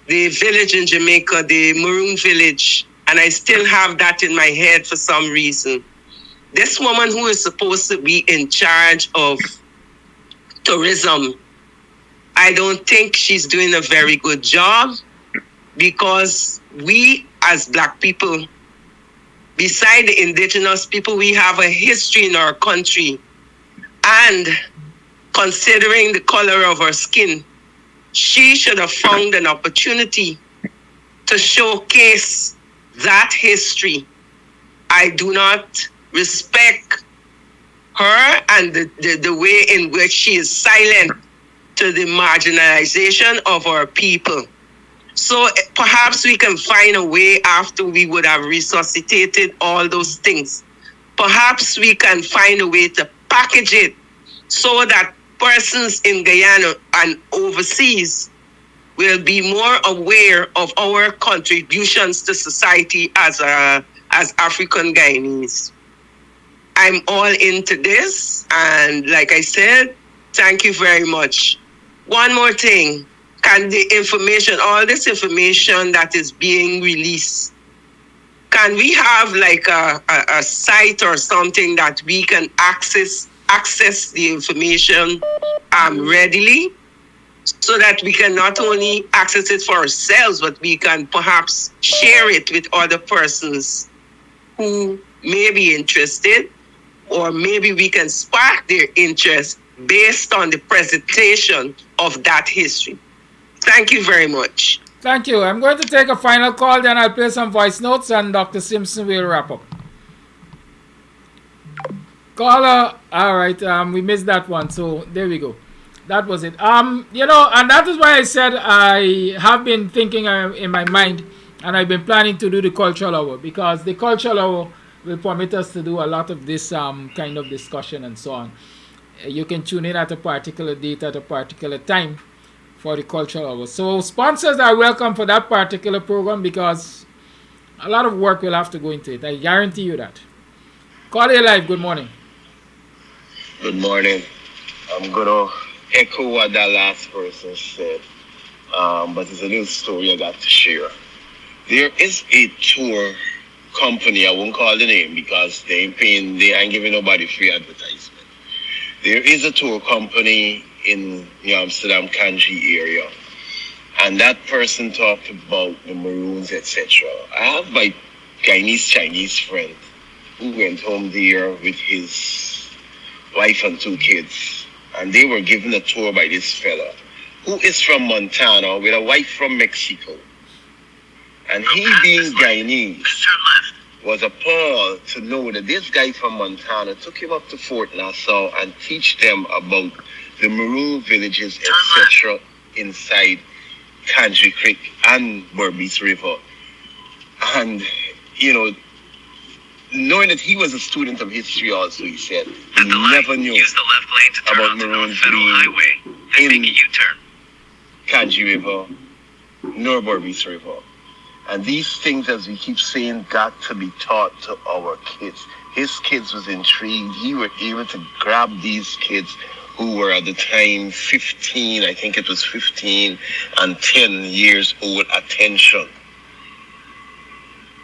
[SPEAKER 20] village in Jamaica, the Maroon Village, and I still have that in my head for some reason. This woman who is supposed to be in charge of tourism, I don't think she's doing a very good job, because we as Black people, beside the indigenous people, we have a history in our country. And considering the color of her skin, she should have found an opportunity to showcase that history. I do not respect her and the way in which she is silent to the marginalization of our people. So perhaps we can find a way after we would have resuscitated all those things. Perhaps we can find a way to package it so that persons in Guyana and overseas will be more aware of our contributions to society as African Guyanese. I'm all into this, and like I said, thank you very much. One more thing, can the information, all this information that is being released, can we have like a site or something that we can access the information readily, so that we can not only access it for ourselves, but we can perhaps share it with other persons who may be interested, or maybe we can spark their interest based on the presentation of that history. Thank you very much.
[SPEAKER 6] Thank you. I'm going to take a final call, then I'll play some voice notes, and Dr. Simpson will wrap up. Caller, all right, we missed that one, so there we go. That was it. You know, and that is why I said I have been thinking in my mind, and I've been planning to do the cultural hour, because the cultural hour will permit us to do a lot of this kind of discussion and so on. You can tune in at a particular date at a particular time for the cultural hour. So sponsors are welcome for that particular program, because a lot of work will have to go into it. I guarantee you that. Call Live, good morning.
[SPEAKER 11] Good morning. I'm going to echo what that last person said, but it's a little story I got to share. There is a tour company, I won't call the name because they ain't giving nobody free advertisement. There is a tour company in the Amsterdam Kanji area, and that person talked about the Maroons, etc. I have my Guyanese Chinese friend who went home there with his wife and 2 kids, and they were given a tour by this fella who is from Montana with a wife from Mexico, and he being Guyanese was appalled to know that this guy from Montana took him up to Fort Nassau and teach them about the Maroon villages, etc. inside Kanji Creek and Berbice River. And, you know, knowing that he was a student of history also, he said he never knew about Maroon Green in Kanji River, nor Borbis River. And these things, as we keep saying, got to be taught to our kids. His kids was intrigued. He was able to grab these kids who were at the time 15, I think it was 15 and 10 years old attention.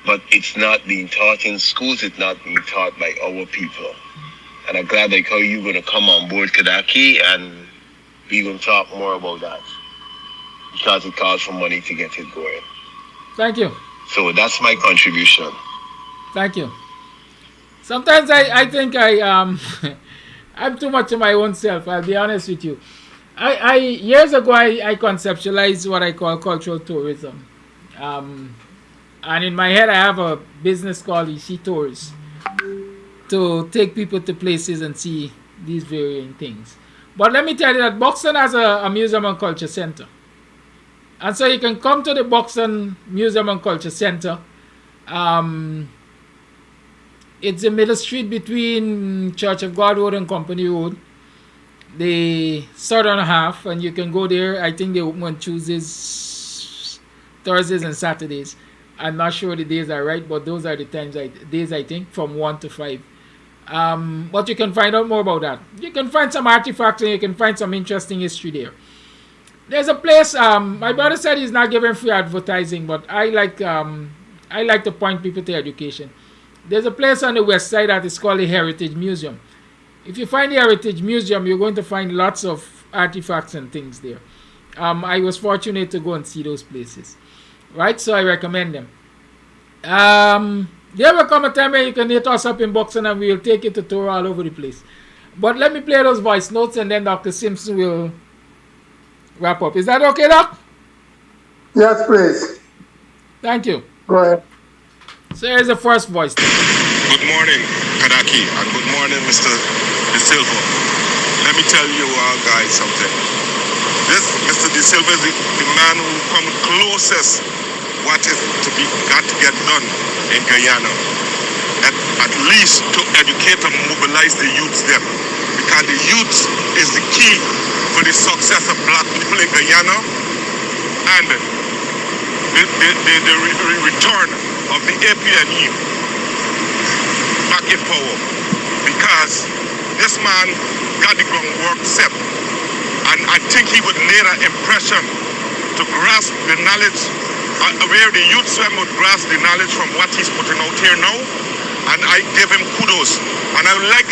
[SPEAKER 11] But it's not being taught in schools, it's not being taught by our people. And I'm glad like how you're going to come on board, Kadaki, and we're going to talk more about that. Because it calls for money to get it going.
[SPEAKER 6] Thank you.
[SPEAKER 11] So that's my contribution.
[SPEAKER 6] Thank you. Sometimes I think I'm too much of my own self, I'll be honest with you. Years ago, I conceptualized what I call cultural tourism. And in my head, I have a business called Ishi Tours to take people to places and see these varying things. But let me tell you that Buxton has a museum and culture center. And so you can come to the Buxton Museum and Culture Center. It's the middle street between Church of God Road and Company Road, the southern half, and you can go there. I think they open on Tuesdays, Thursdays, and Saturdays. I'm not sure the days are right, but those are the days I think, from 1 to 5. But you can find out more about that. You can find some artifacts and you can find some interesting history there. There's a place, my brother said he's not giving free advertising, but I like to point people to education. There's a place on the west side that is called the Heritage Museum. If you find the Heritage Museum, you're going to find lots of artifacts and things there. I was fortunate to go and see those places. Right, so I recommend them. There will come a time where you can hit us up in Buxton and we'll take you to tour all over the place. But let me play those voice notes and then Dr. Simpson will wrap up. Is that okay, Doc?
[SPEAKER 16] Yes, please.
[SPEAKER 6] Thank you.
[SPEAKER 16] Go ahead.
[SPEAKER 6] So here's the first voice.
[SPEAKER 21] Good morning, Kadaki, and good morning, Mr. De Silva. Let me tell you all guys something. This Mr. De Silva is the man who comes closest what is got to get done in Guyana. At least to educate and mobilize the youths there. Because the youth is the key for the success of black people in Guyana and the return of the APNE back in power. Because this man got the groundwork set. And I think he would lay an impression to grasp the knowledge, where the youth would grasp the knowledge from what he's putting out here now. And I give him kudos. And I would like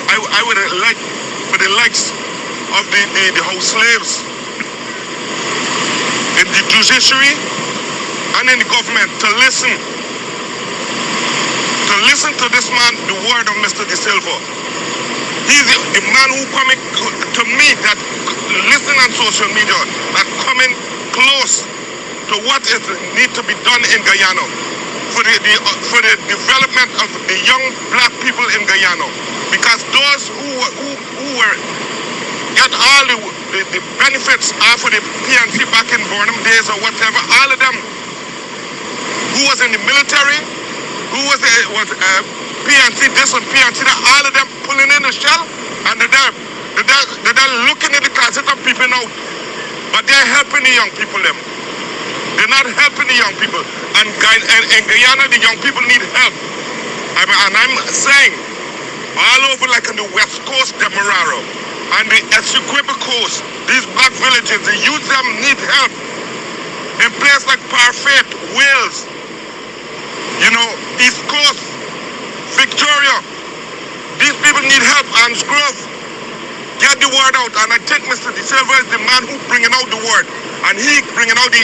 [SPEAKER 21] for the likes of the house slaves in the judiciary and in the government to listen to this man, the word of Mr. De Silva. He's the man who coming to me that listen on social media, that coming close to what is need to be done in Guyana for the development of the young black people in Guyana. Because those who were get all the benefits after the PNC back in Burnham days or whatever, all of them who was in the military, who was PNC this and PNC that, all of them pulling in the shell, and they're looking in the closet of people now, but they're helping the young people them. They're not helping the young people. And in Guyana, the young people need help. And I'm saying, all over like on the west coast, Demerara, and the Essequibo coast, these black villages, the youth them need help. In places like Parfait, Wales, East Coast, Victoria, these people need help. And Grove, get the word out. And I think Mr. De Silva is the man who bringing out the word. And he bringing out the...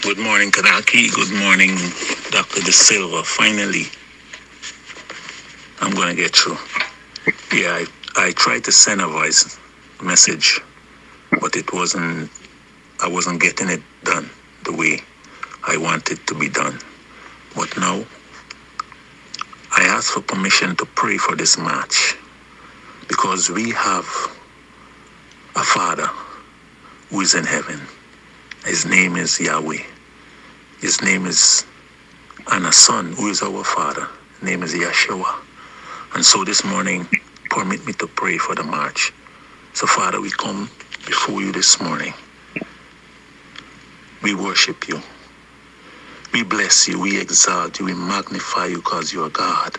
[SPEAKER 22] Good morning, Kadaki. Good morning, Dr. De Silva. Finally, I'm going to get through. Yeah, I tried to send a voice message, but I wasn't getting it done the way I wanted to be done. But now, I ask for permission to pray for this march because we have a Father who is in heaven. His name is Yahweh. His name is, and a Son who is our Father. His name is Yeshua. And so this morning, permit me to pray for the march. So Father, we come before you this morning. We worship you. We bless you. We exalt you. We magnify you because you are God.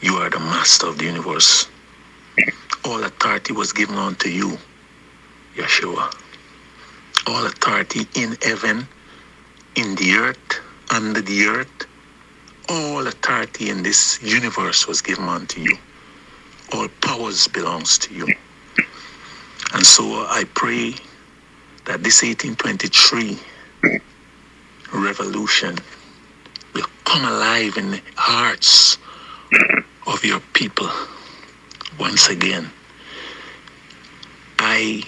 [SPEAKER 22] You are the master of the universe. All authority was given unto you, Yeshua. All authority in heaven, in the earth, under the earth, all authority in this universe was given unto you. All powers belongs to you. And so I pray that this 1823 revolution will come alive in the hearts of your people once again. I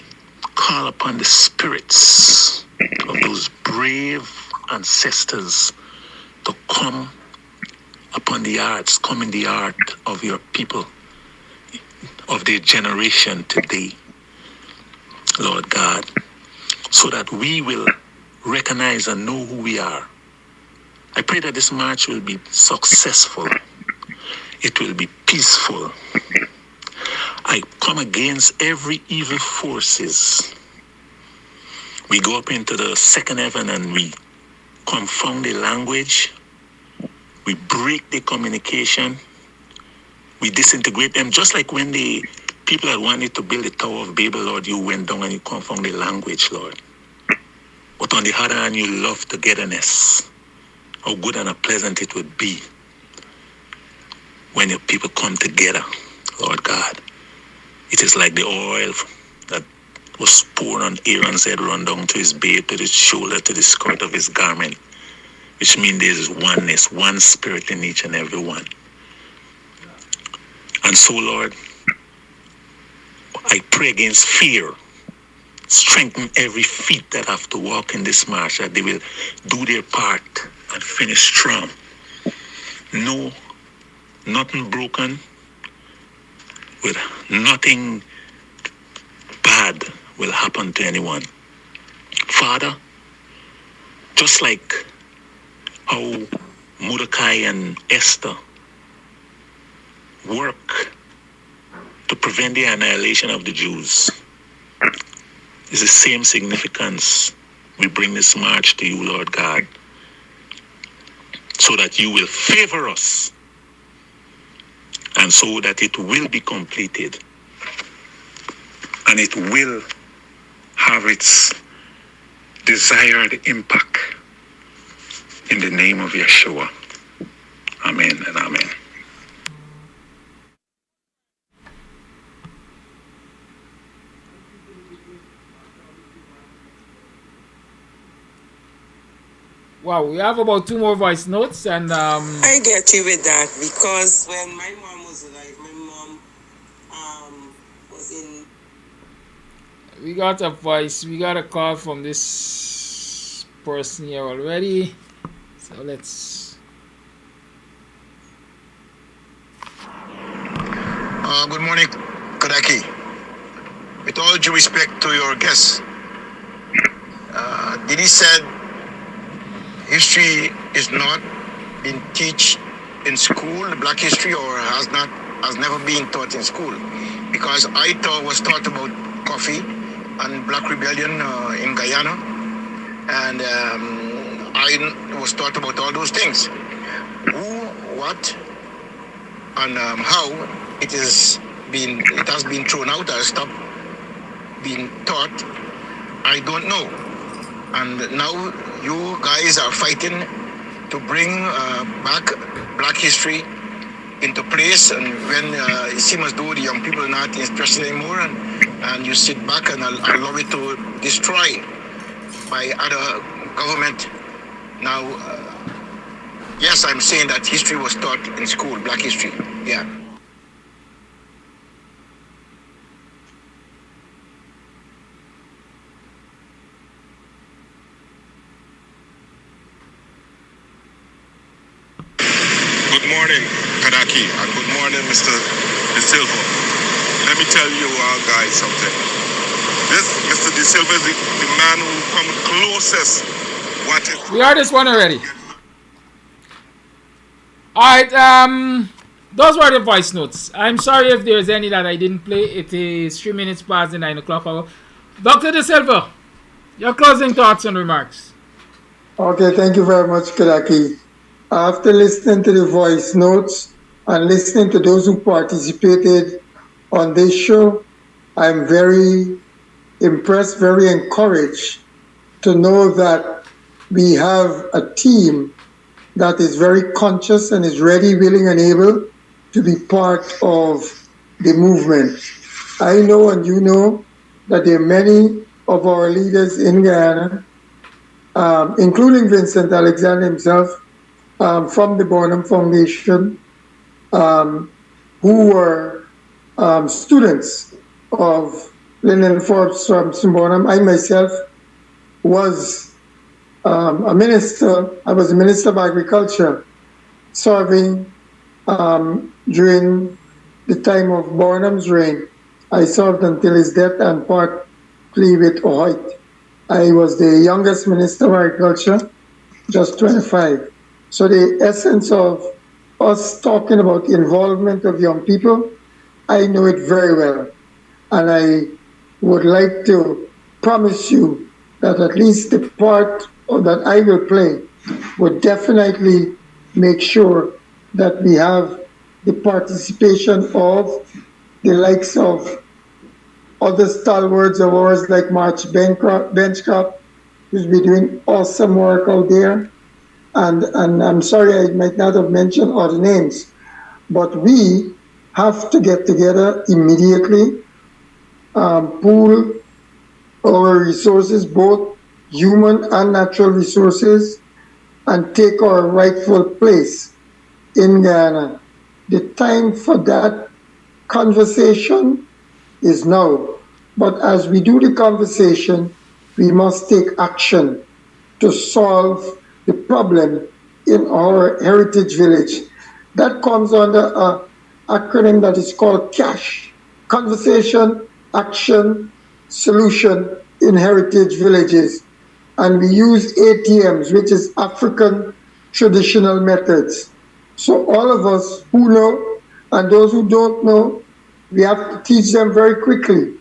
[SPEAKER 22] call upon the spirits of those brave ancestors to come upon the hearts, come in the heart of your people, of their generation today, Lord God, so that we will recognize and know who we are. I pray that this march will be successful. It will be peaceful. I come against every evil forces. We go up into the second heaven and we confound the language. We break the communication. We disintegrate them. Just like when the people that wanted to build the Tower of Babel, Lord, you went down and you confound the language, Lord. But on the other hand, you love togetherness. How good and how pleasant it would be when your people come together, Lord God. It is like the oil that was poured on Aaron's head, run down to his beard, to his shoulder, to the skirt of his garment, which means there is oneness, one spirit in each and every one. And so, Lord, I pray against fear. Strengthen every feet that have to walk in this march, that they will do their part and finish strong. No, nothing broken, with nothing bad will happen to anyone. Father, just like how Mordecai and Esther work to prevent the annihilation of the Jews, it's the same significance. We bring this march to you, Lord God, so that you will favor us and so that it will be completed and it will have its desired impact in the name of Yeshua. Amen and amen.
[SPEAKER 6] Wow, we have about 2 more voice notes, and
[SPEAKER 20] I get you with that, because when my mom was alive, my mom was in.
[SPEAKER 6] we got a call from this person here already. So let's.
[SPEAKER 1] Good morning, Kadaki. With all due respect to your guest, Didi said history is not been taught in school, black history, or has never been taught in school, because I was taught about coffee and black rebellion in Guyana, and I was taught about all those things. Who, what, and how it has been thrown out or stopped being taught, I don't know. And now you guys are fighting to bring back black history into place, and when it seems as though the young people are not interested anymore, and you sit back and allow it to destroy by other government. Now, yes, I'm saying that history was taught in school, black history, yeah.
[SPEAKER 21] Good morning, Kadaki, and good morning, Mr. De Silva. Let me tell you guys something. This Mr. De Silva is the man who come closest.
[SPEAKER 6] We heard this one already. Alright, those were the voice notes. I'm sorry if there's any that I didn't play. It is 3 minutes past the 9 o'clock hour. Dr. De Silva, your closing thoughts and remarks.
[SPEAKER 16] Okay, thank you very much, Kadaki. After listening to the voice notes and listening to those who participated on this show, I'm very impressed, very encouraged to know that we have a team that is very conscious and is ready, willing, and able to be part of the movement. I know and you know that there are many of our leaders in Guyana, including Vincent Alexander himself, from the Bonham Foundation, who were students of Lyndon Forbes from Bonham. I myself was a minister. I was a minister of agriculture, serving during the time of Bonham's reign. I served until his death and partly with Hoyt. I was the youngest minister of agriculture, just 25. So the essence of us talking about involvement of young people, I know it very well. And I would like to promise you that at least the part that I will play would definitely make sure that we have the participation of the likes of other stalwarts of ours like March Benchcroft, who's been doing awesome work out there. And I'm sorry I might not have mentioned other names, but we have to get together immediately, pool our resources, both human and natural resources, and take our rightful place in Guyana. The time for that conversation is now. But as we do the conversation, we must take action to solve the problem in our heritage village. That comes under an acronym that is called CASH, Conversation, Action, Solution in Heritage Villages. And we use ATMs, which is African Traditional Methods. So all of us who know and those who don't know, we have to teach them very quickly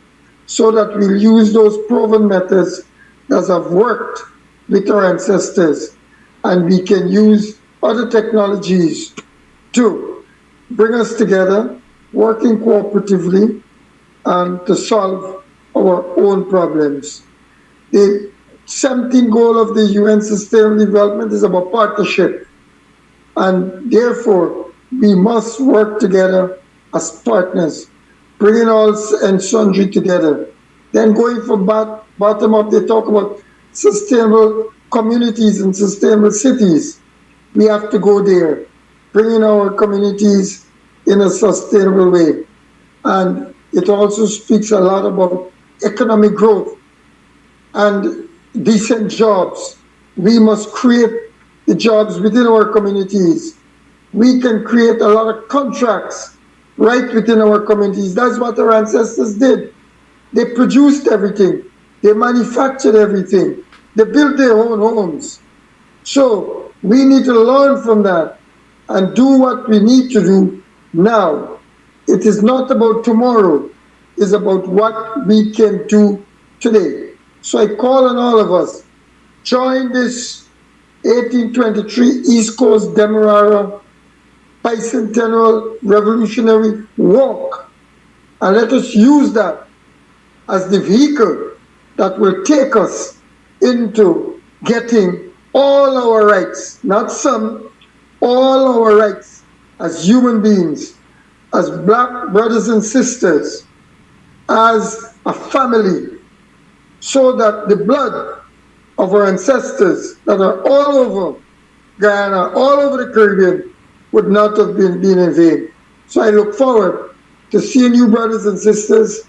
[SPEAKER 16] so that we'll use those proven methods that have worked with our ancestors, and we can use other technologies to bring us together, working cooperatively, and to solve our own problems. The 17th goal of the UN Sustainable Development is about partnership, and therefore we must work together as partners, bringing all and sundry together. Then going from bottom up, they talk about sustainable communities and sustainable cities. We have to go there, bringing our communities in a sustainable way. And it also speaks a lot about economic growth and decent jobs. We must create the jobs within our communities. We can create a lot of contracts right within our communities. That's what our ancestors did. They produced everything. They manufactured everything. They built their own homes. So we need to learn from that and do what we need to do now. It is not about tomorrow. It's about what we can do today. So I call on all of us, join this 1823 East Coast Demerara Bicentennial Revolutionary Walk, and let us use that as the vehicle that will take us into getting all our rights, not some, all our rights as human beings, as black brothers and sisters, as a family, so that the blood of our ancestors that are all over Guyana, all over the Caribbean, would not have been in vain. So I look forward to seeing you, brothers and sisters.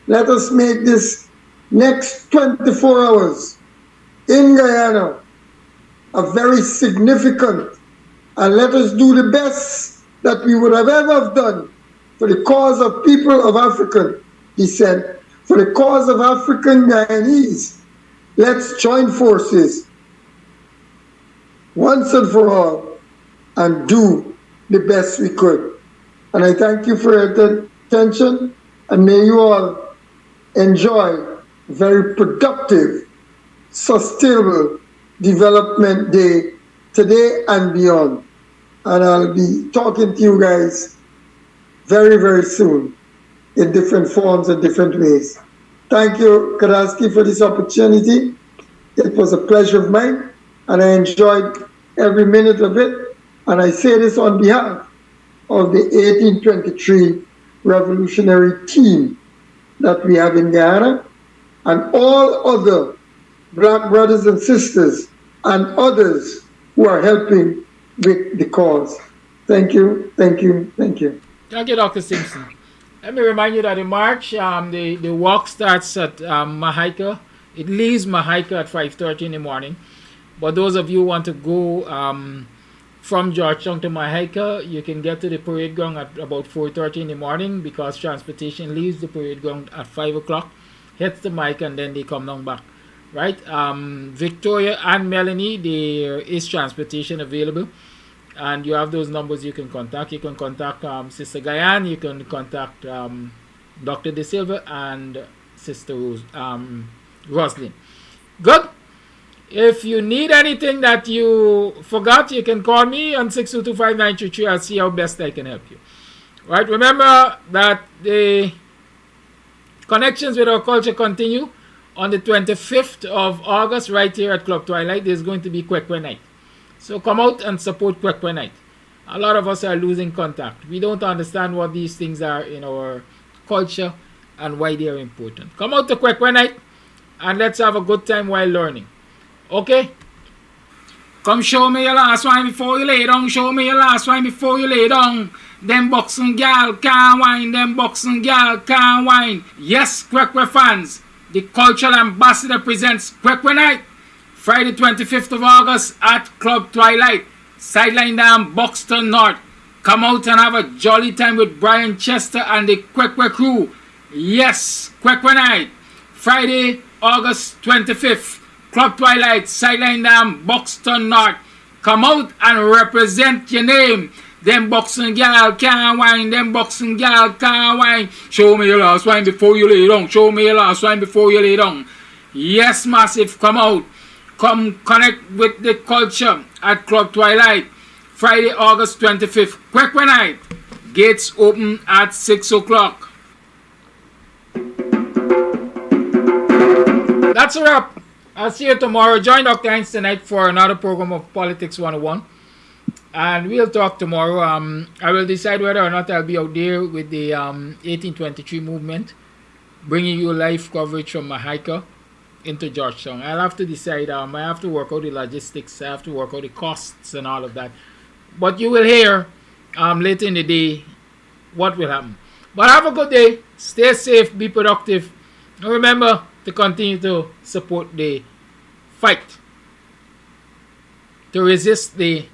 [SPEAKER 16] Let us make this next 24 hours in Guyana a very significant, and let us do the best that we would have ever done for the cause of people of African descent, for the cause of African Guyanese. Let's join forces once and for all and do the best we could. And I thank you for your attention, and may you all enjoy a very productive, sustainable development day today and beyond. And I'll be talking to you guys very, very soon in different forms and different ways. Thank you, Kadaski, for this opportunity. It was a pleasure of mine, and I enjoyed every minute of it. And I say this on behalf of the 1823 revolutionary team that we have in Guyana, and all other black brothers and sisters and others who are helping with the cause. Thank you, thank you, thank you.
[SPEAKER 6] Thank you, Dr. Simpson. Let me remind you that in March, the walk starts at Mahaika. It leaves Mahaika at 5:30 in the morning. But those of you who want to go from Georgetown to Mahaika, you can get to the parade ground at about 4:30 in the morning, because transportation leaves the parade ground at 5 o'clock, hits the Mahaika, and then they come down back. Right? Victoria and Melanie, there is transportation available. And you have those numbers you can contact. You can contact Sister Guyane, you can contact Dr. De Silva and Sister Roslyn. Good. If you need anything that you forgot, you can call me on 6225933. I'll see how best I can help you. Right? Remember that the connections with our culture continue on the 25th of August right here at Club Twilight. There's going to be Kwekwe Night. So come out and support Kwekwe Night. A lot of us are losing contact. We don't understand what these things are in our culture and why they are important. Come out to Kwekwe Night and let's have a good time while learning. Okay? Come show me your last wine before you lay down. Show me your last wine before you lay down. Them boxing gal can't wine. Them boxing gal can't wine. Yes, Kwekwe fans. The cultural ambassador presents Kwekwe Night. Friday 25th of August at Club Twilight, Sideline Dam, Buxton North. Come out and have a jolly time with Brian Chester and the Kwekwe crew. Yes, Kwekwe Night. Friday, August 25th, Club Twilight, Sideline Dam, Buxton North. Come out and represent your name. Them boxing gal can't wine. Them boxing gal can't wine. Show me your last wine before you lay down. Show me your last wine before you lay down. Yes, massive, come out. Come connect with the culture at Club Twilight. Friday, August 25th. Kwekwe Night. Gates open at 6 o'clock. That's a wrap. I'll see you tomorrow. Join Dr. Hines tonight for another program of Politics 101. And we'll talk tomorrow. I will decide whether or not I'll be out there with the 1823 movement, bringing you live coverage from Mahaika into Georgetown. I'll have to decide. I have to work out the logistics. I have to work out the costs and all of that. But you will hear later in the day what will happen. But have a good day. Stay safe. Be productive. And remember to continue to support the fight to resist the